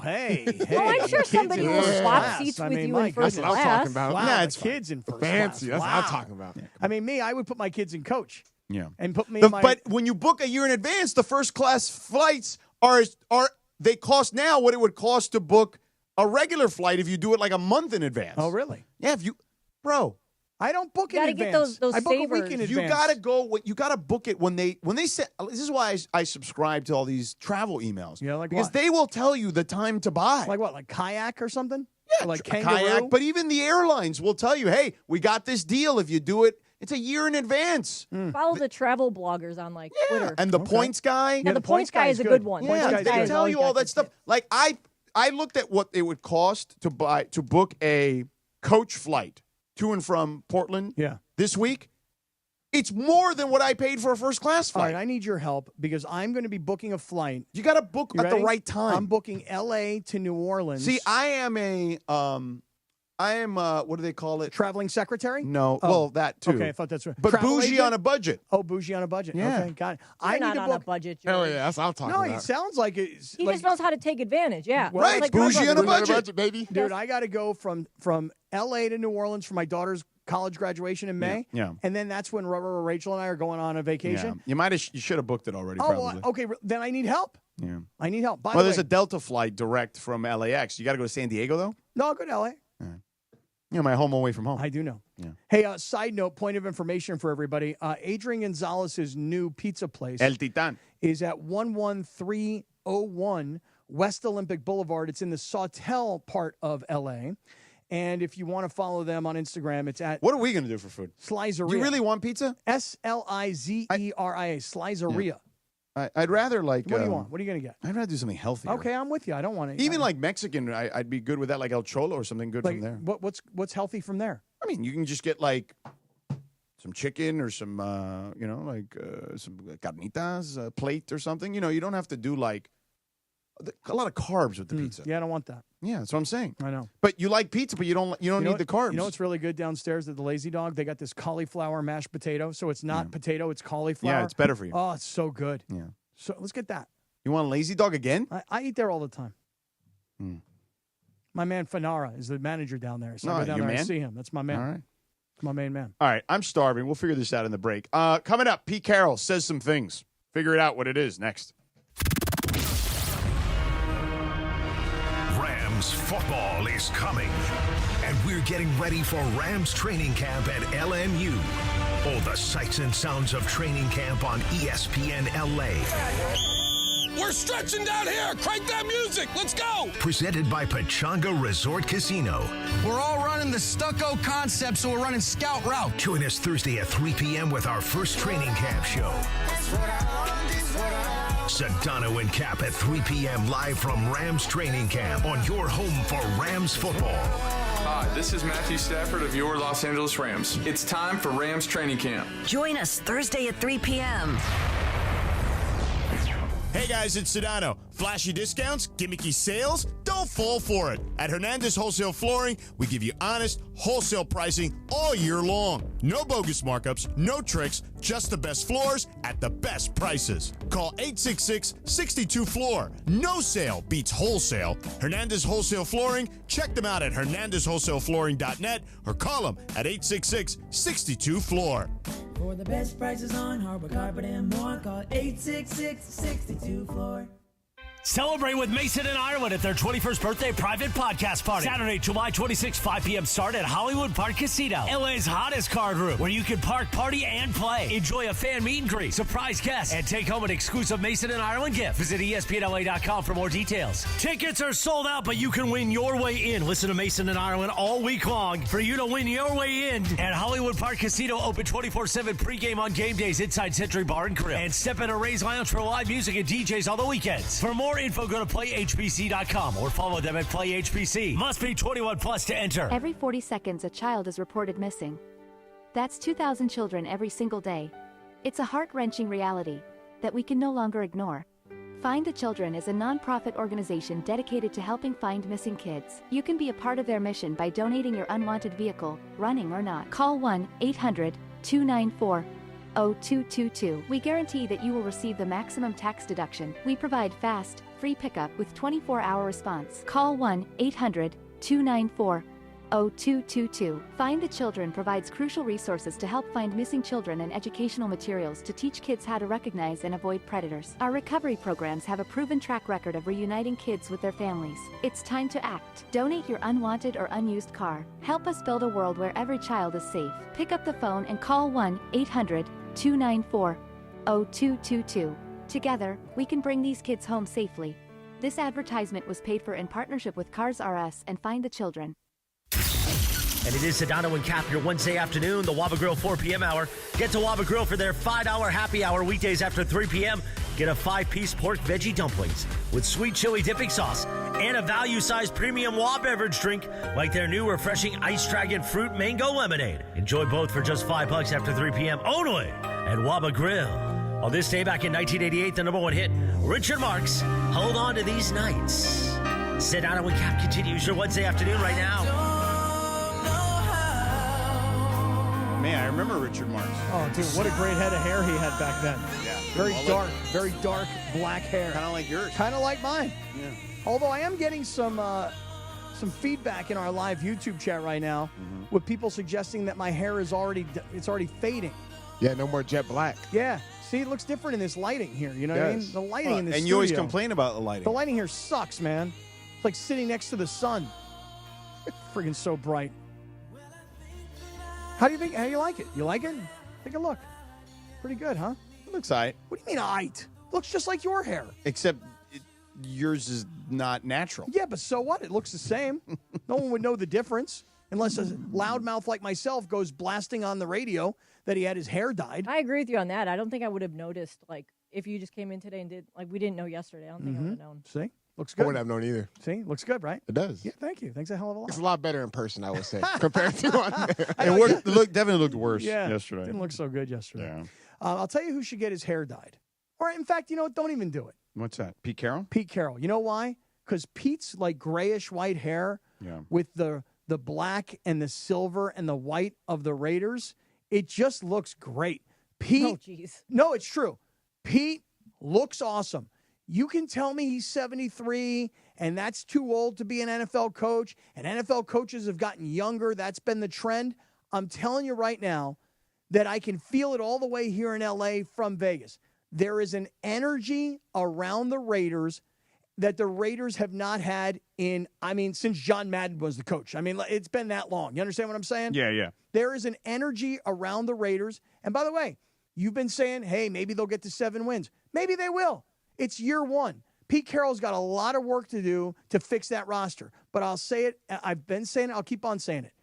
S6: hey.
S13: Well, I'm sure
S6: kids
S13: somebody
S6: in
S13: will
S6: first
S13: swap
S6: class.
S13: seats
S6: I
S13: with
S6: mean,
S13: you
S6: my
S13: in first
S6: goodness.
S13: class.
S19: That's what I'm talking about.
S6: Wow,
S8: Yeah,
S6: the
S8: it's
S6: kids in first
S19: Fancy.
S6: class.
S19: That's what I'm talking about.
S6: I mean, me, I would put my kids in coach
S8: Yeah.
S6: and put me in my.
S8: But when you book a year in advance, the first class flights are they cost now what it would cost to book a regular flight if you do it like a month in advance.
S6: Oh, really?
S8: Yeah, bro.
S6: I don't book
S13: You
S6: in
S13: gotta get
S6: advance.
S13: those
S6: I book a
S13: savers.
S6: week in
S8: You
S6: advance.
S8: gotta go. You gotta book it when they say. This is why I subscribe to all these travel emails.
S6: Yeah, like
S8: because
S6: what?
S8: they will tell you the time to buy.
S6: Like what? Like kayak or something?
S8: Yeah,
S6: Or like
S8: a
S6: kangaroo?
S8: kayak. But even the airlines will tell you, hey, we got this deal. If you do it, it's a year in advance.
S13: Follow the travel bloggers on like Twitter.
S8: And the points guy.
S13: Yeah, the points guy is a good one. Points
S8: Yeah,
S13: guy
S8: they
S13: has
S8: tell
S13: always
S8: you all
S13: got
S8: that
S13: good
S8: stuff.
S13: tips.
S8: Like I looked at what it would cost to book a coach flight to and from Portland.
S6: Yeah.
S8: This week, it's more than what I paid for a first class
S6: All
S8: flight.
S6: right, I need your help because I'm going to be booking a flight.
S8: You got to book
S6: You
S8: at the
S6: ready?
S8: right time.
S6: I'm booking L.A. to New Orleans.
S8: See, I am what do they call it?
S6: Traveling secretary?
S8: No,
S6: Oh.
S8: well that too.
S6: Okay, I thought that's right.
S8: But
S6: Travel
S8: bougie
S6: agent?
S8: on a budget.
S6: Oh, bougie on a budget.
S8: Yeah.
S6: Okay, got it.
S13: You're
S6: I need
S13: not
S6: to
S13: on
S6: book.
S13: a budget.
S19: Hell
S13: George.
S19: yeah, that's what I'm talking
S6: No,
S19: about.
S6: it sounds like it's
S13: He
S6: like,
S13: just knows how to take advantage. Yeah.
S6: Well,
S8: Right,
S13: Like
S8: bougie
S13: my
S8: on a
S13: brother.
S8: budget.
S19: baby.
S6: dude, I got to go from L.A. to New Orleans for my daughter's college graduation in May.
S8: Yeah.
S6: And then that's when Rachel and I are going on a vacation.
S8: Yeah. You should have booked it already.
S6: Oh,
S8: probably.
S6: well, okay. Then I need help.
S8: Yeah.
S6: I need help. By
S8: Well,
S6: the
S8: there's
S6: way,
S8: a Delta flight direct from LAX. You got to go to San Diego though.
S6: no, I'll go to L.A.
S8: My home away from home.
S6: I do know.
S8: Yeah.
S6: Hey, side note, point of information for everybody. Adrian Gonzalez's new pizza place
S8: El Titan.
S6: is at 11301 West Olympic Boulevard. It's in the Sawtell part of L.A. And if you want to follow them on Instagram, it's at
S8: What are we going to do for food?
S6: Slizeria.
S8: You really want pizza?
S6: Slizeria. Slizeria.
S8: I'd rather like.
S6: What do you want? What are you going to get?
S8: I'd rather do something healthier.
S6: Okay, I'm with you. I don't want to.
S8: Even like Mexican, I'd be good with that, like El Cholo or something good
S6: like,
S8: from there.
S6: what's healthy from there?
S8: I mean, you can just get like some chicken or some, some carnitas, a plate or something. You don't have to do like a lot of carbs with the pizza.
S6: Yeah, I don't want that.
S8: Yeah, that's what I'm saying.
S6: I know.
S8: But you like pizza, but you don't need the carbs.
S6: You know what's really good downstairs at the Lazy Dog? They got this cauliflower mashed potato. So it's not potato, it's cauliflower.
S8: Yeah, it's better for you.
S6: Oh, it's so good.
S8: Yeah.
S6: So let's get that.
S8: You want a Lazy Dog again?
S6: I eat there all the time.
S8: Hmm.
S6: My man Fanara is the manager down there. So I
S8: No,
S6: go down
S8: your
S6: there and
S8: man?
S6: see him. That's my man.
S8: All right.
S6: It's my main man.
S8: All right, I'm starving. We'll figure this out in the break. Coming up, Pete Carroll says some things. Figure it out what it is next.
S5: Rams football is coming, and we're getting ready for Rams training camp at LMU. All the sights and sounds of training camp on ESPN LA.
S16: We're stretching down here. Crank that music. Let's go.
S5: Presented by Pechanga Resort Casino.
S20: We're all running the stucco concept, so we're running scout route.
S5: Join us Thursday at 3 p.m. with our first training camp show. Sedano and Kap at 3 p.m. live from Rams training camp on your home for Rams football.
S21: Hi, this is Matthew Stafford of your Los Angeles Rams. It's time for Rams training camp.
S17: Join us Thursday at 3 p.m.
S24: Hey guys, it's Sedano. Flashy discounts, gimmicky sales? Don't fall for it. At Hernandez Wholesale Flooring, we give you honest, wholesale pricing all year long. No bogus markups, no tricks, just the best floors at the best prices. Call 866-62-FLOOR. No sale beats wholesale. Hernandez Wholesale Flooring, check them out at hernandezwholesaleflooring.net or call them at 866-62-FLOOR.
S25: For the best prices on hardwood carpet and more, call 866-62-FLOOR.
S3: Celebrate with Mason and Ireland at their 21st birthday private podcast party. Saturday, July 26, 5 p.m. start at Hollywood Park Casino. LA's hottest card room where you can park, party, and play. Enjoy a fan meet and greet, surprise guests, and take home an exclusive Mason and Ireland gift. Visit ESPNLA.com for more details. Tickets are sold out, but you can win your way in. Listen to Mason and Ireland all week long for you to win your way in at Hollywood Park Casino, open 24/7 pregame on game days inside Century Bar and Grill. And step into Ray's Lounge for live music and DJs on the weekends. For more info, go to playhbc.com or follow them at playhbc. Must be 21 plus to enter.
S26: Every 40 seconds, a child is reported missing. That's 2,000 children every single day. It's a heart-wrenching reality that we can no longer ignore. Find the Children is a non-profit organization dedicated to helping find missing kids. You can be a part of their mission by donating your unwanted vehicle, running or not. Call 1-800-294-0222. We guarantee that you will receive the maximum tax deduction. We provide fast, free pickup with 24-hour response. Call 1-800-294-0222. Find the Children provides crucial resources to help find missing children and educational materials to teach kids how to recognize and avoid predators. Our recovery programs have a proven track record of reuniting kids with their families. It's time to act. Donate your unwanted or unused car. Help us build a world where every child is safe. Pick up the phone and call 1-800-294-0222. Together, we can bring these kids home safely. This advertisement was paid for in partnership with Cars R Us and Find the Children.
S3: And it is Sedano and Kap, your Wednesday afternoon, the Waba Grill 4 p.m. hour. Get to Waba Grill for their $5 happy hour weekdays after 3 p.m. Get a 5-piece pork veggie dumplings with sweet chili dipping sauce and a value-sized premium Waba beverage drink like their new refreshing Ice Dragon Fruit Mango Lemonade. Enjoy both for just $5 after 3 p.m. only at Waba Grill. On this day back in 1988, the number one hit, Richard Marx, Hold On to These Nights. Sedano and Kap continues your Wednesday afternoon right now.
S8: Man, I remember Richard Marx.
S6: Oh, dude, what a great head of hair he had back then.
S8: Yeah.
S6: Very dark black hair.
S8: Kind of like yours.
S6: Kind of like mine.
S8: Yeah.
S6: Although I am getting some feedback in our live YouTube chat right now with people suggesting that my hair is already fading.
S19: Yeah, no more jet black.
S6: Yeah. See, it looks different in this lighting here. You know what I mean? The lighting in this
S8: and
S6: studio.
S8: you always complain about the lighting.
S6: The lighting here sucks, man. It's like sitting next to the sun. Friggin' so bright. How do you like it? You like it? Take a look. Pretty good, huh?
S8: It looks all right.
S6: What do you mean, all right? Looks just like your hair.
S8: Except yours is not natural.
S6: Yeah, but so what? It looks the same. No one would know the difference unless a loudmouth like myself goes blasting on the radio that he had his hair dyed.
S13: I agree with you on that. I don't think I would have noticed, like, if you just came in today and did, like, we didn't know yesterday. I don't think I would have known.
S6: See? Looks
S19: I
S6: good.
S19: wouldn't have known either.
S6: See? Looks good, right?
S19: It does.
S6: Yeah, thank you. Thanks a hell of a lot.
S19: It's a lot better in person, I would say, compared to on there.
S8: It definitely looked worse yesterday.
S6: Didn't look so good yesterday.
S8: Yeah.
S6: I'll tell you who should get his hair dyed. Or, in fact, you know what? Don't even do it.
S8: What's that? Pete Carroll?
S6: Pete Carroll. You know why? Because Pete's like grayish white hair with the black and the silver and the white of the Raiders. It just looks great. Pete.
S13: Oh, jeez.
S6: No, it's true. Pete looks awesome. You can tell me he's 73 and that's too old to be an NFL coach, and NFL coaches have gotten younger. That's been the trend. I'm telling you right now that I can feel it all the way here in L.A. from Vegas. There is an energy around the Raiders that the Raiders have not had since John Madden was the coach. I mean, it's been that long. You understand what I'm saying?
S8: Yeah.
S6: There is an energy around the Raiders. And by the way, you've been saying, hey, maybe they'll get to 7 wins. Maybe they will. It's year one. Pete Carroll's got a lot of work to do to fix that roster. But I'll say it. I've been saying it. I'll keep on saying it.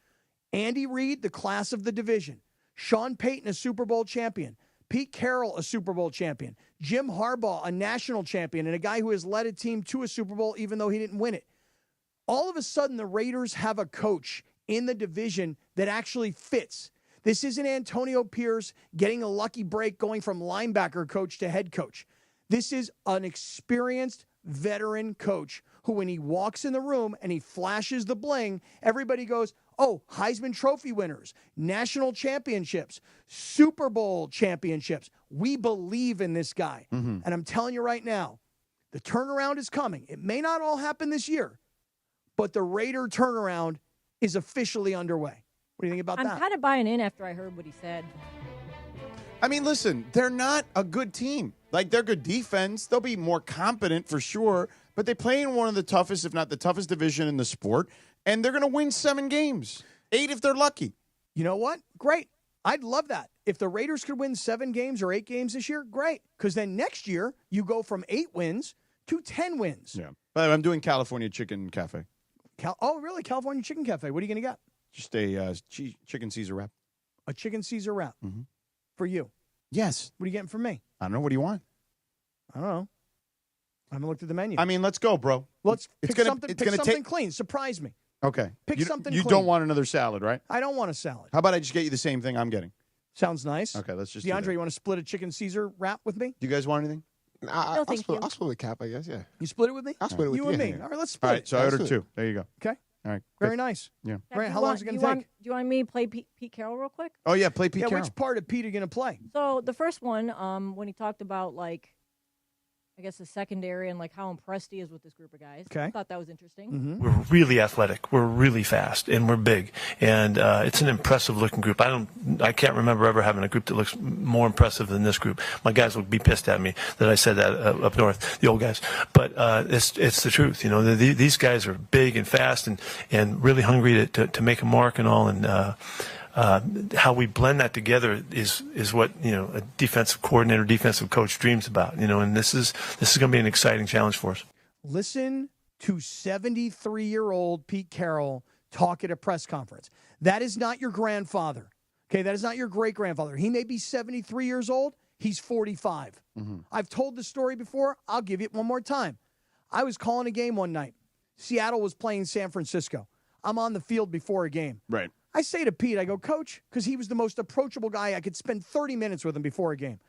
S6: Andy Reid, the class of the division. Sean Payton, a Super Bowl champion. Pete Carroll, a Super Bowl champion. Jim Harbaugh, a national champion, and a guy who has led a team to a Super Bowl even though he didn't win it. All of a sudden, the Raiders have a coach in the division that actually fits. This isn't Antonio Pierce getting a lucky break going from linebacker coach to head coach. This is an experienced veteran coach who, when he walks in the room and he flashes the bling, everybody goes, oh, Heisman Trophy winners, national championships, Super Bowl championships. We believe in this guy. And I'm telling you right now, the turnaround is coming. It may not all happen this year, but the Raider turnaround is officially underway. What do you think about that?
S13: I'm kind of buying in after I heard what he said.
S8: I mean, listen, they're not a good team. Like, they're good defense. They'll be more competent for sure, but they play in one of the toughest, if not the toughest division in the sport, and they're going to win 7 games, 8 if they're lucky.
S6: You know what? Great. I'd love that. If the Raiders could win 7 games or 8 games this year, great. Because then next year, you go from 8 wins to 10 wins.
S8: Yeah. By the way, I'm doing California Chicken Cafe.
S6: Oh, really? California Chicken Cafe. What are you going to get?
S8: Just a chicken Caesar wrap.
S6: A chicken Caesar wrap for you?
S8: Yes.
S6: What are you getting from me?
S8: I don't know. What do you want?
S6: I don't know. I haven't looked at the menu.
S8: I mean, let's go, bro.
S6: Let's pick something clean. Surprise me.
S8: Okay.
S6: Pick something
S8: You
S6: clean.
S8: don't want another salad, right?
S6: I don't want a salad.
S8: How about I just get you the same thing I'm getting?
S6: Sounds nice.
S8: Okay, let's just
S6: DeAndre, you want to split a chicken Caesar wrap with me?
S8: Do you guys want anything?
S19: I'll split with Cap, I guess, yeah.
S6: You split it with me?
S19: I'll split it with
S6: you. and me.
S19: Yeah.
S6: All right, let's split
S8: All right,
S6: it.
S8: so I ordered 2. There you go.
S6: Okay.
S8: All right.
S6: Very
S8: good.
S6: nice.
S8: Yeah.
S6: All right, how long is it going to take?
S13: Do you want me to play Pete Carroll real quick?
S8: Oh, yeah, play Pete Carroll.
S6: Which part of Pete are you going to play?
S13: So the first one, when he talked about, like, I guess the secondary and, like, how impressed he is with this group of guys.
S6: Okay.
S13: I thought that was interesting.
S7: We're really athletic. We're really fast, and we're big. And it's an impressive-looking group. I can't remember ever having a group that looks more impressive than this group. My guys will be pissed at me that I said that up north, the old guys. But it's the truth. You know, these guys are big and fast and really hungry to make a mark and all. And how we blend that together is what, you know, a defensive coordinator, defensive coach dreams about, you know, and this is going to be an exciting challenge for us.
S6: Listen to 73-year-old Pete Carroll talk at a press conference. That is not your grandfather. Okay, that is not your great-grandfather. He may be 73 years old. He's 45. I've told the story before. I'll give it one more time. I was calling a game one night. Seattle was playing San Francisco. I'm on the field before a game.
S8: Right.
S6: I say to Pete, I go, Coach, because he was the most approachable guy. I could spend 30 minutes with him before a game.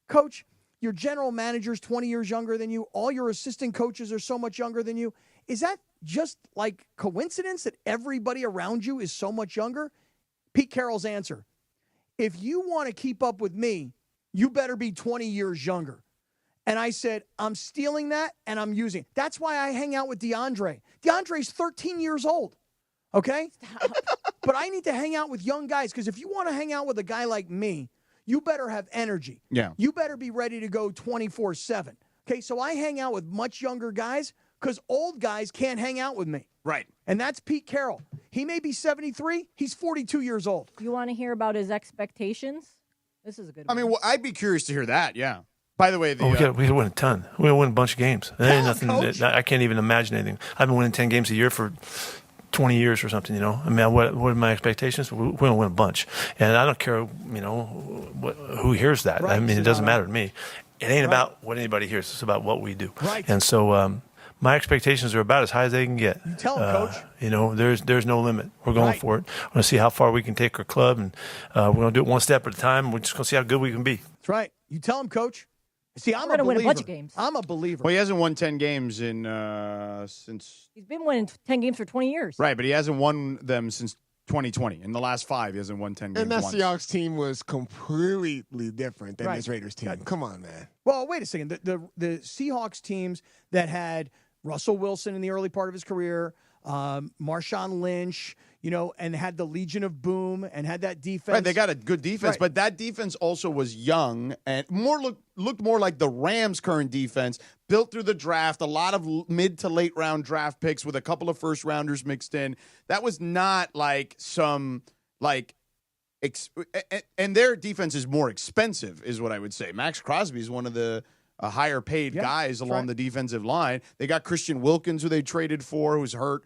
S6: Coach, your general manager's 20 years younger than you. All your assistant coaches are so much younger than you. Is that just like coincidence that everybody around you is so much younger? Pete Carroll's answer, if you want to keep up with me, you better be 20 years younger. And I said, I'm stealing that and I'm using it. That's why I hang out with DeAndre. DeAndre's 13 years old. Okay? But I need to hang out with young guys because if you want to hang out with a guy like me, you better have energy.
S8: Yeah.
S6: You better be ready to go 24/7. Okay, so I hang out with much younger guys because old guys can't hang out with me.
S8: Right.
S6: And that's Pete Carroll. He may be 73. He's 42 years old.
S13: You want to hear about his expectations? This is a good one.
S8: I mean, well, I'd be curious to hear that, yeah. By the way,
S7: we got to win a ton. We got to win a bunch of games. There ain't nothing. I can't even imagine anything. I've been winning 10 games a year for 20 years or something, you know. I mean, what are my expectations? We're going to win a bunch. And I don't care, you know, who hears that.
S6: Right.
S7: I mean, it doesn't matter to me. It ain't about what anybody hears. It's about what we do.
S6: Right.
S7: And so my expectations are about as high as they can get.
S6: You tell them, Coach.
S7: You know, there's no limit. We're going for it. We're going to see how far we can take our club, and we're going to do it one step at a time. We're just going to see how good we can be.
S6: That's right. You tell him, Coach. See, I'm
S13: We're gonna
S6: believer.
S13: win a bunch of games.
S6: I'm a believer.
S8: Well, he hasn't won 10 games in since.
S13: He's been winning 10 games for 20 years.
S8: Right, but he hasn't won them since 2020. In the last 5, he hasn't won 10 games
S19: And that
S8: once.
S19: Seahawks team was completely different than
S6: Right.
S19: this Raiders team. Come on, man.
S6: Well, wait a second. The Seahawks teams that had Russell Wilson in the early part of his career, Marshawn Lynch, and had the Legion of Boom and had that defense.
S8: Right, they got a good defense,
S6: Right.
S8: but that defense also was young and looked more like the Rams' current defense, built through the draft, a lot of mid to late round draft picks with a couple of first rounders mixed in. That was not like some and their defense is more expensive, is what I would say. Max Crosby is one of the higher paid guys along the defensive line. They got Christian Wilkins, who they traded for, who's hurt.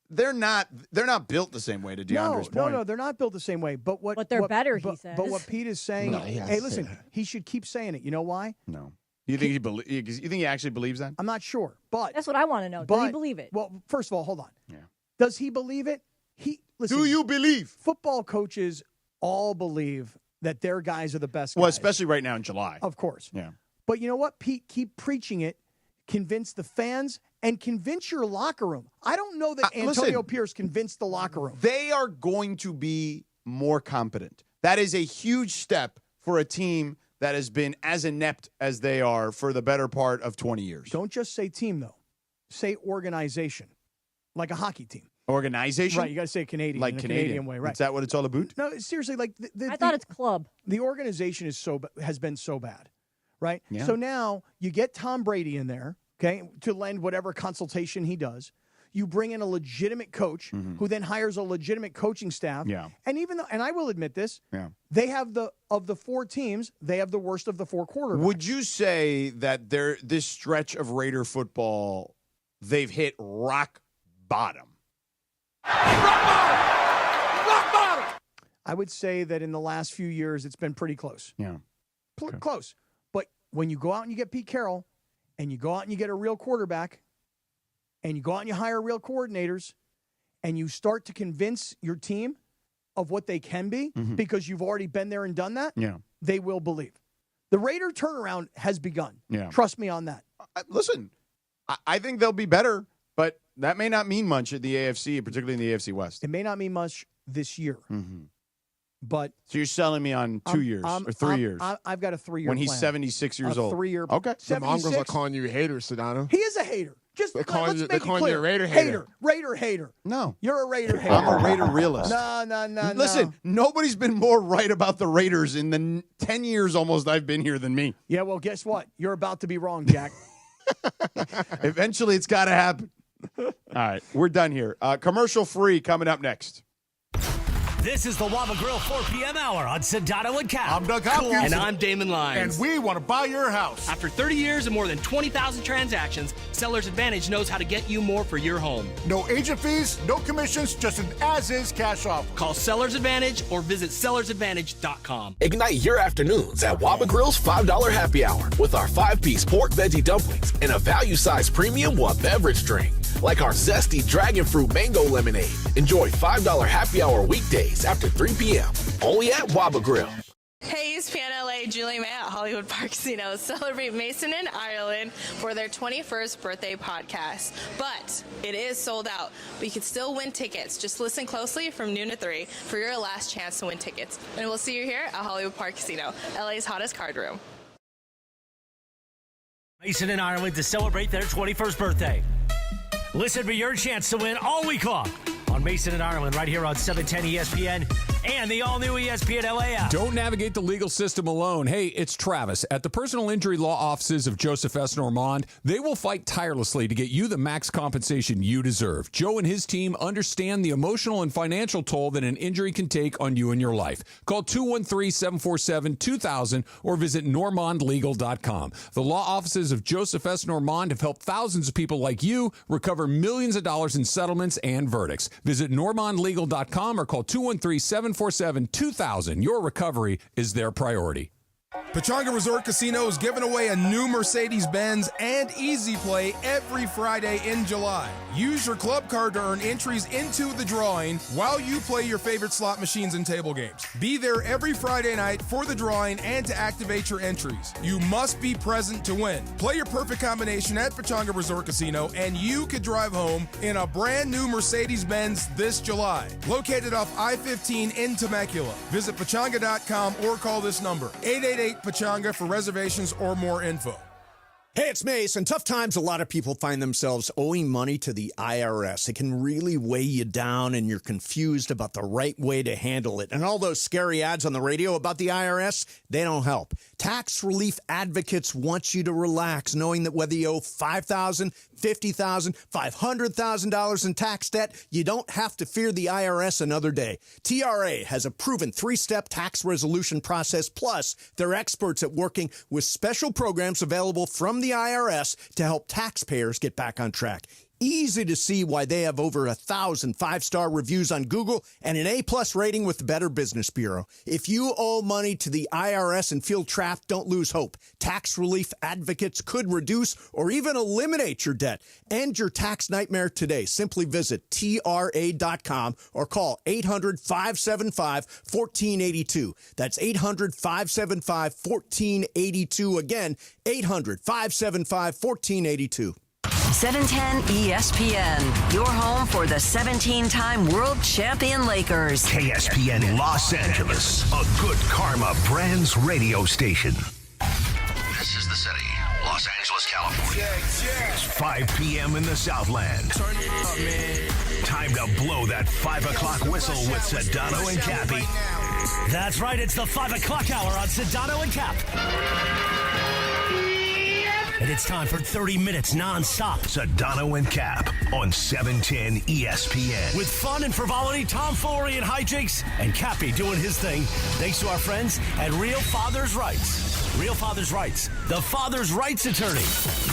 S8: They're not built the same way, to DeAndre's point.
S6: No, they're not built the same way. But
S13: they're better, he says.
S6: But what Pete is saying, hey, listen, he should keep saying it. You know why?
S8: No. You think you think he actually believes that?
S6: I'm not sure, but
S13: that's what I want to know. Does he believe it?
S6: Well, first of all, hold on.
S8: Yeah.
S6: Does he believe it? Listen,
S8: do you believe?
S6: Football coaches all believe that their guys are the best guys.
S8: Well, especially right now in July.
S6: Of course.
S8: Yeah.
S6: But you know what, Pete? Keep preaching it. Convince the fans and convince your locker room. I don't know that Antonio Pierce convinced the locker room.
S8: They are going to be more competent. That is a huge step for a team that has been as inept as they are for the better part of 20 years.
S6: Don't just say team, though. Say organization, like a hockey team.
S8: Organization?
S6: Right, you got to say Canadian,
S8: like
S6: in a
S8: Canadian.
S6: Canadian way, right?
S8: Is that what it's all about?
S6: No, seriously, like
S13: I thought it's club.
S6: The organization has been so bad, right?
S8: Yeah.
S6: So now you get Tom Brady in there, okay, to lend whatever consultation he does. You bring in a legitimate coach who then hires a legitimate coaching staff.
S8: Yeah.
S6: And even though, and I will admit this, they have of the four teams, they have the worst of the four quarterbacks.
S8: Would you say that this stretch of Raider football, they've hit rock bottom?
S6: Rock bottom! I would say that in the last few years, it's been pretty close.
S8: Yeah.
S6: Close. But when you go out and you get Pete Carroll, and you go out and you get a real quarterback, and you go out and you hire real coordinators, and you start to convince your team of what they can be because you've already been there and done that, they will believe. The Raider turnaround has begun.
S8: Yeah.
S6: Trust me on that.
S8: Listen, I think they'll be better, but that may not mean much at the AFC, particularly in the AFC West.
S6: It may not mean much this year. But
S8: so you're selling me on 2 years or 3 years?
S6: I've got a 3-year
S8: when he's
S6: plan.
S8: 76 years old.
S6: 3-year.
S8: Okay.
S19: The Mongrels are calling you haters, Sedano.
S6: He is a hater. Just
S19: they're calling
S6: let's make it clear.
S19: you a Raider hater.
S6: Raider hater.
S8: No.
S6: You're a Raider hater.
S8: I'm a Raider realist.
S6: No.
S8: Listen, nobody's been more right about the Raiders in the 10 years almost I've been here than me.
S6: Yeah, well, guess what? You're about to be wrong, Jack.
S8: Eventually, it's got to happen. All right, we're done here. Commercial free coming up next.
S3: This is the Waba Grill 4 p.m. hour on Sedano and Kap.
S4: I'm Doug Hopkins.
S9: And I'm Damon Lyons.
S4: And we want to buy your house.
S9: After 30 years and more than 20,000 transactions, Seller's Advantage knows how to get you more for your home.
S4: No agent fees, no commissions, just an as-is cash offer.
S9: Call Seller's Advantage or visit sellersadvantage.com.
S10: Ignite your afternoons at Waba Grill's $5 happy hour with our 5-piece pork veggie dumplings and a value-sized premium one beverage drink. Like our zesty dragon fruit mango lemonade. Enjoy $5 happy hour weekdays after 3 p.m. Only at Waba Grill.
S11: Hey, ESPN LA, Julie May at Hollywood Park Casino celebrate Mason and Ireland for their 21st birthday podcast. But it is sold out. But you can still win tickets. Just listen closely from noon to 3 for your last chance to win tickets. And we'll see you here at Hollywood Park Casino, LA's hottest card room.
S3: Mason and Ireland to celebrate their 21st birthday. Listen for your chance to win all week long on Mason and Ireland right here on 710 ESPN and the all-new ESPN LA app.
S2: Don't navigate the legal system alone. Hey, it's Travis. At the personal injury law offices of Joseph S. Normand, they will fight tirelessly to get you the max compensation you deserve. Joe and his team understand the emotional and financial toll that an injury can take on you and your life. Call 213-747-2000 or visit normandlegal.com. The law offices of Joseph S. Normand have helped thousands of people like you recover millions of dollars in settlements and verdicts. Visit normandlegal.com or call 213-747-2000. Your recovery is their priority.
S22: Pechanga Resort Casino is giving away a new Mercedes-Benz and Easy Play every Friday in July. Use your club card to earn entries into the drawing while you play your favorite slot machines and table games. Be there every Friday night for the drawing and to activate your entries. You must be present to win. Play your perfect combination at Pechanga Resort Casino and you could drive home in a brand new Mercedes-Benz this July. Located off I-15 in Temecula. Visit Pechanga.com or call this number, 888-PECHANGA for reservations or more info.
S1: Hey, it's Mace. In tough times, a lot of people find themselves owing money to the IRS. It can really weigh you down, and you're confused about the right way to handle it. And all those scary ads on the radio about the IRS, they don't help. Tax relief advocates want you to relax, knowing that whether you owe $5,000, $50,000, $500,000 in tax debt, you don't have to fear the IRS another day. TRA has a proven 3-step tax resolution process, plus they're experts at working with special programs available from the IRS to help taxpayers get back on track. Easy to see why they have over 1,000 5-star reviews on Google and an A+ rating with the Better Business Bureau. If you owe money to the IRS and feel trapped, don't lose hope. Tax relief advocates could reduce or even eliminate your debt. End your tax nightmare today. Simply visit TRA.com or call 800-575-1482. That's 800-575-1482. Again, 800-575-1482.
S17: 710 ESPN, your home for the 17-time world champion Lakers.
S5: KSPN Los Angeles, a good karma brands radio station. This is the city, Los Angeles, California. It's 5 p.m. in the Southland.
S16: Turn it up, man.
S5: Time to blow that 5 o'clock whistle with Sedano and Cappy.
S3: That's right, it's the 5 o'clock hour on Sedano and Cap. And it's time for 30 minutes non-stop.
S5: Sedano and Cap on 710 ESPN.
S3: With fun and frivolity, tomfoolery and hijinks, and Cappy doing his thing. Thanks to our friends at Real Father's Rights. Real Father's Rights, the father's rights attorney.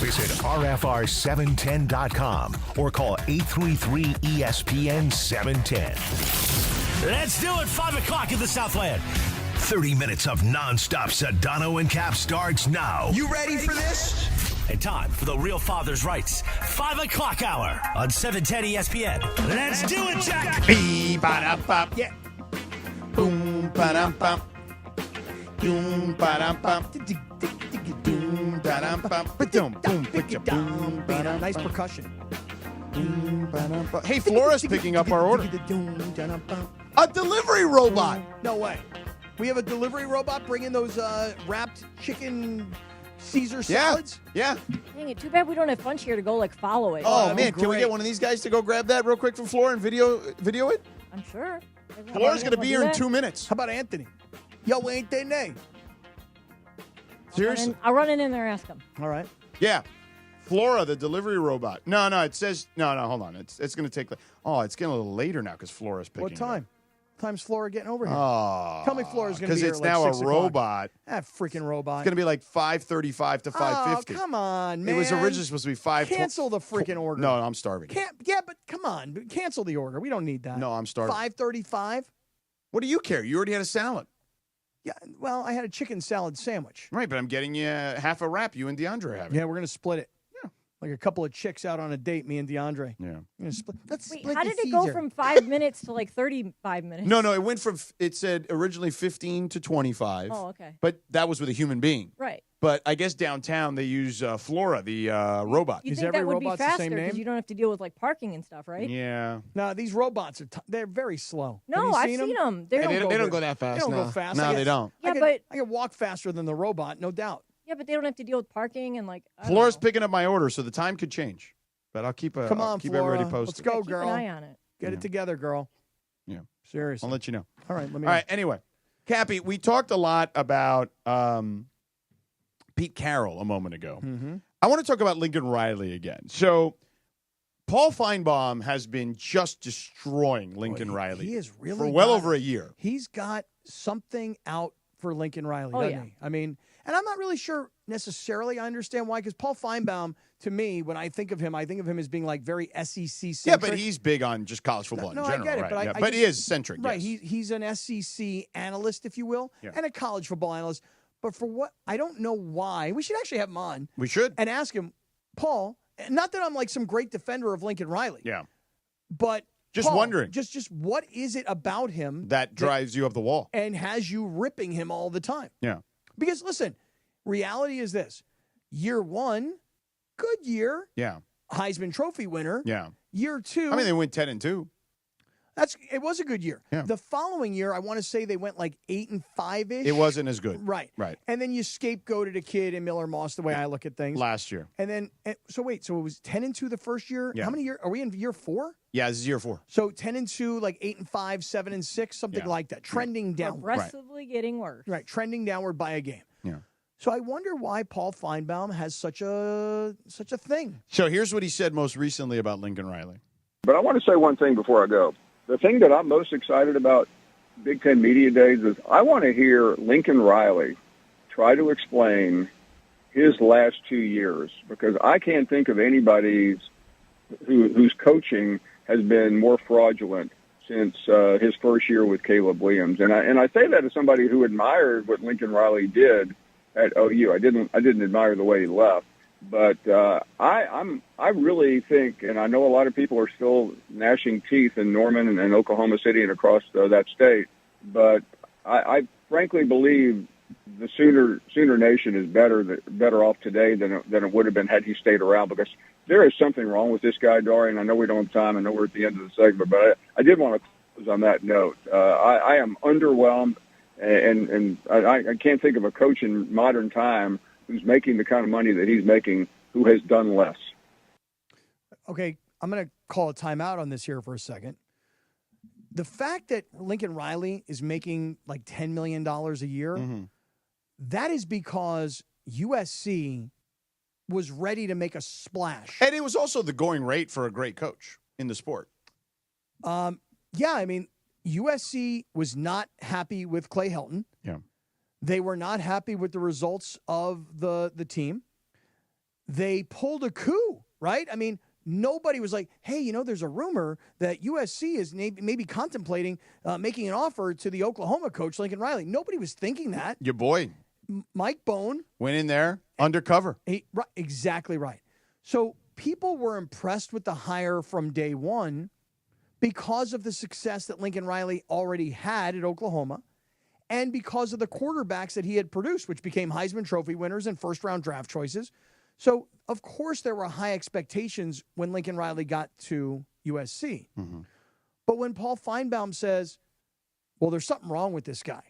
S5: Visit RFR710.com or call 833-ESPN-710.
S3: Let's do it, 5 o'clock in the Southland.
S5: 30 minutes of non-stop Sedano and Cap starts now.
S3: You ready for this? And time for the Real Father's Rights 5 o'clock hour on 710 ESPN. Let's do it, Jack!
S8: Bee-ba-da-bop. Yeah. Boom, ba-dum-bum. Doom, ba-dum-bum. Doom, ba-dum-bum. Ba-dum, boom, ba-dum, ba-dum.
S6: Nice percussion.
S8: Hey, Flora's picking up our order. A delivery robot.
S6: No way. We have a delivery robot bringing those wrapped chicken Caesar salads?
S8: Yeah.
S13: Dang it, too bad we don't have Funch here to go, follow it.
S8: Oh, man, can we get one of these guys to go grab that real quick from Flora and video it?
S13: I'm sure.
S8: Flora's going to be here in 2 minutes.
S6: How about Anthony? Yo, Anthony.
S8: Seriously?
S13: I'll run it in there and ask him.
S6: All right.
S8: Yeah. Flora, the delivery robot. No, it says, no, hold on. It's going to take, it's getting a little later now because Flora's picking
S6: What time? Time's Flora getting over here?
S8: Oh.
S6: Tell me Flora's going to be here
S8: because it's now a robot.
S6: That freaking robot.
S8: It's going to be like 5:35 to 5:50.
S6: Oh, come on, man.
S8: It was originally supposed to be 5.
S6: Cancel the freaking order.
S8: No, I'm starving.
S6: Yeah, but come on. Cancel the order. We don't need that.
S8: No, I'm starving.
S6: 5:35?
S8: What do you care? You already had a salad.
S6: Yeah, well, I had a chicken salad sandwich.
S8: Right, but I'm getting you half a wrap you and DeAndre have.
S6: Yeah, we're going to split it. Like a couple of chicks out on a date, me and DeAndre.
S8: Yeah.
S6: Let's
S13: Wait,
S6: split
S13: how
S6: the
S13: did it go
S6: Caesar.
S13: from 5 minutes to 35 minutes?
S8: No, it went from, it said originally 15 to 25.
S13: Oh, okay.
S8: But that was with a human being.
S13: Right.
S8: But I guess downtown they use Flora, the robot.
S13: You
S6: Is
S13: think
S6: every
S13: that would be
S6: robot the
S13: faster
S6: same
S13: because
S6: name?
S13: you don't have to deal with parking and stuff, right?
S8: Yeah.
S6: No, these robots they're very slow.
S13: No,
S6: Have
S13: I've
S6: you
S13: seen them.
S19: They don't go that fast.
S6: They don't
S19: no.
S6: go fast.
S8: No, they don't.
S13: Yeah,
S6: I can walk faster than the robot, no doubt.
S13: Yeah, but they don't have to deal with parking and I don't
S8: Flora's
S13: know.
S8: picking up my order, so the time could change. But I'll keep
S6: Come on,
S8: keep
S6: Flora.
S8: everybody posted.
S6: Let's go,
S13: Keep
S6: girl.
S13: an eye on it.
S6: Get it together, girl.
S8: Yeah.
S6: Seriously.
S8: I'll let you know.
S6: All right, let me.
S8: All right, anyway. Cappy, we talked a lot about Pete Carroll a moment ago.
S6: Mm-hmm.
S8: I want to talk about Lincoln Riley again. So Paul Feinbaum has been just destroying Lincoln Riley
S6: He is really
S8: for well
S6: got
S8: over
S6: it.
S8: a year.
S6: He's got something out for Lincoln Riley,
S13: Oh,
S6: doesn't
S13: yeah.
S6: he? I mean, and I'm not really sure necessarily I understand why, because Paul Feinbaum, to me, when I think of him as being very SEC-centric.
S8: Yeah, but he's big on just college football in
S6: No,
S8: general.
S6: I get it,
S8: right?
S6: but
S8: Yeah,
S6: I
S8: but
S6: just-
S8: he is centric.
S6: Right,
S8: yes.
S6: he's an SEC analyst, if you will,
S8: Yeah.
S6: and a college football analyst. But for what, I don't know why. We should actually have him on.
S8: We should.
S6: And ask him, Paul, not that I'm some great defender of Lincoln Riley.
S8: Yeah.
S6: But
S8: Just
S6: Paul,
S8: wondering.
S6: Just what is it about him
S8: That drives you up the wall.
S6: and has you ripping him all the time?
S8: Yeah.
S6: Because listen, reality is this. Year one, good year.
S8: Yeah.
S6: Heisman Trophy winner.
S8: Yeah.
S6: Year two.
S8: I mean, they went 10-2.
S6: It was a good year.
S8: Yeah.
S6: The following year, I want to say they went like 8-5-ish.
S8: It wasn't as good.
S6: Right.
S8: Right.
S6: And then you scapegoated a kid in Miller Moss, the way I look at things.
S8: Last year.
S6: And then, so it was 10-2 the first year.
S8: Yeah.
S6: How many years? Are we in year 4?
S8: Yeah, this is year 4.
S6: So 10-2, like 8-5, 7-6, something like that. Trending downward.
S13: Progressively getting worse.
S6: Right. Trending downward by a game.
S8: Yeah.
S6: So I wonder why Paul Feinbaum has such a thing.
S8: So here's what he said most recently about Lincoln Riley.
S12: But I want to say one thing before I go. The thing that I'm most excited about Big Ten Media Days is I want to hear Lincoln Riley try to explain his last 2 years, because I can't think of anybody whose coaching has been more fraudulent since his first year with Caleb Williams. And I say that as somebody who admired what Lincoln Riley did at OU. I didn't admire the way he left. But I really think, and I know a lot of people are still gnashing teeth in Norman and Oklahoma City and across that state, but I frankly believe the Sooner Nation is better off today than it would have been had he stayed around, because there is something wrong with this guy, Dorian. I know we don't have time. I know we're at the end of the segment, but I did want to close on that note. I am underwhelmed, and I can't think of a coach in modern time who's making the kind of money that he's making who has done less.
S6: Okay, I'm going to call a timeout on this here for a second. The fact that Lincoln Riley is making like $10 million a year, that is because USC was ready to make a splash.
S8: And it was also the going rate for a great coach in the sport.
S6: Yeah, I mean, USC was not happy with Clay Helton.
S8: Yeah.
S6: They were not happy with the results of the team. They pulled a coup, right? I mean, nobody was like, hey, there's a rumor that USC is maybe contemplating making an offer to the Oklahoma coach, Lincoln Riley. Nobody was thinking that.
S8: Your boy.
S6: Mike Bone.
S8: Went in there, undercover.
S6: Right, exactly right. So people were impressed with the hire from day one because of the success that Lincoln Riley already had at Oklahoma, and because of the quarterbacks that he had produced, which became Heisman Trophy winners and first-round draft choices. So, of course, there were high expectations when Lincoln Riley got to USC. But when Paul Feinbaum says, well, there's something wrong with this guy.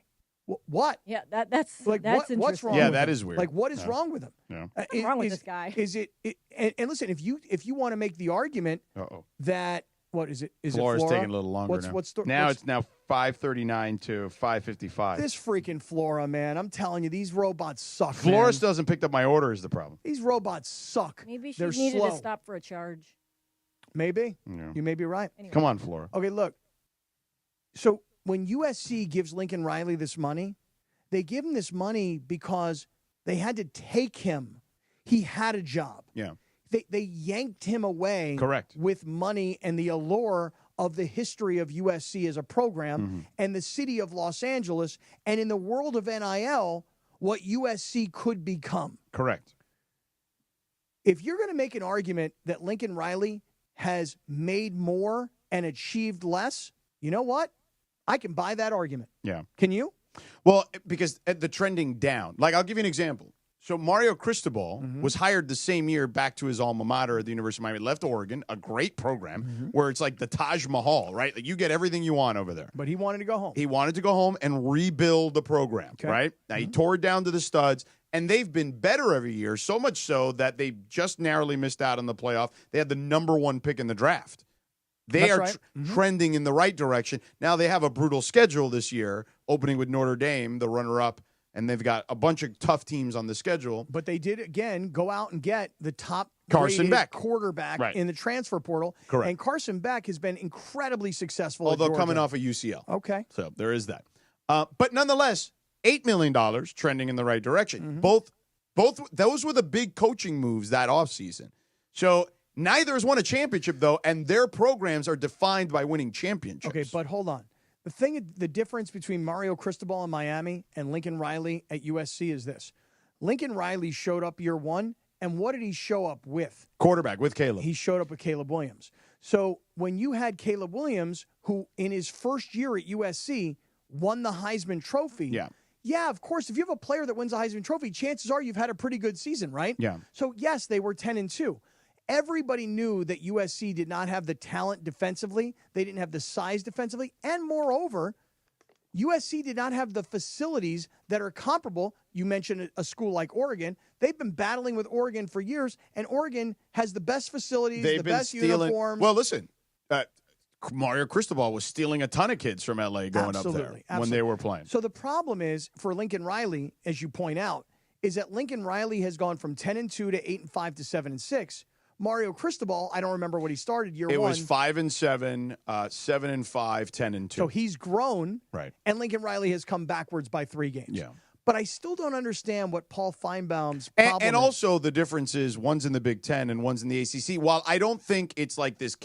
S6: What?
S13: Yeah, that's
S6: like
S13: that's
S6: what's wrong?
S8: Yeah,
S6: with
S8: that
S6: him?
S8: is weird.
S6: Like, what is wrong with him?
S8: Yeah.
S13: What's wrong with this guy?
S6: Is it? And listen, if you want to make the argument that what is it? Is
S8: Flora's
S6: it Flora?
S8: taking a little longer
S6: now.
S8: It's now 5:39 to 5:55.
S6: This freaking Flora, man! I'm telling you, these robots suck.
S8: Flores
S6: man.
S8: doesn't pick up my order is the problem.
S6: These robots suck.
S13: Maybe she
S6: They're
S13: needed
S6: slow.
S13: to stop for a charge.
S6: Maybe.
S8: Yeah.
S6: You may be right.
S13: Anyway.
S8: Come on, Flora.
S6: Okay, look. So when USC gives Lincoln Riley this money, they give him this money because they had to take him. He had a job.
S8: Yeah.
S6: They yanked him away.
S8: Correct.
S6: With money and the allure of the history of USC as a program and the city of Los Angeles, and in the world of NIL, what USC could become.
S8: Correct.
S6: If you're going to make an argument that Lincoln Riley has made more and achieved less, you know what? I can buy that argument.
S8: Yeah.
S6: Can you?
S8: Well, because the trending down. Like, I'll give you an example. So Mario Cristobal was hired the same year back to his alma mater at the University of Miami. Left Oregon, a great program where it's like the Taj Mahal, right? Like, you get everything you want over there.
S6: But he wanted to go home.
S8: He wanted to go home and rebuild the program, right? Now, he tore it down to the studs, and they've been better every year, so much so that they just narrowly missed out on the playoff. They had the number 1 pick in the draft. They are trending in the right direction. Now, they have a brutal schedule this year, opening with Notre Dame, the runner-up, and they've got a bunch of tough teams on the schedule.
S6: But they did, again, go out and get the top
S8: Carson Beck
S6: quarterback in the transfer portal.
S8: Correct.
S6: And Carson Beck has been incredibly successful.
S8: Although
S6: at Georgia.
S8: coming off of UCL.
S6: Okay.
S8: So there is that. But nonetheless, $8 million trending in the right direction. Both those were the big coaching moves that offseason. So neither has won a championship, though, and their programs are defined by winning championships.
S6: Okay, but hold on. The difference between Mario Cristobal in Miami and Lincoln Riley at USC is this. Lincoln Riley showed up year one, and what did he show up with?
S8: Quarterback, with Caleb.
S6: He showed up with Caleb Williams. So when you had Caleb Williams, who in his first year at USC won the Heisman Trophy. Yeah, of course, if you have a player that wins a Heisman Trophy, chances are you've had a pretty good season, right?
S8: Yeah.
S6: So, yes, they were 10-2. Everybody knew that USC did not have the talent defensively. They didn't have the size defensively. And moreover, USC did not have the facilities that are comparable. You mentioned a school like Oregon. They've been battling with Oregon for years, and Oregon has the best facilities, the best uniforms.
S8: Well, listen, Mario Cristobal was stealing a ton of kids from L.A. going up there when they were playing.
S6: So the problem is for Lincoln Riley, as you point out, is that Lincoln Riley has gone from 10-2 to 8-5 to 7-6. Mario Cristobal, I don't remember what he started year one.
S8: It was 5-7, 7-5, 10-2.
S6: So he's grown,
S8: right?
S6: And Lincoln Riley has come backwards by 3 games.
S8: Yeah.
S6: But I still don't understand what Paul Feinbaum's
S8: problem is. And also the difference is one's in the Big Ten and one's in the ACC. While I don't think it's like this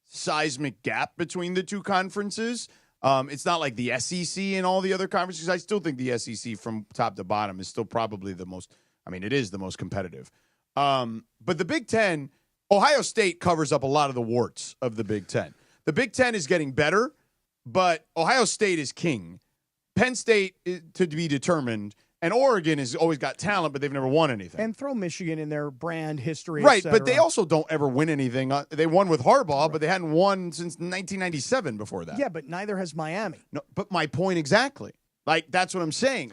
S8: seismic gap between the two conferences, it's not like the SEC and all the other conferences. I still think the SEC from top to bottom is still probably the most, it is the most competitive. But the Big Ten, Ohio State covers up a lot of the warts of the Big Ten. The Big Ten is getting better, but Ohio State is king. Penn State is to be determined, and Oregon has always got talent, but they've never won anything.
S6: And throw Michigan in their brand history,
S8: right? But they also don't ever win anything. They won with Harbaugh, but they hadn't won since 1997 before that.
S6: Yeah, but neither has Miami.
S8: No, but my point exactly. That's what I'm saying.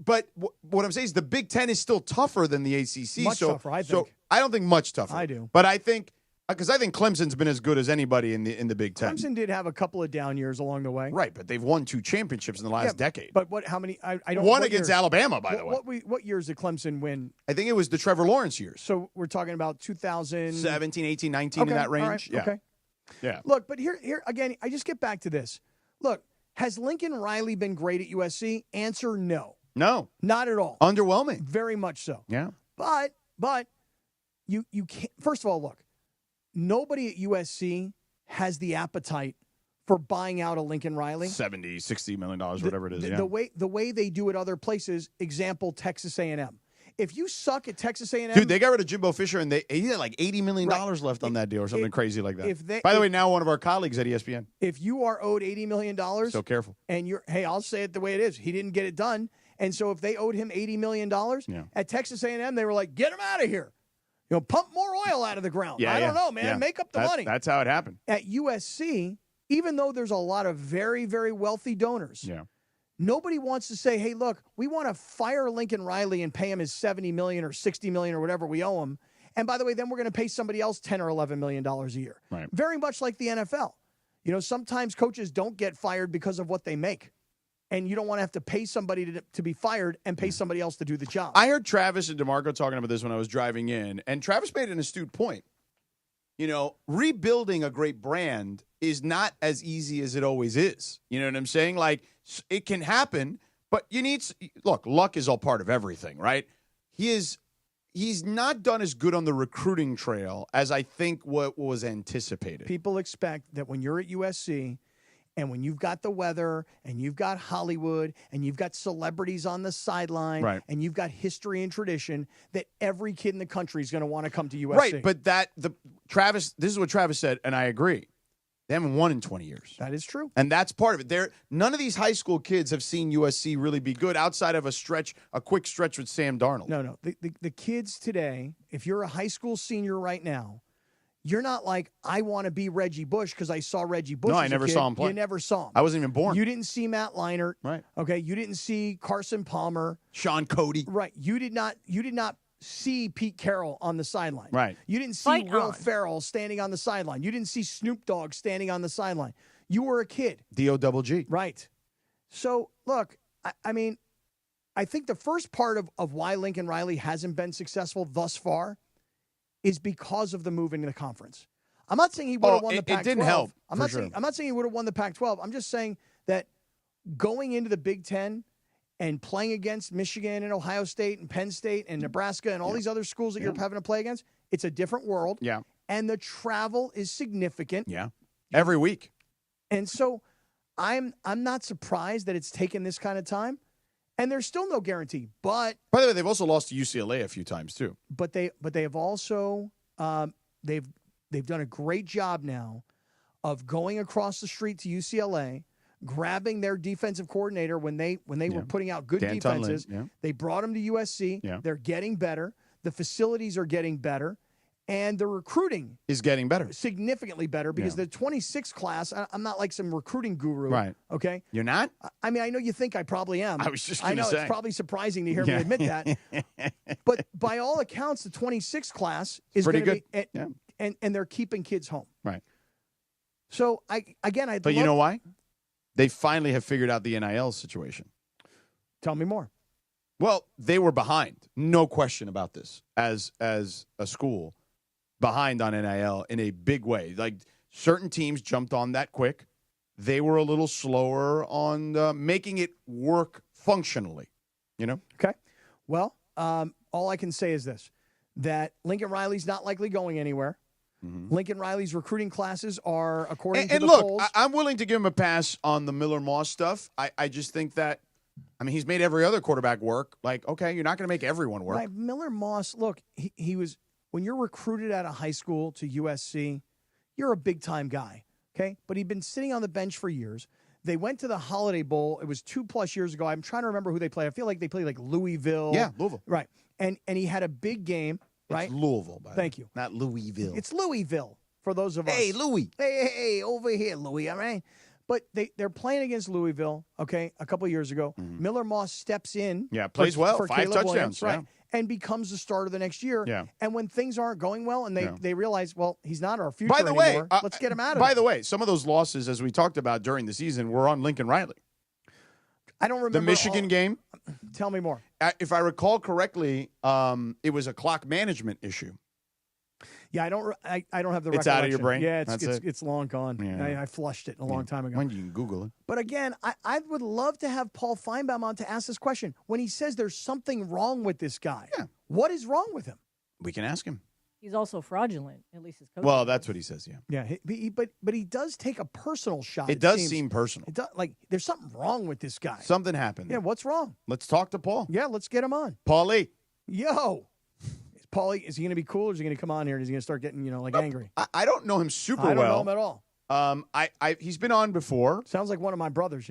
S8: But what I'm saying is the Big Ten is still tougher than the ACC.
S6: Much tougher, I think.
S8: So I don't think much tougher.
S6: I do.
S8: But I think because I think Clemson's been as good as anybody in the Big Ten.
S6: Clemson did have a couple of down years along the way.
S8: Right, but they've won 2 championships in the last decade.
S6: But how many? I don't.
S8: One against Alabama, by the way.
S6: What years did Clemson win?
S8: I think it was the Trevor Lawrence years.
S6: So we're talking about 2017,
S8: 18, 19, in that range.
S6: Right,
S8: yeah.
S6: Okay.
S8: Yeah.
S6: Look, but here again, I just get back to this. Look, has Lincoln Riley been great at USC? Answer no.
S8: No.
S6: Not at all.
S8: Underwhelming.
S6: Very much so.
S8: Yeah.
S6: But you can't. First of all, look, nobody at USC has the appetite for buying out a Lincoln Riley.
S8: $70, $60 million, whatever it is.
S6: The way they do it other places. Example: Texas A&M. If you suck at Texas A&M,
S8: dude, they got rid of Jimbo Fisher and he had like $80 million left on that deal or something crazy like that. By the way, now one of our colleagues at ESPN.
S6: If you are owed $80 million,
S8: so careful.
S6: And I'll say it the way it is. He didn't get it done, and so if they owed him $80 million at Texas A&M, they were like, get him out of here. Pump more oil out of the ground.
S8: Yeah,
S6: I don't know, man.
S8: Yeah.
S6: Make up the money.
S8: That's how it happened.
S6: At USC, even though there's a lot of very, very wealthy donors, nobody wants to say, hey, look, we want to fire Lincoln Riley and pay him his $70 million or $60 million or whatever we owe him. And by the way, then we're going to pay somebody else $10 or $11 million a year.
S8: Right.
S6: Very much like the NFL. Sometimes coaches don't get fired because of what they make. And you don't want to have to pay somebody to be fired and pay somebody else to do the job.
S8: I heard Travis and DeMarco talking about this when I was driving in, and Travis made an astute point. Rebuilding a great brand is not as easy as it always is. You know what I'm saying? It can happen, but luck is all part of everything, right? He's not done as good on the recruiting trail as I think what was anticipated.
S6: People expect that when you're at USC and when you've got the weather and you've got Hollywood and you've got celebrities on the sideline and you've got history and tradition, that every kid in the country is going to want to come to USC.
S8: Right, but this is what Travis said, and I agree. They haven't won in 20 years.
S6: That is true.
S8: And that's part of it. None of these high school kids have seen USC really be good outside of a quick stretch with Sam Darnold.
S6: No. The kids today, if you're a high school senior right now, you're not like, I want to be Reggie Bush because I saw Reggie Bush.
S8: No,
S6: as
S8: I never
S6: a kid.
S8: saw him play.
S6: You never saw him.
S8: I wasn't even born.
S6: You didn't see Matt Leinart.
S8: Right.
S6: Okay. You didn't see Carson Palmer.
S8: Sean Cody.
S6: Right. You did not see Pete Carroll on the sideline.
S8: Right.
S6: You didn't see Will Ferrell standing on the sideline. You didn't see Snoop Dogg standing on the sideline. You were a kid.
S8: D-O-double-G.
S6: Right. So, look, I think the first part of why Lincoln Riley hasn't been successful thus far is because of the move into the conference. I'm not saying he would have won the Pac-12.
S8: It didn't help.
S6: I'm not saying he would have won the Pac-12. I'm just saying that going into the Big Ten and playing against Michigan and Ohio State and Penn State and Nebraska and all these other schools that you're having to play against, it's a different world.
S8: Yeah.
S6: And the travel is significant.
S8: Yeah. Every week.
S6: And so I'm not surprised that it's taken this kind of time. And there's still no guarantee. But
S8: by the way, they've also lost to UCLA a few times too.
S6: But they have also they've done a great job now of going across the street to UCLA, grabbing their defensive coordinator when they were putting out good
S8: Dan
S6: defenses.
S8: Tunlin,
S6: They brought him to USC.
S8: Yeah.
S6: They're getting better. The facilities are getting better. And the recruiting
S8: is getting better.
S6: Significantly better because the 26 class, I'm not like some recruiting guru.
S8: Right.
S6: Okay?
S8: You're not?
S6: I mean, I know you think I probably am.
S8: I was just
S6: I
S8: going to
S6: know
S8: say.
S6: it's probably surprising to hear me admit that. But by all accounts, the 26 class is
S8: pretty
S6: going to
S8: good.
S6: be, and they're keeping kids home.
S8: Right.
S6: So,
S8: But you know why? They finally have figured out the NIL situation.
S6: Tell me more.
S8: Well, they were behind. No question about this. As a school, behind on NIL in a big way. Like certain teams jumped on that quick. They were a little slower on making it work functionally. You know?
S6: Okay. Well, all I can say is this, that Lincoln Riley's not likely going anywhere.
S8: Mm-hmm.
S6: Lincoln Riley's recruiting classes are, according to
S8: and
S6: the
S8: look,
S6: polls.
S8: I'm willing to give him a pass on the Miller Moss stuff. I just think that, I mean, he's made every other quarterback work. Like, okay, you're not going to make everyone work.
S6: Right, Miller Moss, look, he was, when you're recruited out of high school to USC, you're a big-time guy, okay? But he'd been sitting on the bench for years. They went to the Holiday Bowl. It was 2+ years ago. I'm trying to remember who they played. I feel like they played like Louisville.
S8: Yeah, Louisville.
S6: Right. And he had a big game, right?
S8: It's Louisville, by the way.
S6: Thank you.
S8: Not Louisville.
S6: It's Louisville for those of us.
S8: Hey, Louis.
S6: Hey, over here, Louis, all right? But they're playing against Louisville, okay, a couple of years ago.
S8: Mm-hmm.
S6: Miller Moss steps in.
S8: Yeah, plays well. 5
S6: Caleb
S8: touchdowns.
S6: Williams, right,
S8: Yeah.
S6: and becomes the starter the next year.
S8: Yeah.
S6: And when things aren't going well and they realize, well, he's not our future
S8: By the way,
S6: anymore, let's get him out of
S8: By
S6: it.
S8: the way, some of those losses, as we talked about during the season, were on Lincoln Riley.
S6: I don't remember.
S8: The Michigan game.
S6: Tell me more.
S8: If I recall correctly, it was a clock management issue.
S6: Yeah, I don't have the
S8: It's out of your
S6: recollection.
S8: brain?
S6: Yeah,
S8: That's
S6: it's long gone.
S8: Yeah.
S6: I flushed it a long time ago.
S8: When you can Google it.
S6: But again, I would love to have Paul Feinbaum on to ask this question. When he says there's something wrong with this guy, what is wrong with him?
S8: We can ask him.
S13: He's also fraudulent, at least his coach.
S8: Well, that's what he says, yeah.
S6: Yeah, but he does take a personal shot.
S8: It does
S6: seems.
S8: seem personal.
S6: It does, like there's something wrong with this guy.
S8: Something happened.
S6: Yeah, what's wrong?
S8: Let's talk to Paul.
S6: Yeah, let's get him on.
S8: Paulie.
S6: Yo. Paulie, is he going to be cool or is he going to come on here and is he going to start getting, angry?
S8: I don't know him super
S6: I
S8: well.
S6: don't know him at all.
S8: He's been on before.
S6: Sounds like one of my brothers,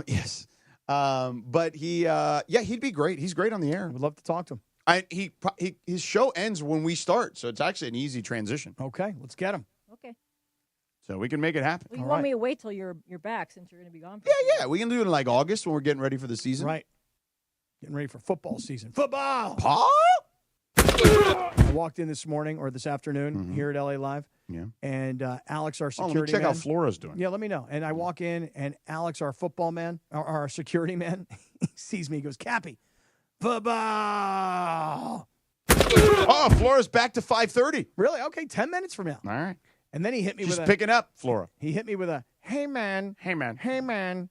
S8: Yes. But he'd be great. He's great on the air.
S6: I would love to talk to him.
S8: His show ends when we start, so it's actually an easy transition.
S6: Okay, let's get him.
S13: Okay.
S8: So we can make it happen.
S13: Well, you want me to wait till you're back since you're going to be gone?
S8: Yeah. We can do it in like August when we're getting ready for the season.
S6: Right. Getting ready for football season. Football!
S8: Paul?
S6: I walked in this morning or this afternoon here at LA Live.
S8: Yeah.
S6: And Alex, our
S8: Oh,
S6: security
S8: let me check
S6: man.
S8: how Flora's doing.
S6: Yeah, let me know. And I walk in, and Alex, our football man, our security man, he sees me. He goes, Cappy, football.
S8: Oh, Flora's back to 5:30.
S6: Really? Okay, 10 minutes from now.
S8: All right.
S6: And then he hit me
S8: She's
S6: with
S8: picking up, Flora.
S6: He hit me with a, hey, man.
S8: Hey, man.
S6: Hey, man.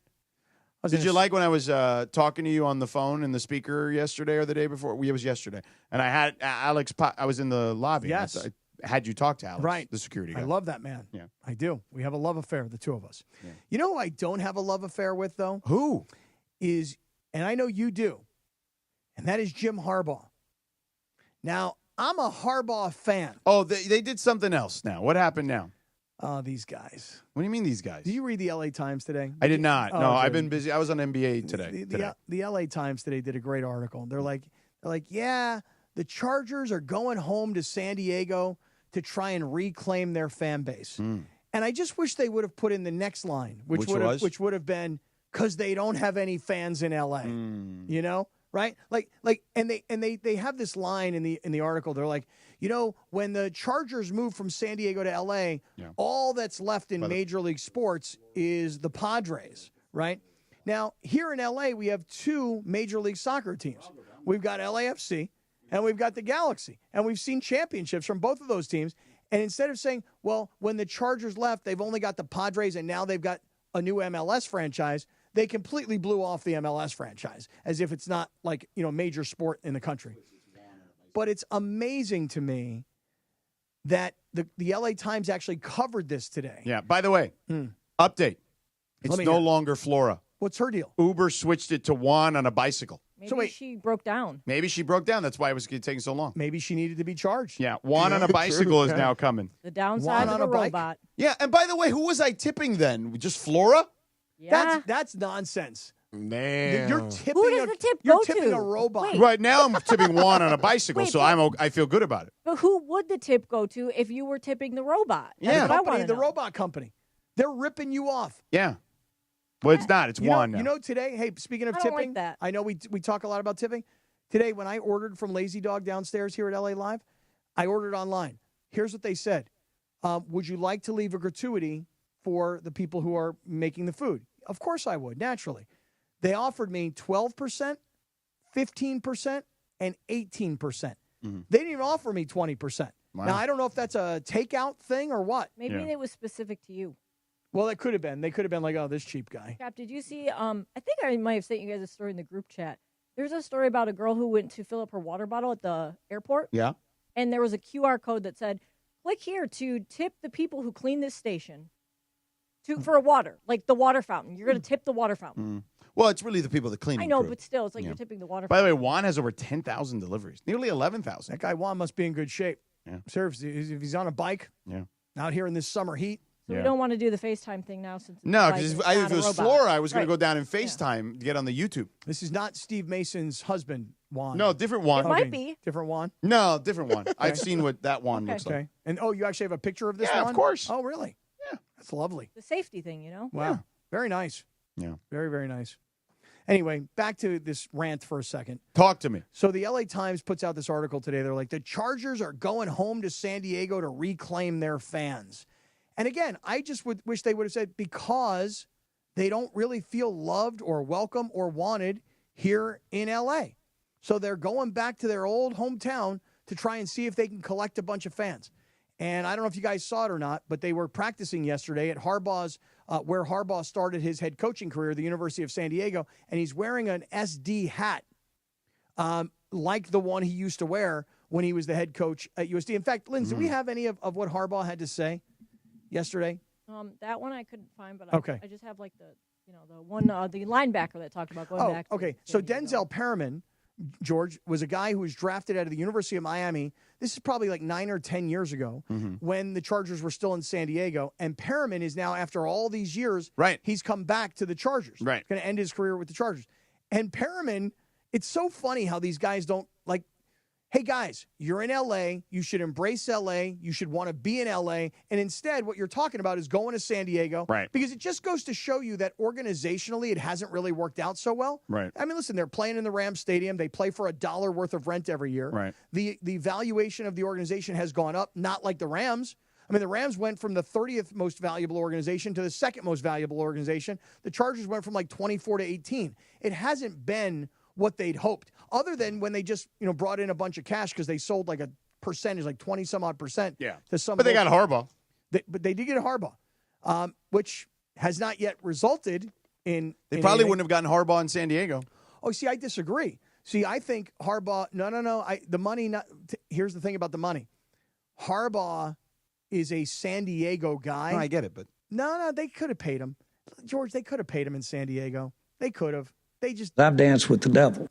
S8: Did you like when I was talking to you on the phone and the speaker yesterday or the day before? It was yesterday. And I had Alex, I was in the lobby.
S6: Yes.
S8: I had you talk to Alex,
S6: Right.
S8: the security guy.
S6: I love that man.
S8: Yeah.
S6: I do. We have a love affair, the two of us. Yeah. You know who I don't have a love affair with, though?
S8: Who?
S6: And I know you do, and that is Jim Harbaugh. Now, I'm a Harbaugh fan.
S8: Oh, they did something else now. What happened now?
S6: These guys.
S8: What do you mean these guys?
S6: Did you read the LA Times today?
S8: I did not.
S6: Oh,
S8: No,
S6: good.
S8: I've been busy. I was on NBA today.
S6: The LA Times today did a great article. They're like, yeah, the Chargers are going home to San Diego to try and reclaim their fan base. And I just wish they would have put in the next line, which would have been because they don't have any fans in LA. You know? Right? And they have this line in the article. They're like, when the Chargers move from San Diego to LA, all that's left in Major League Sports is the Padres, right? Now, here in LA, we have two Major League Soccer teams. We've got LAFC and we've got the Galaxy. And we've seen championships from both of those teams. And instead of saying, well, when the Chargers left, they've only got the Padres and now they've got a new MLS franchise, they completely blew off the MLS franchise as if it's not like, major sport in the country. But it's amazing to me that the LA Times actually covered this today.
S8: Yeah. By the way, update. It's no longer Flora.
S6: What's her deal?
S8: Uber switched it to Juan on a bicycle.
S13: Maybe she broke down.
S8: Maybe she broke down. That's why it was taking so long.
S6: Maybe she needed to be charged.
S8: Yeah. Juan on a bicycle is now coming.
S13: The downside of the robot.
S8: Yeah. And by the way, who was I tipping then? Just Flora?
S13: Yeah.
S6: That's nonsense.
S19: Man,
S6: You're tipping.
S13: Who does the tip
S6: you're
S13: go
S6: tipping
S13: to?
S6: a robot.
S13: Wait.
S8: Right now, I'm tipping Juan on a bicycle,
S13: Wait,
S8: so
S13: but-
S8: I feel good about it.
S13: But who would the tip go to if you were tipping the robot? That's
S6: Yeah,
S13: what I
S6: company,
S13: wanna
S6: the
S13: know.
S6: robot company. They're ripping you off.
S8: Yeah. Well, it's not. It's Juan now.
S6: You know, today, hey, speaking of
S13: I don't
S6: tipping,
S13: like that.
S6: I know we talk a lot about tipping. Today, when I ordered from Lazy Dog downstairs here at LA Live, I ordered online. Here's what they said. Would you like to leave a gratuity for the people who are making the food? Of course I would, naturally. They offered me 12%, 15%, and 18%. They didn't even offer me 20%.
S8: Wow.
S6: Now, I don't know if that's a takeout thing or what.
S13: Maybe it was specific to you.
S6: Well, it could have been. They could have been like, oh, this cheap guy.
S13: Cap, did you see? I think I might have sent you guys a story in the group chat. There's a story about a girl who went to fill up her water bottle at the airport.
S8: Yeah.
S13: And there was a QR code that said, click here to tip the people who clean this station for water, like the water fountain. You're going to tip the water fountain.
S8: Well, it's really the people that clean.
S13: I know, but still, it's like you're tipping the water
S8: By the way,
S13: fountain.
S8: Juan has over 10,000 deliveries, nearly 11,000.
S6: That guy Juan must be in good shape.
S8: Yeah.
S6: Seriously, if he's on a bike, out here in this summer heat.
S13: So we don't want to do the FaceTime thing now since
S8: No,
S13: it's
S8: because
S13: like
S8: if
S13: not
S8: it
S13: a
S8: was
S13: robot.
S8: Flora, I was going to
S13: Right.
S8: go down and FaceTime to get on the YouTube.
S6: This is not Steve Mason's husband, Juan.
S8: No, different Juan.
S13: It might be.
S6: Different Juan?
S8: No, different one. I've seen what that Juan looks like.
S6: Okay. And, you actually have a picture of this
S8: Yeah,
S6: one?
S8: of course.
S6: Oh, really? Yeah. That's lovely.
S13: The safety thing, you know?
S6: Wow. Very nice.
S8: Yeah.
S6: Very, very nice. Anyway, back to this rant for a second.
S8: Talk to me.
S6: So the LA Times puts out this article today. They're like, the Chargers are going home to San Diego to reclaim their fans. And again, I just wish they would have said because they don't really feel loved or welcome or wanted here in LA. So they're going back to their old hometown to try and see if they can collect a bunch of fans. And I don't know if you guys saw it or not, but they were practicing yesterday at Harbaugh's, where Harbaugh started his head coaching career, the University of San Diego, and he's wearing an SD hat like the one he used to wear when he was the head coach at USD. In fact, Lynn, do we have any of what Harbaugh had to say yesterday?
S13: That one I couldn't find, but
S6: Okay.
S13: I just have like the one, the linebacker that talked about going back.
S6: Okay. So Denzel Perriman, George, was a guy who was drafted out of the University of Miami. This is probably like 9 or 10 years ago when the Chargers were still in San Diego. And Perriman is now, after all these years, he's come back to the Chargers.
S8: Right.
S6: He's going to end his career with the Chargers. And Perriman, it's so funny how these guys don't, like, hey, guys, you're in L.A. You should embrace L.A. You should want to be in L.A. And instead, what you're talking about is going to San Diego.
S8: Right.
S6: Because it just goes to show you that organizationally, it hasn't really worked out so well.
S8: Right.
S6: I mean, listen, they're playing in the Rams Stadium. They play for $1 worth of rent every year.
S8: Right.
S6: The valuation of the organization has gone up, not like the Rams. I mean, the Rams went from the 30th most valuable organization to the second most valuable organization. The Chargers went from like 24 to 18. It hasn't been what they'd hoped, other than when they just brought in a bunch of cash because they sold like a percentage, like 20 some odd percent.
S8: Yeah.
S6: To some,
S8: But they got Harbaugh.
S6: But they did get Harbaugh, which has not yet resulted in.
S8: They
S6: in
S8: probably
S6: anything.
S8: wouldn't have gotten Harbaugh in San Diego.
S6: Oh, see, I disagree. See, I think Harbaugh. No. The money. Here's the thing about the money. Harbaugh is a San Diego guy.
S8: No, I get it, but
S6: no, they could have paid him, George. They could have paid him in San Diego. They could have. They just.
S14: I've danced with the devil.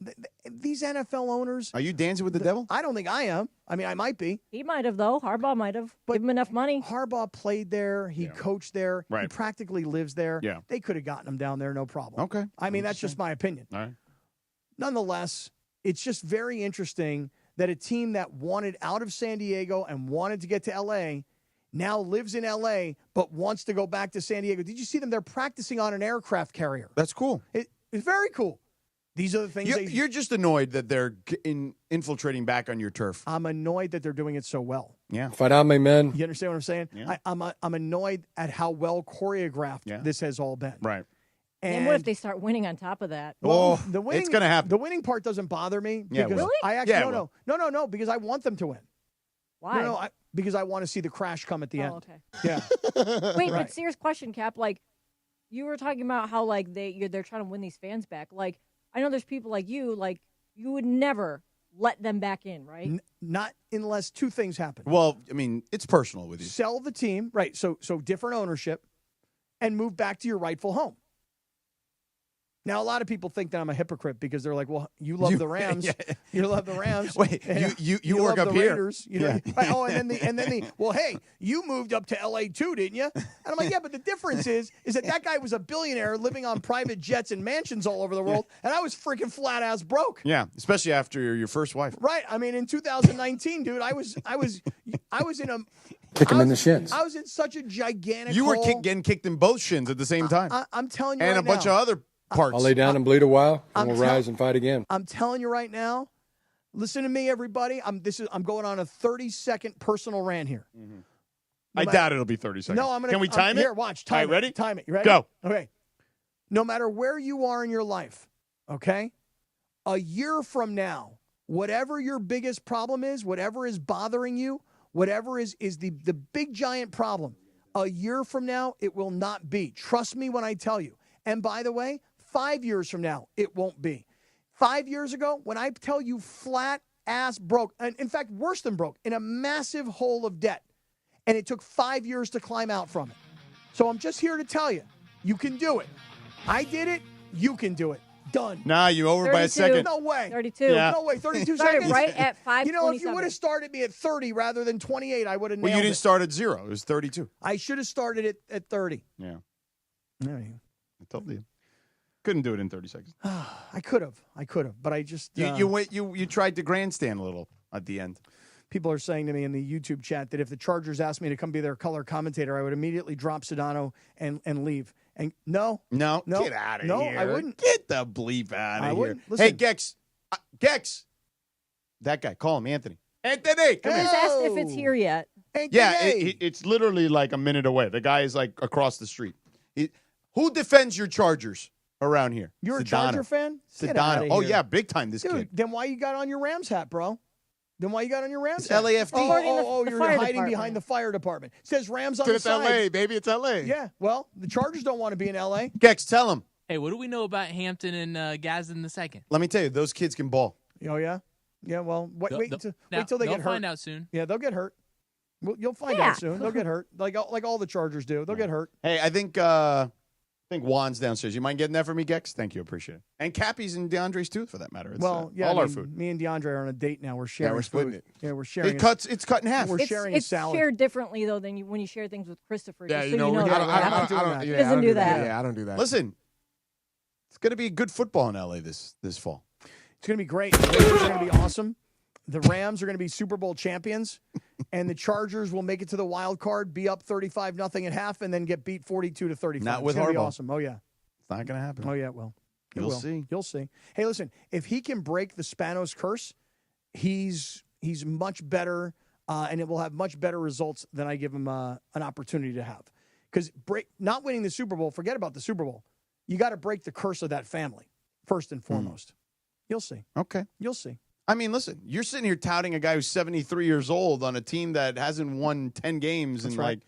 S6: These NFL owners.
S8: Are you dancing with the devil?
S6: I don't think I am. I mean, I might be.
S13: He might have, though. Harbaugh might have. Give him enough money.
S6: Harbaugh played there. He coached there.
S8: Right.
S6: He practically lives there.
S8: Yeah.
S6: They could have gotten him down there, no problem.
S8: Okay.
S6: I mean, that's just my opinion.
S8: All right.
S6: Nonetheless, it's just very interesting that a team that wanted out of San Diego and wanted to get to L.A. now lives in L.A. but wants to go back to San Diego. Did you see them? They're practicing on an aircraft carrier.
S8: That's cool.
S6: It's very cool. These are the things
S8: You're just annoyed that they're infiltrating back on your turf.
S6: I'm annoyed that they're doing it so well.
S8: Yeah.
S14: Fight on me, man.
S6: You understand what I'm saying?
S8: Yeah.
S6: I'm annoyed at how well choreographed this has all been.
S8: Right.
S13: And what if they start winning on top of that?
S6: Well,
S8: Oh,
S6: the winning,
S8: it's going to happen.
S6: The winning part doesn't bother me.
S8: Yeah, it
S6: because
S8: will.
S6: I actually
S8: Yeah, it
S6: no, because I want them to win.
S13: Why?
S6: No, because I want to see the crash come at the end.
S13: Okay.
S6: Yeah.
S13: Wait,
S6: Right.
S13: but serious question, Cap. Like, you were talking about how like they're trying to win these fans back. Like, I know there's people like you would never let them back in, right?
S6: Not unless two things happen.
S8: Well, I mean, it's personal with you.
S6: Sell the team, right? So different ownership, and move back to your rightful home. Now, a lot of people think that I'm a hypocrite because they're like, well, you love the Rams.
S8: Yeah.
S6: You love the Rams.
S8: Wait, you work
S6: love
S8: up
S6: the
S8: here.
S6: Raiders, you know? Right, oh, and then the well, hey, you moved up to L.A. too, didn't you? And I'm like, yeah, but the difference is that guy was a billionaire living on private jets and mansions all over the world, and I was freaking flat ass broke.
S8: Yeah, especially after your first wife.
S6: Right. I mean, in 2019, dude, I was in a
S14: Kick him in the shins.
S6: I was in such a gigantic
S8: You were
S6: hole.
S8: getting kicked in both shins at the same time.
S6: I'm telling you
S8: and
S6: right
S8: a bunch
S6: now,
S8: of other parts.
S14: I'll lay down and bleed a while, and we'll
S6: I'm
S14: rise and fight again.
S6: I'm telling you right now, listen to me, everybody. I'm going on a 30-second personal rant here.
S8: I doubt it'll be 30 seconds.
S6: No, I'm gonna.
S8: Can we time it?
S6: Here, watch. Time
S8: All right,
S6: it.
S8: ready?
S6: Time it. You ready?
S8: Go.
S6: Okay. No matter where you are in your life, okay, a year from now, whatever your biggest problem is, whatever is bothering you, whatever is the big giant problem, a year from now, it will not be. Trust me when I tell you. And by the way, 5 years from now, it won't be. 5 years ago, when I tell you flat ass broke, and in fact, worse than broke, in a massive hole of debt, and it took 5 years to climb out from it. So I'm just here to tell you, you can do it. I did it. You can do it. Done.
S8: Nah, you over
S13: 32.
S8: by a second.
S6: No way.
S13: 32.
S8: Yeah.
S6: No way. 32
S13: Started
S6: seconds.
S13: right at 5:27.
S6: You know, if you would have started me at 30 rather than 28, I would have nailed
S8: Well, you didn't
S6: it.
S8: start at 0. It was 32.
S6: I should have started at 30.
S8: Yeah.
S6: There you
S8: I told you. Couldn't do it in 30 seconds.
S6: go. I could have, but I just
S8: You tried to grandstand a little at the end.
S6: people are saying to me in the YouTube chat that if the Chargers asked me to come be their color commentator, I would immediately drop Sedano and leave. And no,
S8: No,
S6: no,
S8: get out of
S6: no,
S8: here.
S6: I wouldn't.
S8: Get the bleep out
S6: I
S8: of here.
S6: wouldn't. Listen.
S8: Hey, Gex. Gex. That guy. Call him Anthony. Anthony, come
S13: I
S8: here.
S13: just asked if it's here yet.
S8: Yeah, it's literally like a minute away. The guy is like across the street. Who defends your Chargers around here?
S6: You're a
S8: Sedano.
S6: Charger fan? Get
S8: Sedano.
S6: outta
S8: Oh,
S6: here.
S8: yeah, big time, this
S6: Dude,
S8: kid.
S6: then why you got on your Rams hat, bro? Then why you got on your Rams
S8: It's
S6: hat?
S8: LAFD.
S6: Oh,
S13: the
S6: you're
S13: fire
S6: hiding
S13: department.
S6: behind the fire department. It says Rams on
S19: It's
S6: the side.
S19: LA, baby. It's LA.
S6: Yeah, well, the Chargers don't want to be in LA.
S8: Gex, tell him.
S15: Hey, what do we know about Hampton and Gadsden II?
S8: Let me tell you, those kids can ball.
S6: Oh, yeah? Yeah, well, wait till they get
S15: they'll
S6: hurt.
S15: find out soon.
S6: Yeah, they'll get hurt. Well, you'll find out soon. They'll get hurt, like all the Chargers do. They'll get hurt.
S8: Hey, I think Juan's downstairs. You mind getting that for me, Gex? Thank you. Appreciate it. And Cappy's and DeAndre's too, for that matter. It's,
S6: Well, yeah,
S8: all
S6: I
S8: our
S6: mean,
S8: food.
S6: Me and DeAndre are on a date now. We're sharing.
S8: we're splitting
S6: food.
S8: it.
S6: Yeah, we're sharing.
S8: It's cut in half.
S6: We're sharing a
S13: It's
S6: salad.
S13: shared differently though than when you share things with Christopher.
S19: Yeah,
S13: just
S19: you
S13: so
S19: know,
S13: you know
S19: I
S13: that.
S19: don't
S6: He
S13: doesn't do that.
S19: Yeah, I don't do that.
S8: Listen, it's going to be good football in LA this fall.
S6: It's going to be great. The Lakers are going to be awesome. The Rams are going to be Super Bowl champions, and the Chargers will make it to the wild card, be up 35-0 at half, and then get beat 42-35.
S8: Not with
S6: it's gonna be
S8: Harbaugh.
S6: awesome. Oh yeah.
S8: It's not going to happen.
S6: Oh yeah. Well, it
S8: You'll
S6: will.
S8: see.
S6: You'll see. Hey, listen. If he can break the Spanos curse, he's much better, and it will have much better results than I give him an opportunity to have. Because not winning the Super Bowl, forget about the Super Bowl. You got to break the curse of that family first and foremost. You'll see.
S8: Okay.
S6: You'll see.
S8: I mean, listen, you're sitting here touting a guy who's 73 years old on a team that hasn't won 10 games
S6: That's
S8: in
S6: right.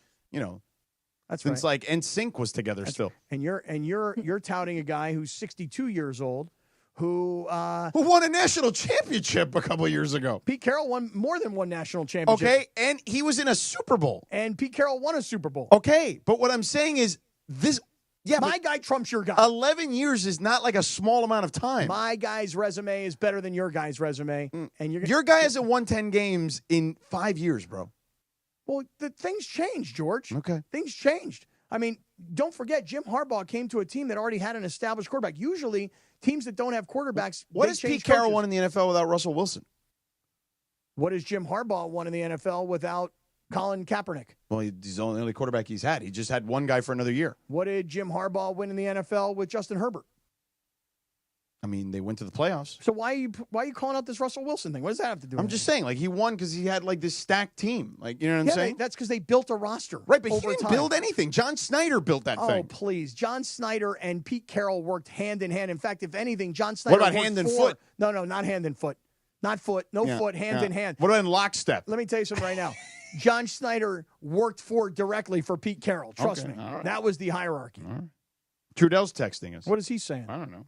S8: since like NSYNC was together still.
S6: And you're touting a guy who's 62 years old, who
S8: won a national championship a couple of years ago.
S6: Pete Carroll won more than one national championship.
S8: Okay, and he was in a Super Bowl.
S6: And Pete Carroll won a Super Bowl.
S8: Okay, but what I'm saying is this. Yeah,
S6: my guy trumps your guy.
S8: 11 years is not like a small amount of time.
S6: My guy's resume is better than your guy's resume, and
S8: your guy hasn't won 10 games in 5 years, bro.
S6: Well, things changed, George.
S8: Okay,
S6: things changed. I mean, don't forget, Jim Harbaugh came to a team that already had an established quarterback. Usually, teams that don't have quarterbacks.
S8: What
S6: they
S8: has
S6: change
S8: Pete Carroll
S6: coaches.
S8: won in the NFL without Russell Wilson?
S6: What has Jim Harbaugh won in the NFL without Colin Kaepernick?
S8: Well, he's the only quarterback he's had. He just had one guy for another year.
S6: What did Jim Harbaugh win in the NFL with Justin Herbert?
S8: I mean, they went to the playoffs.
S6: So why are you calling out this Russell Wilson thing? What does that have to do with
S8: I'm just saying, like, he won because he had, like, this stacked team. Like, you know what I'm saying?
S6: That's because they built a roster.
S8: Right, but he
S6: over
S8: didn't
S6: time.
S8: build anything. John Snyder built that
S6: Oh,
S8: thing.
S6: please. John Snyder and Pete Carroll worked hand in hand. In fact, if anything, John Snyder
S8: What about
S6: worked
S8: hand and
S6: for-
S8: foot?
S6: No, not hand and foot. Not foot. No
S8: Yeah,
S6: foot. Hand
S8: yeah.
S6: in hand.
S8: What about in lockstep?
S6: Let me tell you something right now. John Snyder worked directly for Pete Carroll. Trust
S8: Okay,
S6: me.
S8: all right.
S6: That was the hierarchy.
S8: All right. Trudell's texting us.
S6: What is he saying?
S8: I don't know.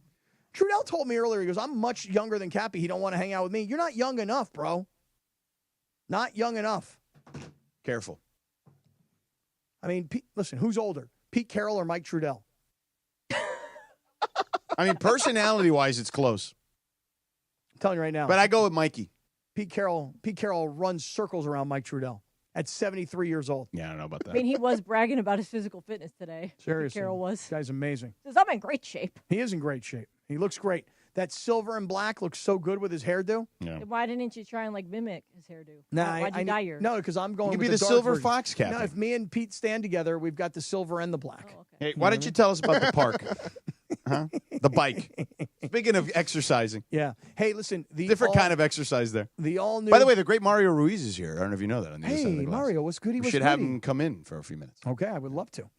S6: Trudell told me earlier, he goes, I'm much younger than Cappy. He don't want to hang out with me. You're not young enough, bro. Not young enough.
S8: Careful.
S6: I mean, listen, who's older, Pete Carroll or Mike Trudell?
S8: I mean, personality-wise, it's close.
S6: I'm telling you right now.
S8: But I go with Mikey.
S6: Pete Carroll runs circles around Mike Trudell at 73 years old.
S8: Yeah, I don't know about that.
S13: I mean, he was bragging about his physical fitness today.
S6: Seriously.
S13: Carroll was.
S6: This guy's amazing.
S13: Says, I'm in great shape.
S6: He is in great shape. He looks great. That silver and black looks so good with his hairdo.
S8: Yeah.
S13: Why didn't you try and mimic his hairdo?
S6: Nah,
S13: Why'd you dye yours?
S6: No, because I'm going
S8: You could
S6: with
S8: be the
S6: dark
S8: silver
S6: version.
S8: fox captain.
S6: No, if me and Pete stand together, we've got the silver and the black.
S13: Oh, okay.
S8: Hey, why don't you tell us about the park? Huh? The bike. Speaking of exercising.
S6: Yeah. Hey, listen.
S8: Different kind of exercise there.
S6: The all-new...
S8: By the way, the great Mario Ruiz is here. I don't know if you know that. On the other side of the
S6: Hey,
S8: glass.
S6: Mario, what's good?
S8: We should have him come in for a few minutes.
S6: Okay, I would love to.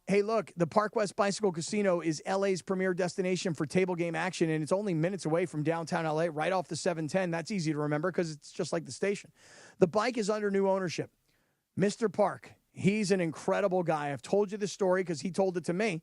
S6: Hey, look, the Park West Bicycle Casino is LA's premier destination for table game action, and it's only minutes away from downtown LA, right off the 710. That's easy to remember because it's just like the station. The bike is under new ownership. Mr. Park, he's an incredible guy. I've told you this story because he told it to me,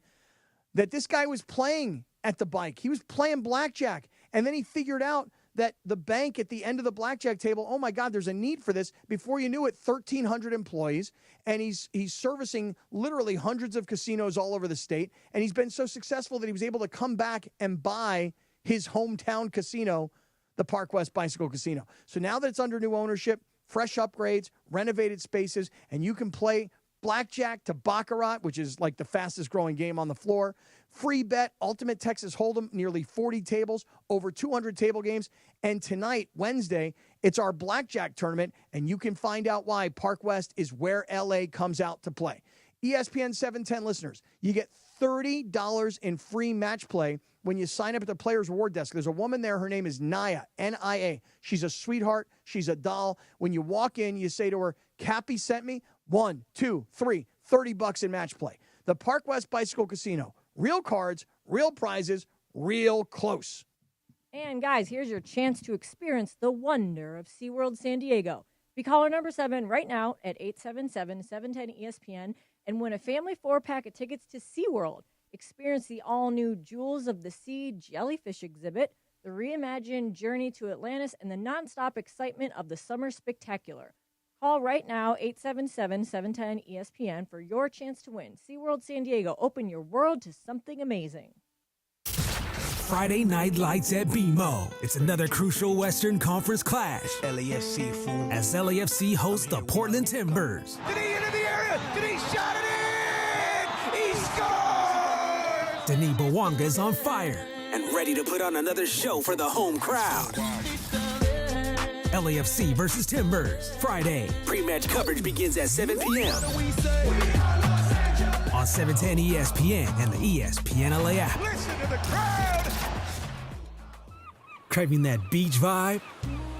S6: that this guy was playing at the bike. He was playing blackjack, and then he figured out that the bank at the end of the blackjack table, oh my God, there's a need for this. Before you knew it, 1,300 employees, and he's servicing literally hundreds of casinos all over the state, and he's been so successful that he was able to come back and buy his hometown casino, the Park West Bicycle Casino. So now that it's under new ownership, fresh upgrades, renovated spaces, and you can play blackjack to baccarat, which is like the fastest growing game on the floor. Free bet, Ultimate Texas Hold'em, nearly 40 tables, over 200 table games. And tonight, Wednesday, it's our blackjack tournament, and you can find out why Park West is where LA comes out to play. ESPN 710 listeners, you get $30 in free match play when you sign up at the Players Reward Desk. There's a woman there. Her name is Naya, N-I-A. She's a sweetheart. She's a doll. When you walk in, you say to her, Cappy sent me 1, 2, 3, $30 in match play. The Park West Bicycle Casino. Real cards, real prizes, real close.
S13: And guys, here's your chance to experience the wonder of SeaWorld San Diego. Be caller number 7 right now at 877-710-ESPN and win a family 4-pack of tickets to SeaWorld. Experience the all-new Jewels of the Sea jellyfish exhibit, the reimagined journey to Atlantis, and the nonstop excitement of the summer spectacular. Call right now, 877-710-ESPN, for your chance to win. SeaWorld San Diego, open your world to something amazing.
S18: Friday Night Lights at BMO. It's another crucial Western Conference clash. LAFC, fool. As LAFC hosts the Portland Timbers.
S16: Did he enter the area? Did he shot it in? He scored!
S18: Denis Bouanga is on fire and ready to put on another show for the home crowd. LAFC versus Timbers. Friday. Pre-match coverage begins at 7 p.m. on 710 ESPN and the ESPN LA app.
S16: Listen to the crowd!
S18: Craving that beach vibe?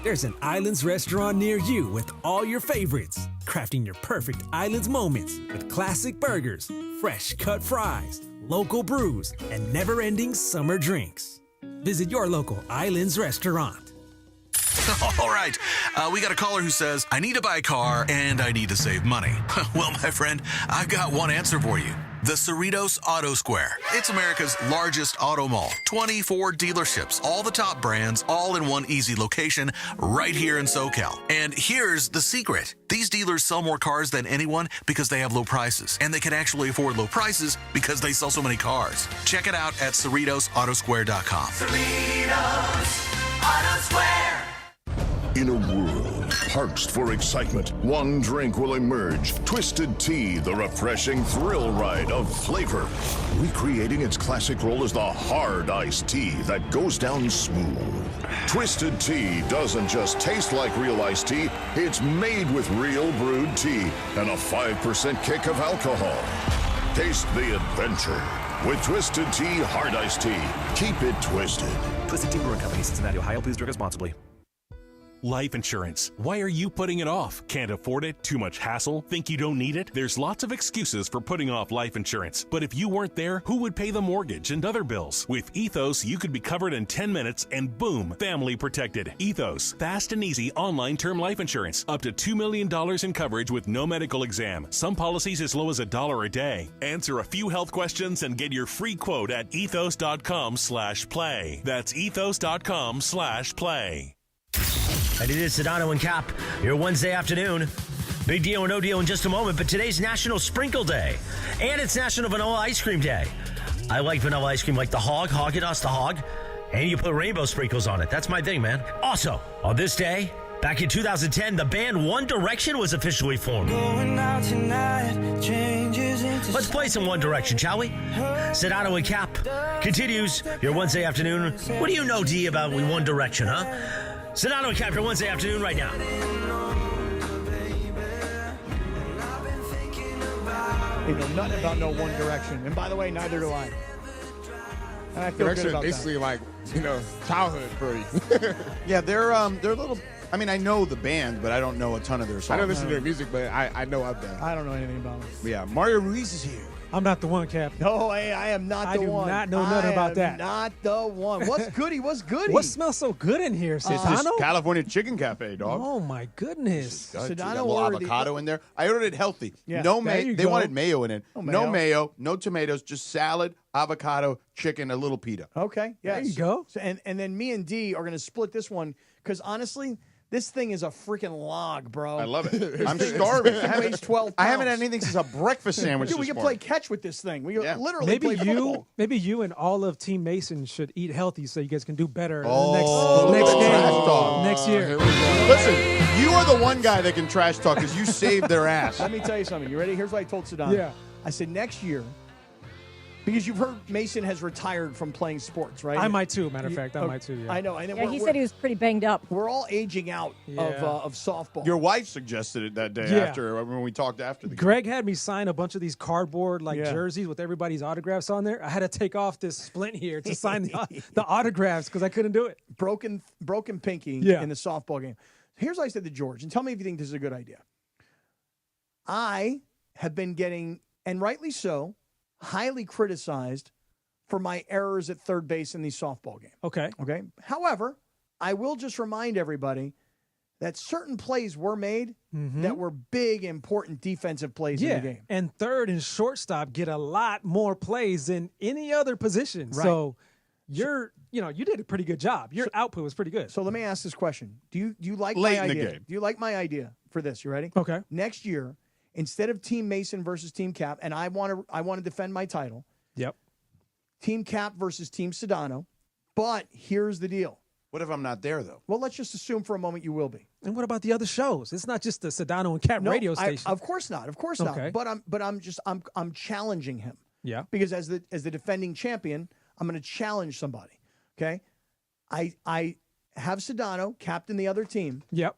S18: There's an Islands restaurant near you with all your favorites. Crafting your perfect Islands moments with classic burgers, fresh cut fries, local brews, and never-ending summer drinks. Visit your local Islands restaurant.
S20: All right, we got a caller who says, I need to buy a car and I need to save money. Well, my friend, I've got one answer for you. The Cerritos Auto Square. It's America's largest auto mall. 24 dealerships, all the top brands, all in one easy location right here in SoCal. And here's the secret. These dealers sell more cars than anyone because they have low prices. And they can actually afford low prices because they sell so many cars. Check it out at CerritosAutosquare.com.
S16: Cerritos Auto Square.
S21: In a world parched for excitement, one drink will emerge. Twisted Tea, the refreshing thrill ride of flavor. Recreating its classic role as the hard iced tea that goes down smooth. Twisted Tea doesn't just taste like real iced tea, it's made with real brewed tea and a 5% kick of alcohol. Taste the adventure with Twisted Tea Hard Iced Tea. Keep it twisted.
S23: Twisted Tea Brewing Company, Cincinnati, Ohio. Please drink responsibly.
S24: Life insurance. Why are you putting it off? Can't afford it? Too much hassle? Think you don't need it? There's lots of excuses for putting off life insurance. But if you weren't there, who would pay the mortgage and other bills? With Ethos, you could be covered in 10 minutes and boom, family protected. Ethos, fast and easy online term life insurance. Up to $2 million in coverage with no medical exam. Some policies as low as $1 a day. Answer a few health questions and get your free quote at ethos.com/play. That's ethos.com/play.
S7: And it is Sedano and Kap, your Wednesday afternoon. Big deal or no deal in just a moment, but today's National Sprinkle Day, and it's National Vanilla Ice Cream Day. I like vanilla ice cream like the Hog, Haagen-Dazs the Hog, and you put rainbow sprinkles on it. That's my thing, man. Also, on this day, back in 2010, the band One Direction was officially formed. Let's play some One Direction, shall we? Sedano and Kap continues your Wednesday afternoon. What do you know, D, about One Direction, huh? Sedano and Kap, your Wednesday afternoon right now.
S6: They know nothing about no One Direction. And by the way, neither do I. And I feel good
S19: Direction
S6: about
S19: basically
S6: that.
S19: like, childhood for you.
S8: Yeah, they're a little. I mean, I know the band, but I don't know a ton of their songs.
S19: I don't listen to their music, but I know of them.
S6: I don't know anything about them.
S8: Yeah, Mario Ruiz is here.
S4: I'm not the one, Cap.
S6: No, I am not the one.
S4: I do not know nothing about that.
S6: Not the one. What's goody? What's goody?
S4: What smells so good in here, Sedano?
S8: California Chicken Cafe, dog.
S4: Oh my goodness!
S8: Sedano got a little avocado in there. I ordered it healthy.
S6: Yeah,
S8: No
S6: there
S8: mayo.
S6: you
S8: They
S6: go.
S8: wanted mayo in it.
S6: No
S8: No
S6: mayo.
S8: mayo, no tomatoes, just salad, avocado, chicken, a little pita.
S6: Okay, yes.
S4: There you go.
S6: So, and then me and D are going to split this one because honestly, this thing is a freaking log, bro.
S8: I love it. I'm starving.
S6: It weighs 12
S8: I haven't
S6: pounds.
S8: had anything since a breakfast sandwich.
S6: Dude, we
S8: this
S6: can play
S8: morning.
S6: catch with this thing. We can literally
S4: Maybe
S6: play football.
S4: maybe you and all of Team Mason should eat healthy so you guys can do better in
S8: Oh,
S4: the next
S8: trash
S4: game
S8: talk.
S4: next year.
S8: Listen, you are the one guy that can trash talk because you saved their ass.
S6: Let me tell you something. You ready? Here's what I told Sedano.
S4: Yeah.
S6: I said next year, because you've heard Mason has retired from playing sports, right?
S4: I might too. Matter of fact, I might too. Yeah.
S6: I know.
S13: Yeah, he said he was pretty banged up.
S6: We're all aging out
S4: Yeah.
S6: of softball.
S8: Your wife suggested it that day
S4: Yeah.
S8: after when we talked after the game.
S4: Greg had me sign a bunch of these cardboard
S6: Yeah.
S4: jerseys with everybody's autographs on there. I had to take off this splint here to sign the autographs because I couldn't do it.
S6: broken pinky
S4: Yeah.
S6: in the softball game. Here's what I said to George, and tell me if you think this is a good idea. I have been getting, and rightly so, highly criticized for my errors at third base in the softball game.
S4: Okay.
S6: Okay. However, I will just remind everybody that certain plays were made that were big, important defensive plays in the game.
S4: And third and shortstop get a lot more plays than any other position.
S6: Right.
S4: So you did a pretty good job. Your output was pretty good.
S6: So let me ask this question: Do you like
S8: Late
S6: my
S8: in the
S6: idea?
S8: game.
S6: Do you like my idea for this? You ready?
S4: Okay.
S6: Next year, instead of Team Mason versus Team Cap, and I want to defend my title.
S4: Yep.
S6: Team Cap versus Team Sedano. But here's the deal.
S8: What if I'm not there, though?
S6: Well, let's just assume for a moment you will be.
S4: And what about the other shows? It's not just the Sedano and Cap radio station.
S6: Of course not. Of course
S4: Okay.
S6: not. But I'm challenging him.
S4: Yeah.
S6: Because as the defending champion, I'm going to challenge somebody. Okay. I have Sedano captain the other team.
S4: Yep.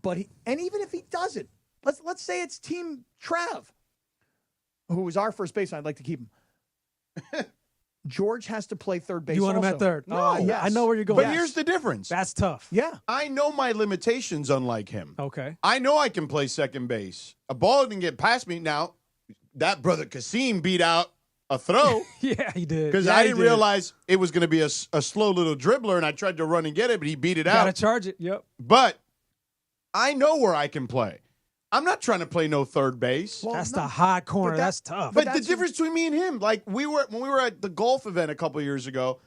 S6: But even if he doesn't, let's say it's Team Trav, who was our first baseman. I'd like to keep him. George has to play third base.
S4: You want him
S6: also.
S4: at third?
S6: No, yes.
S4: I know where you're going.
S8: But here's the difference.
S4: That's tough.
S6: Yeah.
S8: I know my limitations, unlike him.
S4: Okay.
S8: I know I can play second base. A ball didn't get past me. Now, that brother Kasim beat out a throw.
S4: Yeah, he did.
S8: Because
S4: Yeah,
S8: I
S4: he
S8: didn't
S4: did.
S8: realize it was going to be a slow little dribbler, and I tried to run and get it, but he beat it
S4: Gotta
S8: out.
S4: charge it. Yep.
S8: But I know where I can play. I'm not trying to play no third base.
S6: Well,
S4: That's
S6: no,
S4: the hot corner.
S6: but
S4: That's tough.
S8: But the
S6: that's-
S8: difference between me and him, like when we were at the golf event a couple years ago,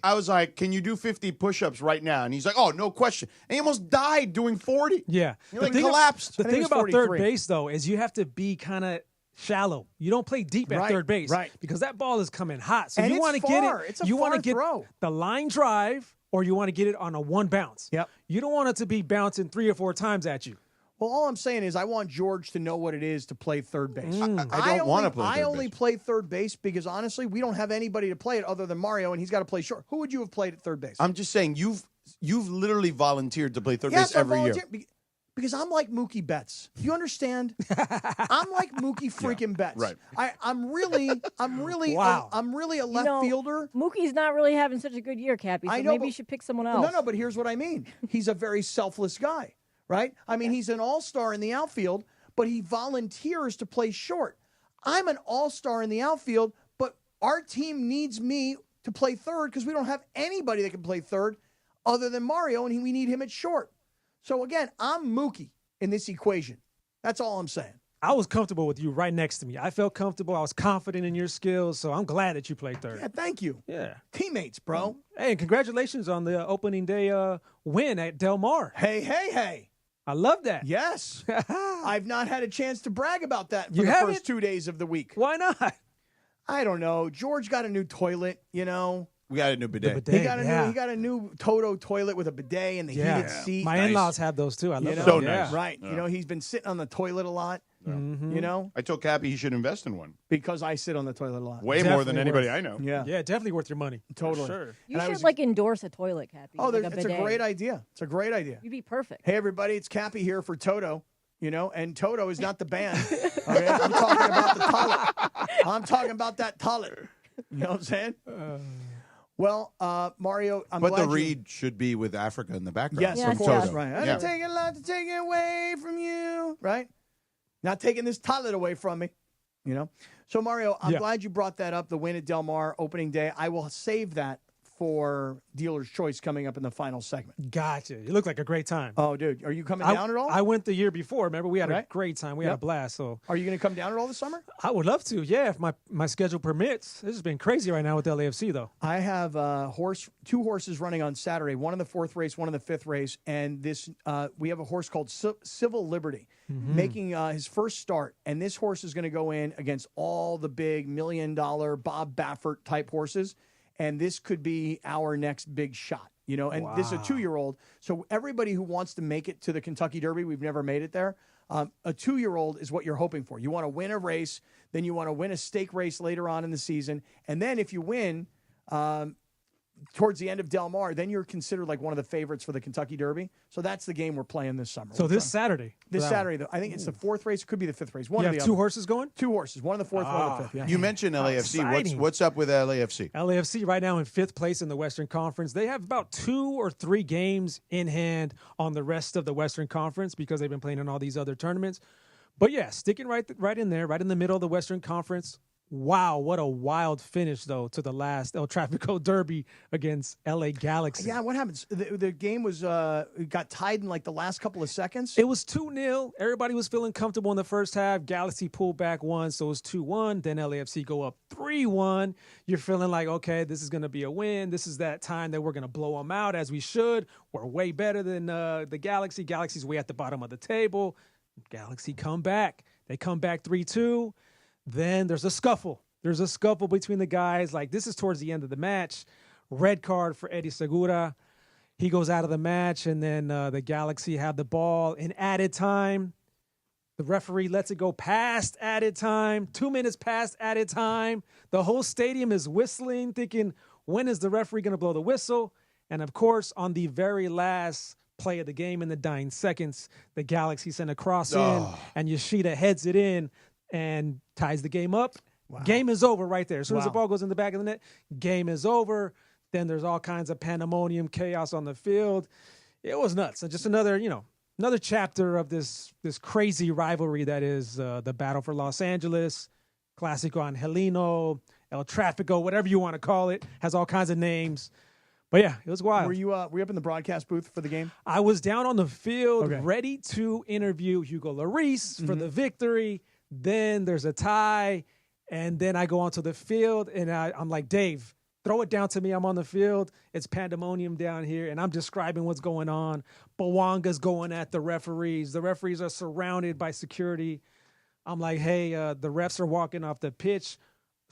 S8: I was like, "Can you do 50 push-ups right now?" And he's like, "Oh, no question." And he almost died doing 40.
S4: Yeah.
S8: He like collapsed.
S4: The
S6: I think
S4: thing
S6: it was
S4: about third
S6: 43.
S4: base, though, is you have to be kind of shallow. You don't play deep at
S6: Right,
S4: third base.
S6: right.
S4: Because that ball is coming hot. So
S6: And
S4: you
S6: it's
S4: want to get
S6: far.
S4: it.
S6: It's a
S4: you want
S6: far
S4: to get
S6: throw.
S4: the line drive, or you want to get it on a one bounce.
S6: Yep.
S4: You don't want it to be bouncing 3 or 4 times at you.
S6: Well, all I'm saying is I want George to know what it is to play third base.
S8: I don't want to play third
S6: I only
S8: base.
S6: play third base because, honestly, we don't have anybody to play it other than Mario, and he's got to play short. Who would you have played at third base?
S8: I'm just saying you've literally volunteered to play third
S6: Yes,
S8: base every
S6: I
S8: year.
S6: volunteer because I'm like Mookie Betts. Do you understand? I'm like Mookie freaking Betts.
S8: right.
S6: I'm really
S4: Wow.
S6: I'm really a left fielder.
S13: Mookie's not really having such a good year, Cappy. So
S6: I know,
S13: maybe
S6: but-
S13: you should pick someone else.
S6: No, but here's what I mean. He's a very selfless guy, right? I mean, he's an all-star in the outfield, but he volunteers to play short. I'm an all-star in the outfield, but our team needs me to play third because we don't have anybody that can play third other than Mario, and we need him at short. So, again, I'm Mookie in this equation. That's all I'm saying.
S4: I was comfortable with you right next to me. I felt comfortable. I was confident in your skills, so I'm glad that you played third.
S6: Yeah, thank you.
S4: Yeah.
S6: Teammates, bro.
S4: Hey, and congratulations on the opening day win at Del Mar.
S6: Hey.
S4: I love that.
S6: Yes. I've not had a chance to brag about that for
S4: You
S6: the
S4: haven't?
S6: first 2 days of the week.
S4: Why not?
S6: I don't know. George got a new toilet, you know.
S8: We got a new bidet.
S6: He got a new Toto toilet with a bidet and the heated seat.
S4: My in-laws have those too. I love them.
S8: So nice.
S6: Right. You know, he's been sitting on the toilet a lot. You know?
S8: I told Cappy he should invest in one.
S6: Because I sit on the toilet a lot.
S8: Way more than anybody I know.
S6: Yeah.
S4: Yeah, definitely worth your money.
S6: Totally.
S4: Sure.
S13: You should endorse a toilet, Cappy.
S6: Oh,
S13: like
S6: it's a great idea. It's a great idea.
S13: You'd be perfect.
S6: Hey, everybody, it's Cappy here for Toto. You know, and Toto is not the band. Okay? I'm talking about the toilet. I'm talking about that toilet. You know what I'm saying? Well, Mario, I'm glad
S8: the reed should be with Africa in the background.
S6: Yes,
S8: from
S6: of course.
S8: Toto.
S6: Right. I'm taking a lot to take it away from you. Right? Not taking this toilet away from me. You know? So, Mario, I'm glad you brought that up, the win at Del Mar opening day. I will save that for Dealer's Choice coming up in the final segment.
S4: Gotcha. You look like a great time.
S6: Oh, dude. Are you coming down at all?
S4: I went the year before. Remember, we had a great time. We had a blast. So,
S6: are you going to come down at all this summer?
S4: I would love to. Yeah, if my schedule permits. This has been crazy right now with the LAFC, though.
S6: I have two horses running on Saturday. One in the 4th race, one in the 5th race, and this we have a horse called Civil Liberty making his first start. And this horse is going to go in against all the big $1 million Bob Baffert type horses. And this could be our next big shot, you know. And this is a 2-year-old. So everybody who wants to make it to the Kentucky Derby, we've never made it there. A 2-year-old is what you're hoping for. You want to win a race, then you want to win a stake race later on in the season. And then if you win towards the end of Del Mar, then you're considered like one of the favorites for the Kentucky Derby. So that's the game we're playing this summer.
S4: So this Saturday?
S6: This Saturday, though. I think it's the 4th race. It could be the 5th race. One of the
S4: two horses going?
S6: 2 horses. One in the 4th, one in the 5th. Yeah.
S8: You mentioned LAFC. What's up with LAFC?
S4: LAFC right now in 5th place in the Western Conference. They have about 2 or 3 games in hand on the rest of the Western Conference because they've been playing in all these other tournaments. But yeah, sticking right in there, right in the middle of the Western Conference. Wow, what a wild finish, though, to the last El Tráfico Derby against LA Galaxy.
S6: Yeah, what happens? The game was got tied in like the last couple of seconds.
S4: It was 2-0. Everybody was feeling comfortable in the first half. Galaxy pulled back 1, so it was 2-1. Then LAFC go up 3-1. You're feeling like, okay, this is going to be a win. This is that time that we're going to blow them out, as we should. We're way better than the Galaxy. Galaxy's way at the bottom of the table. Galaxy come back. They come back 3-2. Then there's a scuffle. There's a scuffle between the guys. Like, this is towards the end of the match. Red card for Eddie Segura. He goes out of the match, and then the Galaxy have the ball in added time. The referee lets it go past added time. 2 minutes past added time. The whole stadium is whistling, thinking, when is the referee going to blow the whistle? And, of course, on the very last play of the game in the dying seconds, the Galaxy send a cross in, and Yoshida heads it in and ties the game up. Wow. Game is over right there. As soon as the ball goes in the back of the net, game is over. Then there's all kinds of pandemonium, chaos on the field. It was nuts. So just another chapter of this crazy rivalry that is the battle for Los Angeles, Clásico Angelino, El Tráfico, whatever you want to call it, has all kinds of names. But yeah, it was wild.
S6: Were you up in the broadcast booth for the game?
S4: I was down on the field, ready to interview Hugo Lloris for the victory. Then there's a tie, and then I go onto the field, and I'm like, Dave, throw it down to me. I'm on the field. It's pandemonium down here, and I'm describing what's going on. Bwanga's going at the referees. The referees are surrounded by security. I'm like, hey, the refs are walking off the pitch,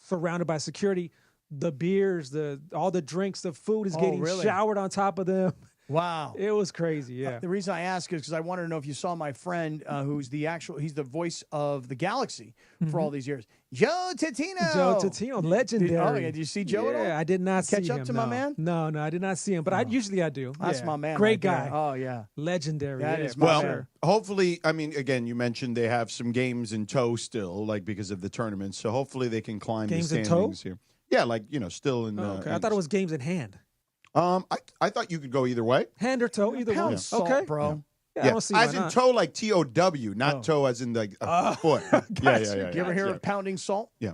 S4: surrounded by security. The beers, all the drinks, the food is getting showered on top of them.
S6: Wow.
S4: It was crazy, yeah.
S6: The reason I ask is because I wanted to know if you saw my friend he's the voice of the Galaxy for all these years. Joe Totino.
S4: Joe Totino, legendary.
S6: Did you see Joe at all?
S4: Yeah, I did not see him.
S6: Catch up to my man?
S4: No, I did not see him, but I usually do.
S6: That's my man.
S4: Great guy.
S6: Oh, yeah.
S4: Legendary.
S6: That is my man.
S8: Hopefully, I mean, again, you mentioned they have some games in tow still, like because of the tournament, so hopefully they can climb
S4: games
S8: the standings here. Yeah, like, still in
S4: okay. I thought it was games in hand.
S8: I thought you could go either way.
S4: Hand or toe, either one.
S6: Salt,
S4: okay,
S6: bro.
S4: Yeah, I don't see
S8: as
S4: why
S8: in
S4: not.
S8: toe, like TOW, not toe as in like a foot. Yeah.
S6: You ever hear of pounding salt?
S8: Yeah.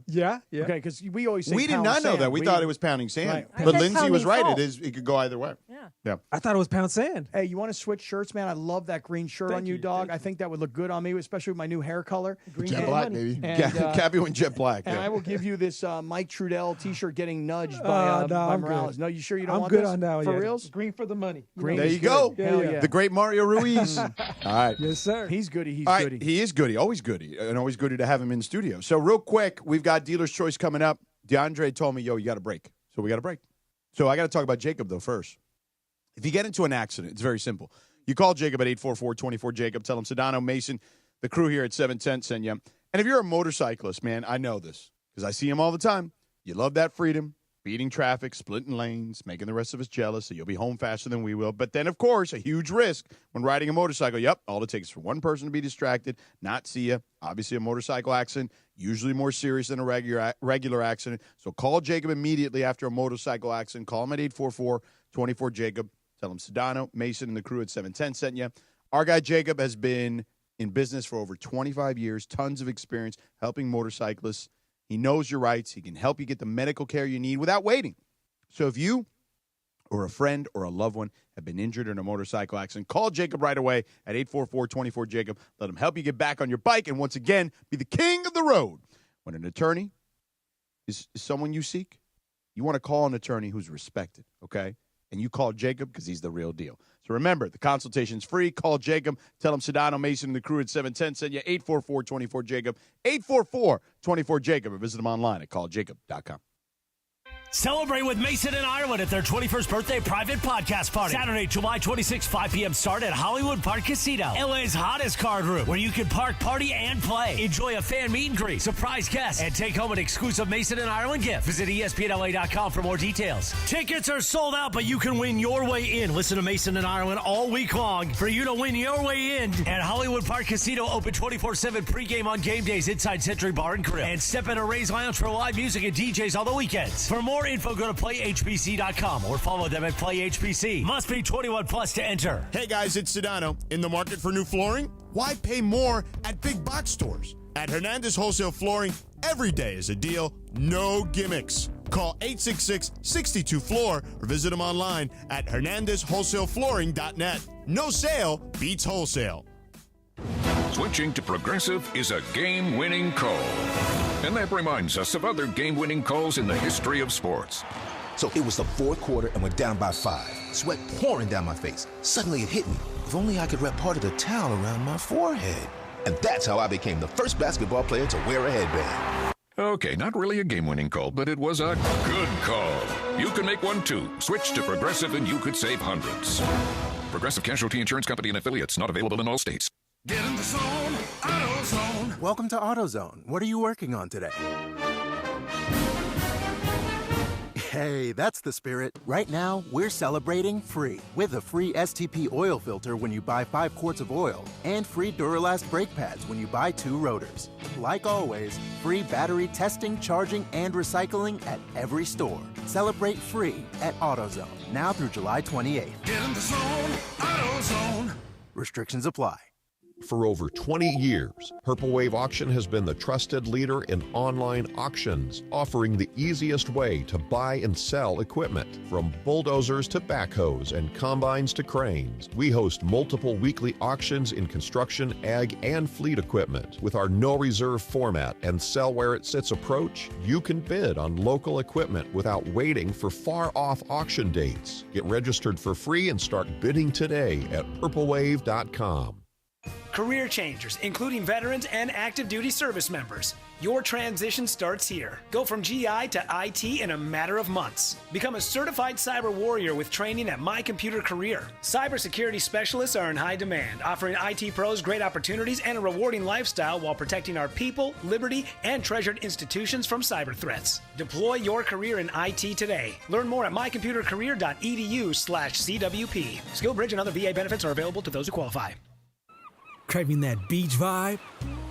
S6: Okay, because we always say
S8: we did
S6: pound
S8: not know
S6: sand.
S8: that. We thought it was pounding sand.
S6: Right.
S8: But
S13: said
S8: Lindsay
S13: pounding
S8: was right.
S13: salt.
S8: It could go either way.
S13: Yeah.
S8: Yeah.
S4: I thought it was pound sand.
S6: Hey, you want to switch shirts, man? I love that green shirt on you, dog. I think that would look good on me, especially with my new hair color.
S4: Green
S8: Jet black, baby. Cappy went jet black.
S6: And I will give you this Mike Trudell T-shirt getting nudged by
S4: I'm
S6: Morales.
S4: good.
S6: No, you sure you don't
S4: I'm
S6: want
S4: good
S6: this?
S4: on that one.
S6: For
S4: yeah.
S6: reals?
S4: Green for the money.
S6: Green
S8: There
S6: is
S8: you
S6: good.
S8: go.
S6: Hell yeah.
S8: The great Mario Ruiz. All right.
S4: Yes, sir.
S6: He's goody. He's
S8: All right,
S6: goody.
S8: he is goody. Always goody. And always goody to have him in the studio. So real quick, we've got Dealer's Choice coming up. DeAndre told me, yo, you got a break. So we got a break. So I got to talk about Jacob, though, first. If you get into an accident, it's very simple. You call Jacob at 844-24-JACOB. Tell him Sedano, Mason, the crew here at 710 send you. And if you're a motorcyclist, man, I know this because I see him all the time. You love that freedom, beating traffic, splitting lanes, making the rest of us jealous, so you'll be home faster than we will. But then, of course, a huge risk when riding a motorcycle. Yep, all it takes is for one person to be distracted, not see you. Obviously, a motorcycle accident, usually more serious than a regular accident. So call Jacob immediately after a motorcycle accident. Call him at 844-24-JACOB. Tell him Sedano, Mason, and the crew at 710 sent you. Our guy Jacob has been in business for over 25 years, tons of experience helping motorcyclists. He knows your rights. He can help you get the medical care you need without waiting. So if you or a friend or a loved one have been injured in a motorcycle accident, call Jacob right away at 844-24-JACOB. Let him help you get back on your bike and once again be the king of the road. When an attorney is someone you seek, you want to call an attorney who's respected, okay? And you call Jacob because he's the real deal. So remember, the consultation's free. Call Jacob. Tell him Sedano, Mason, and the crew at 710 send you 844-24-JACOB, 844-24-JACOB, or visit them online at calljacob.com.
S3: Celebrate with Mason and Ireland at their 21st birthday private podcast party. Saturday, July 26, 5 p.m. start at Hollywood Park Casino, LA's hottest card room, where you can park, party, and play. Enjoy a fan meet and greet, surprise guests, and take home an exclusive Mason and Ireland gift. Visit ESPNLA.com for more details. Tickets are sold out, but you can win your way in. Listen to Mason and Ireland all week long for you to win your way in at Hollywood Park Casino, open 24/7 pregame on game days inside Century Bar and Grill. And step in a Ray's Lounge for live music and DJs on the weekends. For more info, go to playhbc.com or follow them at playhbc. Must be 21 plus to enter.
S2: Hey guys, it's Sedano. In the market for new flooring? Why pay more at big box stores? At Hernandez Wholesale Flooring, every day is a deal, no gimmicks. Call 866-62-FLOOR or visit them online at hernandezwholesaleflooring.net. No sale beats wholesale.
S9: Switching to Progressive is a game-winning call. And that reminds us of other game-winning calls in the history of sports.
S10: So it was the fourth quarter and we're down by 5. Sweat pouring down my face. Suddenly it hit me. If only I could wrap part of the towel around my forehead. And that's how I became the first basketball player to wear a headband.
S9: Okay, not really a game-winning call, but it was a good call. You can make one too. Switch to Progressive and you could save hundreds. Progressive Casualty Insurance Company and Affiliates, not available in all states.
S16: Get in the zone, AutoZone.
S11: Welcome to AutoZone. What are you working on today? Hey, that's the spirit. Right now, we're celebrating free with a free STP oil filter when you buy 5 quarts of oil and free Duralast brake pads when you buy 2 rotors. Like always, free battery testing, charging, and recycling at every store. Celebrate free at AutoZone now through July 28th.
S16: Get in the zone, AutoZone.
S11: Restrictions apply.
S25: For over 20 years, Purple Wave Auction has been the trusted leader in online auctions, offering the easiest way to buy and sell equipment. From bulldozers to backhoes and combines to cranes, we host multiple weekly auctions in construction, ag, and fleet equipment. With our no reserve format and sell where it sits approach, you can bid on local equipment without waiting for far-off auction dates. Get registered for free and start bidding today at purplewave.com.
S26: Career changers, including veterans and active duty service members. Your transition starts here. Go from GI to IT in a matter of months. Become a certified cyber warrior with training at My Computer Career. Cybersecurity specialists are in high demand, offering IT pros great opportunities and a rewarding lifestyle while protecting our people, liberty, and treasured institutions from cyber threats. Deploy your career in IT today. Learn more at mycomputercareer.edu/CWP. SkillBridge and other VA benefits are available to those who qualify.
S18: Craving that beach vibe?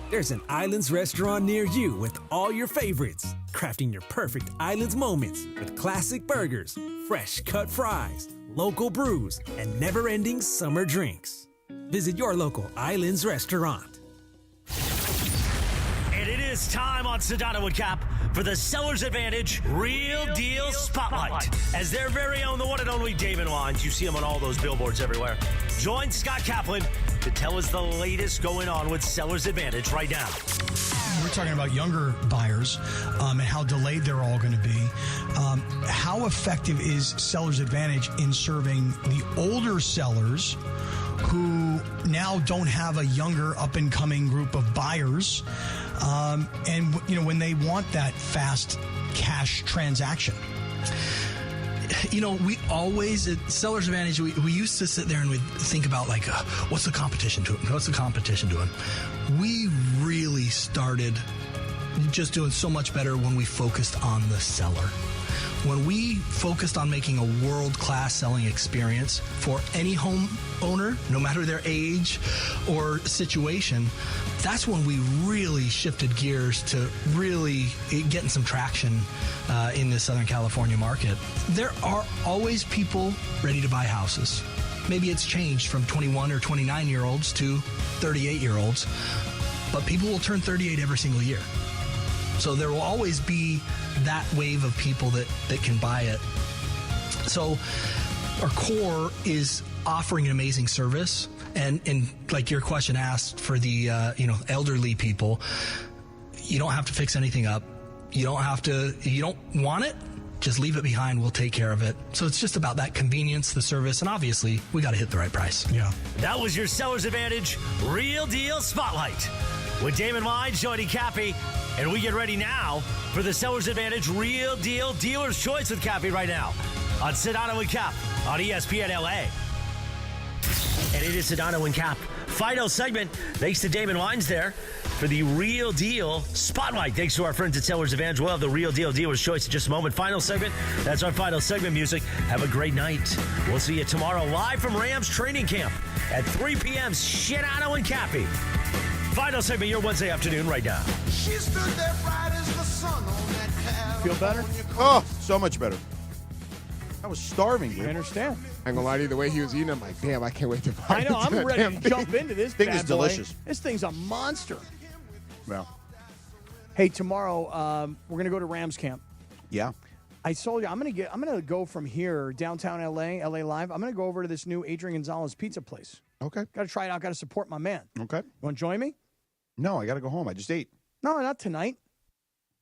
S18: There's an Islands restaurant near you with all your favorites. Crafting your perfect Islands moments with classic burgers, fresh cut fries, local brews, and never-ending summer drinks. Visit your local Islands restaurant.
S3: And it is is time on Sedano Kap for the Seller's Advantage Real Deal Spotlight. As their very own, the one and only Damon Wines, you see him on all those billboards everywhere. Join Scott Kaplan to tell us the latest going on with Seller's Advantage right now.
S1: We're talking about younger buyers and how delayed they're all going to be. How effective is Seller's Advantage in serving the older sellers who now don't have a younger up-and-coming group of buyers, and when they want that fast cash transaction?
S5: We always, at Seller's Advantage, we used to sit there and we'd think about, what's the competition doing? What's the competition doing? We really started just doing so much better when we focused on the seller. When we focused on making a world-class selling experience for any home owner, no matter their age or situation, that's when we really shifted gears to really getting some traction in the Southern California market. There are always people ready to buy houses. Maybe it's changed from 21 or 29-year-olds to 38-year-olds, but people will turn 38 every single year. So there will always be that wave of people that can buy it. So our core is offering an amazing service. And like your question asked for the elderly people, you don't have to fix anything up. You don't want it, just leave it behind. We'll take care of it. So it's just about that convenience, the service, and obviously we got to hit the right price.
S1: Yeah.
S3: That was your Seller's Advantage Real Deal Spotlight with Damon Wines joining Cappy. And we get ready now for the Seller's Advantage Real Deal Dealer's Choice with Cappy right now on Sedano and Cap on ESPN LA. And it is Sedano and Cap. Final segment. Thanks to Damon Wines there for the Real Deal Spotlight. Thanks to our friends at Seller's Advantage. We'll have the Real Deal Dealer's Choice in just a moment. Final segment. That's our final segment music. Have a great night. We'll see you tomorrow live from Rams training camp at 3 p.m. Sedano and Cappy. Final segment your Wednesday afternoon right now.
S16: She stood there bright as the sun on that California.
S8: Feel better? Oh, so much better. I was starving, dude.
S6: I understand.
S19: I ain't gonna lie to you, the way he was eating, I'm like, damn, I can't wait to buy
S6: I know, I'm ready to jump into this
S8: thing.
S6: Bad
S8: Is
S6: boy.
S8: delicious.
S6: This thing's a monster.
S8: Well,
S6: hey, tomorrow we're gonna go to Rams camp.
S8: Yeah.
S6: I told you I'm gonna go from here downtown LA Live. I'm gonna go over to this new Adrian Gonzalez pizza place.
S8: Okay.
S6: Got to try it out. Got to support my man.
S8: Okay.
S6: You want to join me?
S8: No, I got to go home. I just ate.
S6: No, not tonight.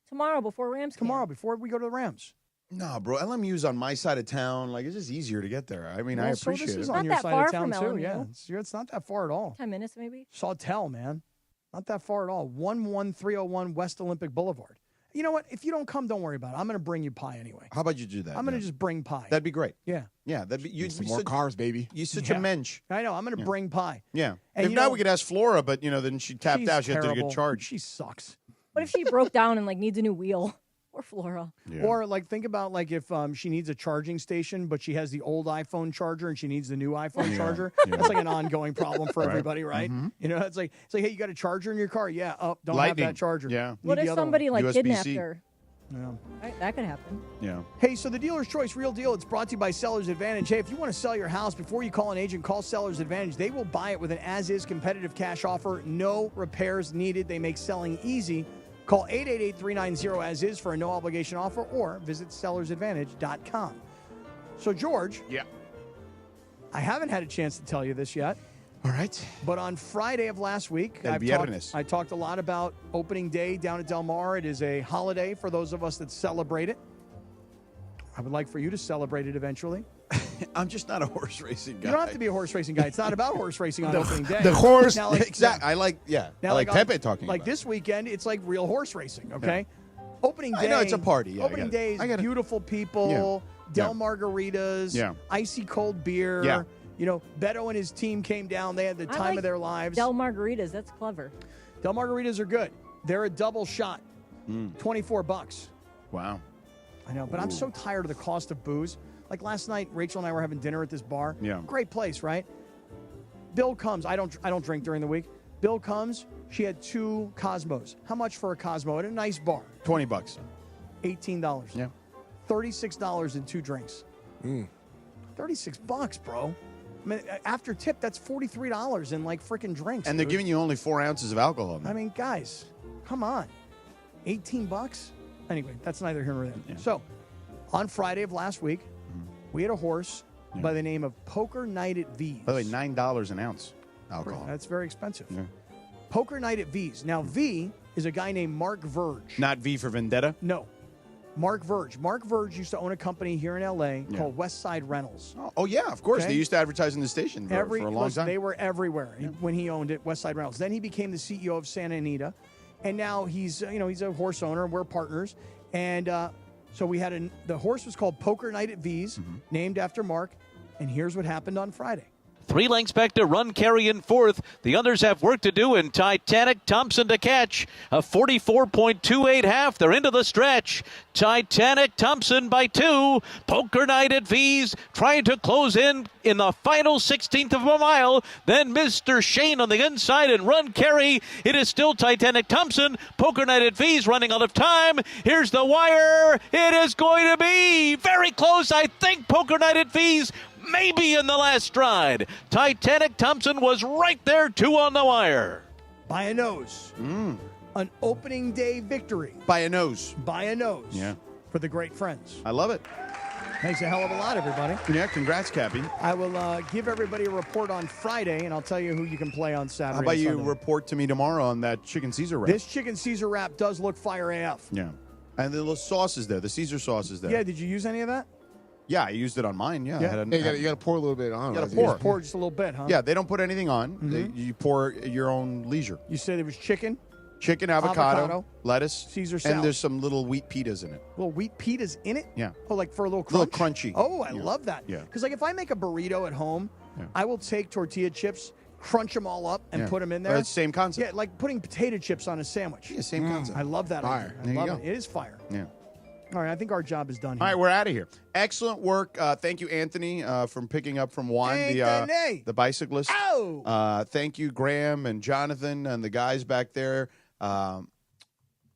S13: Tomorrow before Rams camp.
S6: Tomorrow before we go to the Rams.
S8: No, bro. LMU's on my side of town. Like, it's just easier to get there. I mean, I appreciate
S6: this is
S8: it.
S6: on
S13: Not
S6: your
S13: that
S6: side
S13: far
S6: of town
S13: from
S6: too.
S13: LMU.
S6: Yeah, it's not that far at all.
S13: 10 minutes maybe.
S6: Sawtell, man. Not that far at all. 11301 West Olympic Boulevard. You know what? If you don't come, don't worry about it. I'm going to bring you pie anyway.
S8: How about you do that?
S6: I'm going to just bring pie.
S8: That'd be great.
S6: Yeah.
S8: Yeah, that'd be you.
S19: Some more cars, baby.
S8: You such a mensch.
S6: I know. I'm going to bring pie.
S8: Yeah.
S6: And
S8: If
S6: you
S8: not,
S6: know-
S8: we could ask Flora, but then she tapped
S6: She's
S8: out. She had to
S6: terrible.
S8: get charged.
S6: She sucks.
S13: What if she broke down and needs a new wheel? Or Flora.
S8: Yeah.
S6: Or think about if she needs a charging station, but she has the old iPhone charger and she needs the new iPhone
S8: Yeah.
S6: charger.
S8: Yeah.
S6: That's like an ongoing problem for
S8: Right.
S6: everybody, right?
S8: Mhm.
S6: It's like, hey, you got a charger in your car? Yeah. Oh, don't
S8: Lightning.
S6: have that charger.
S8: Yeah.
S6: Need
S13: What
S6: the
S13: if
S6: other
S13: somebody
S6: one.
S13: kidnapped
S8: USB-C.
S13: her?
S6: Yeah.
S13: Right, that could happen.
S8: Yeah.
S6: Hey, so the Dealer's Choice Real Deal, it's brought to you by Seller's Advantage. Hey, if you want to sell your house, before you call an agent, call Seller's Advantage. They will buy it with an as-is competitive cash offer. No repairs needed. They make selling easy. Call 888-390-AS-IS for a no-obligation offer or visit sellersadvantage.com. So, George.
S8: Yeah.
S6: I haven't had a chance to tell you this yet.
S8: All right.
S6: But on Friday of last week,
S8: El viernes.
S6: I talked a lot about opening day down at Del Mar. It is a holiday for those of us that celebrate it. I would like for you to celebrate it eventually.
S8: I'm just not a horse racing guy.
S6: You don't have to be a horse racing guy. It's not about horse racing on opening day.
S8: The horse.
S6: Now,
S8: Exactly. I like Pepe talking
S6: Like
S8: about
S6: this weekend, it's like real horse racing, okay? Opening day.
S8: I know, it's a party. Yeah, I
S6: opening
S8: get it.
S6: day is
S8: I get it.
S6: beautiful people,
S8: Yeah.
S6: Del Margaritas,
S8: Yeah.
S6: icy cold beer.
S8: Yeah.
S6: Beto and his team came down. They had the
S13: I
S6: time
S13: like
S6: of their lives.
S13: Del Margaritas, that's clever.
S6: Del Margaritas are good. They're a double shot.
S8: Mm.
S6: $24.
S8: Wow.
S6: I know, but I'm so tired of the cost of booze. Like last night, Rachel and I were having dinner at this bar.
S8: Yeah.
S6: Great place, right? Bill comes. I don't drink during the week. Bill comes. She had 2 Cosmos. How much for a Cosmo at a nice bar?
S8: $20.
S6: $18.
S8: Yeah.
S6: $36 in 2 drinks. $36, bro. I mean, after tip, that's $43 in freaking drinks.
S8: And they're
S6: dude.
S8: giving you only 4 ounces of alcohol. Man.
S6: I mean, guys, come on. $18? Anyway, that's neither here nor there. Yeah. So, on Friday of last week, we had a horse by the name of Poker Night at V's.
S8: By the way, $9 an ounce alcohol.
S6: That's very expensive.
S8: Yeah.
S6: Poker Night at V's. Now, V is a guy named Mark Verge.
S8: Not V for Vendetta?
S6: No. Mark Verge. Mark Verge used to own a company here in L.A. called West Side Rentals.
S8: Oh, yeah, of course. They used to advertise in the station for a long time.
S6: They were everywhere when he owned it, West Side Rentals. Then he became the CEO of Santa Anita, and now he's a horse owner, and we're partners. And so we had the horse was called Poker Night at V's, named after Mark. And here's what happened on Friday.
S12: 3 lengths back to Run Carry in fourth. The others have work to do, and Titanic Thompson to catch. A 44.28 half. They're into the stretch. Titanic Thompson by 2. Poker Night at V's trying to close in the final 16th of a mile. Then Mr. Shane on the inside and Run Carry. It is still Titanic Thompson. Poker Night at V's running out of time. Here's the wire. It is going to be very close. I think Poker Night at V's maybe in the last stride. Titanic Thompson was right there, 2 on the wire.
S6: By a nose. An opening day victory.
S8: By a nose.
S6: By a nose.
S8: Yeah.
S6: For the great friends.
S8: I love it.
S6: Thanks a hell of a lot, everybody.
S8: Yeah, congrats, Cappy.
S6: I will give everybody a report on Friday, and I'll tell you who you can play on Saturday.
S8: How about you
S6: Sunday.
S8: report to me tomorrow on that chicken Caesar wrap?
S6: This chicken Caesar wrap does look fire AF.
S8: Yeah. And the little sauce is there. The Caesar sauce is there.
S6: Yeah, did you use any of that?
S8: Yeah, I used it on mine. Yeah.
S19: You got to pour a little bit on.
S8: You got to pour.
S6: Pour just a little bit, huh?
S8: Yeah, they don't put anything on. You pour at your own leisure.
S6: You said it was chicken?
S8: Chicken, avocado, lettuce,
S6: Caesar salad.
S8: and there's some little wheat pitas in it.
S6: Little wheat pitas in it?
S8: Yeah.
S6: Oh, like for a little crunch?
S8: Little crunchy.
S6: Oh, I love that.
S8: Yeah.
S6: Because, like, if I make a burrito at home, I will take tortilla chips, crunch them all up, and put them in there.
S8: It's the same concept.
S6: Yeah, like putting potato chips on a sandwich.
S8: Yeah, same concept.
S6: I love that.
S8: Fire.
S6: I
S8: There you
S6: love
S8: go.
S6: it. It is fire.
S8: Yeah.
S6: All right, I think our job is done here.
S8: All right, we're out of here. Excellent work. Thank you, Anthony, from picking up from Juan, the bicyclist.
S6: Oh!
S8: Thank you, Graham and Jonathan and the guys back there.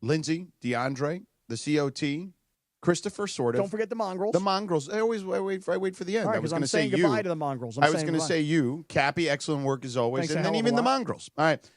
S8: Lindsay, DeAndre, the COT, Christopher, sort of.
S6: Don't forget the mongrels.
S8: The mongrels. I wait for the end.
S6: All right,
S8: I was
S6: because I'm
S8: going to say
S6: saying
S8: you.
S6: goodbye to the mongrels.
S8: I was going to say you. Cappy, excellent work as always.
S6: Thanks a
S8: and then
S6: hell of
S8: even
S6: a
S8: the
S6: lot.
S8: mongrels. All right.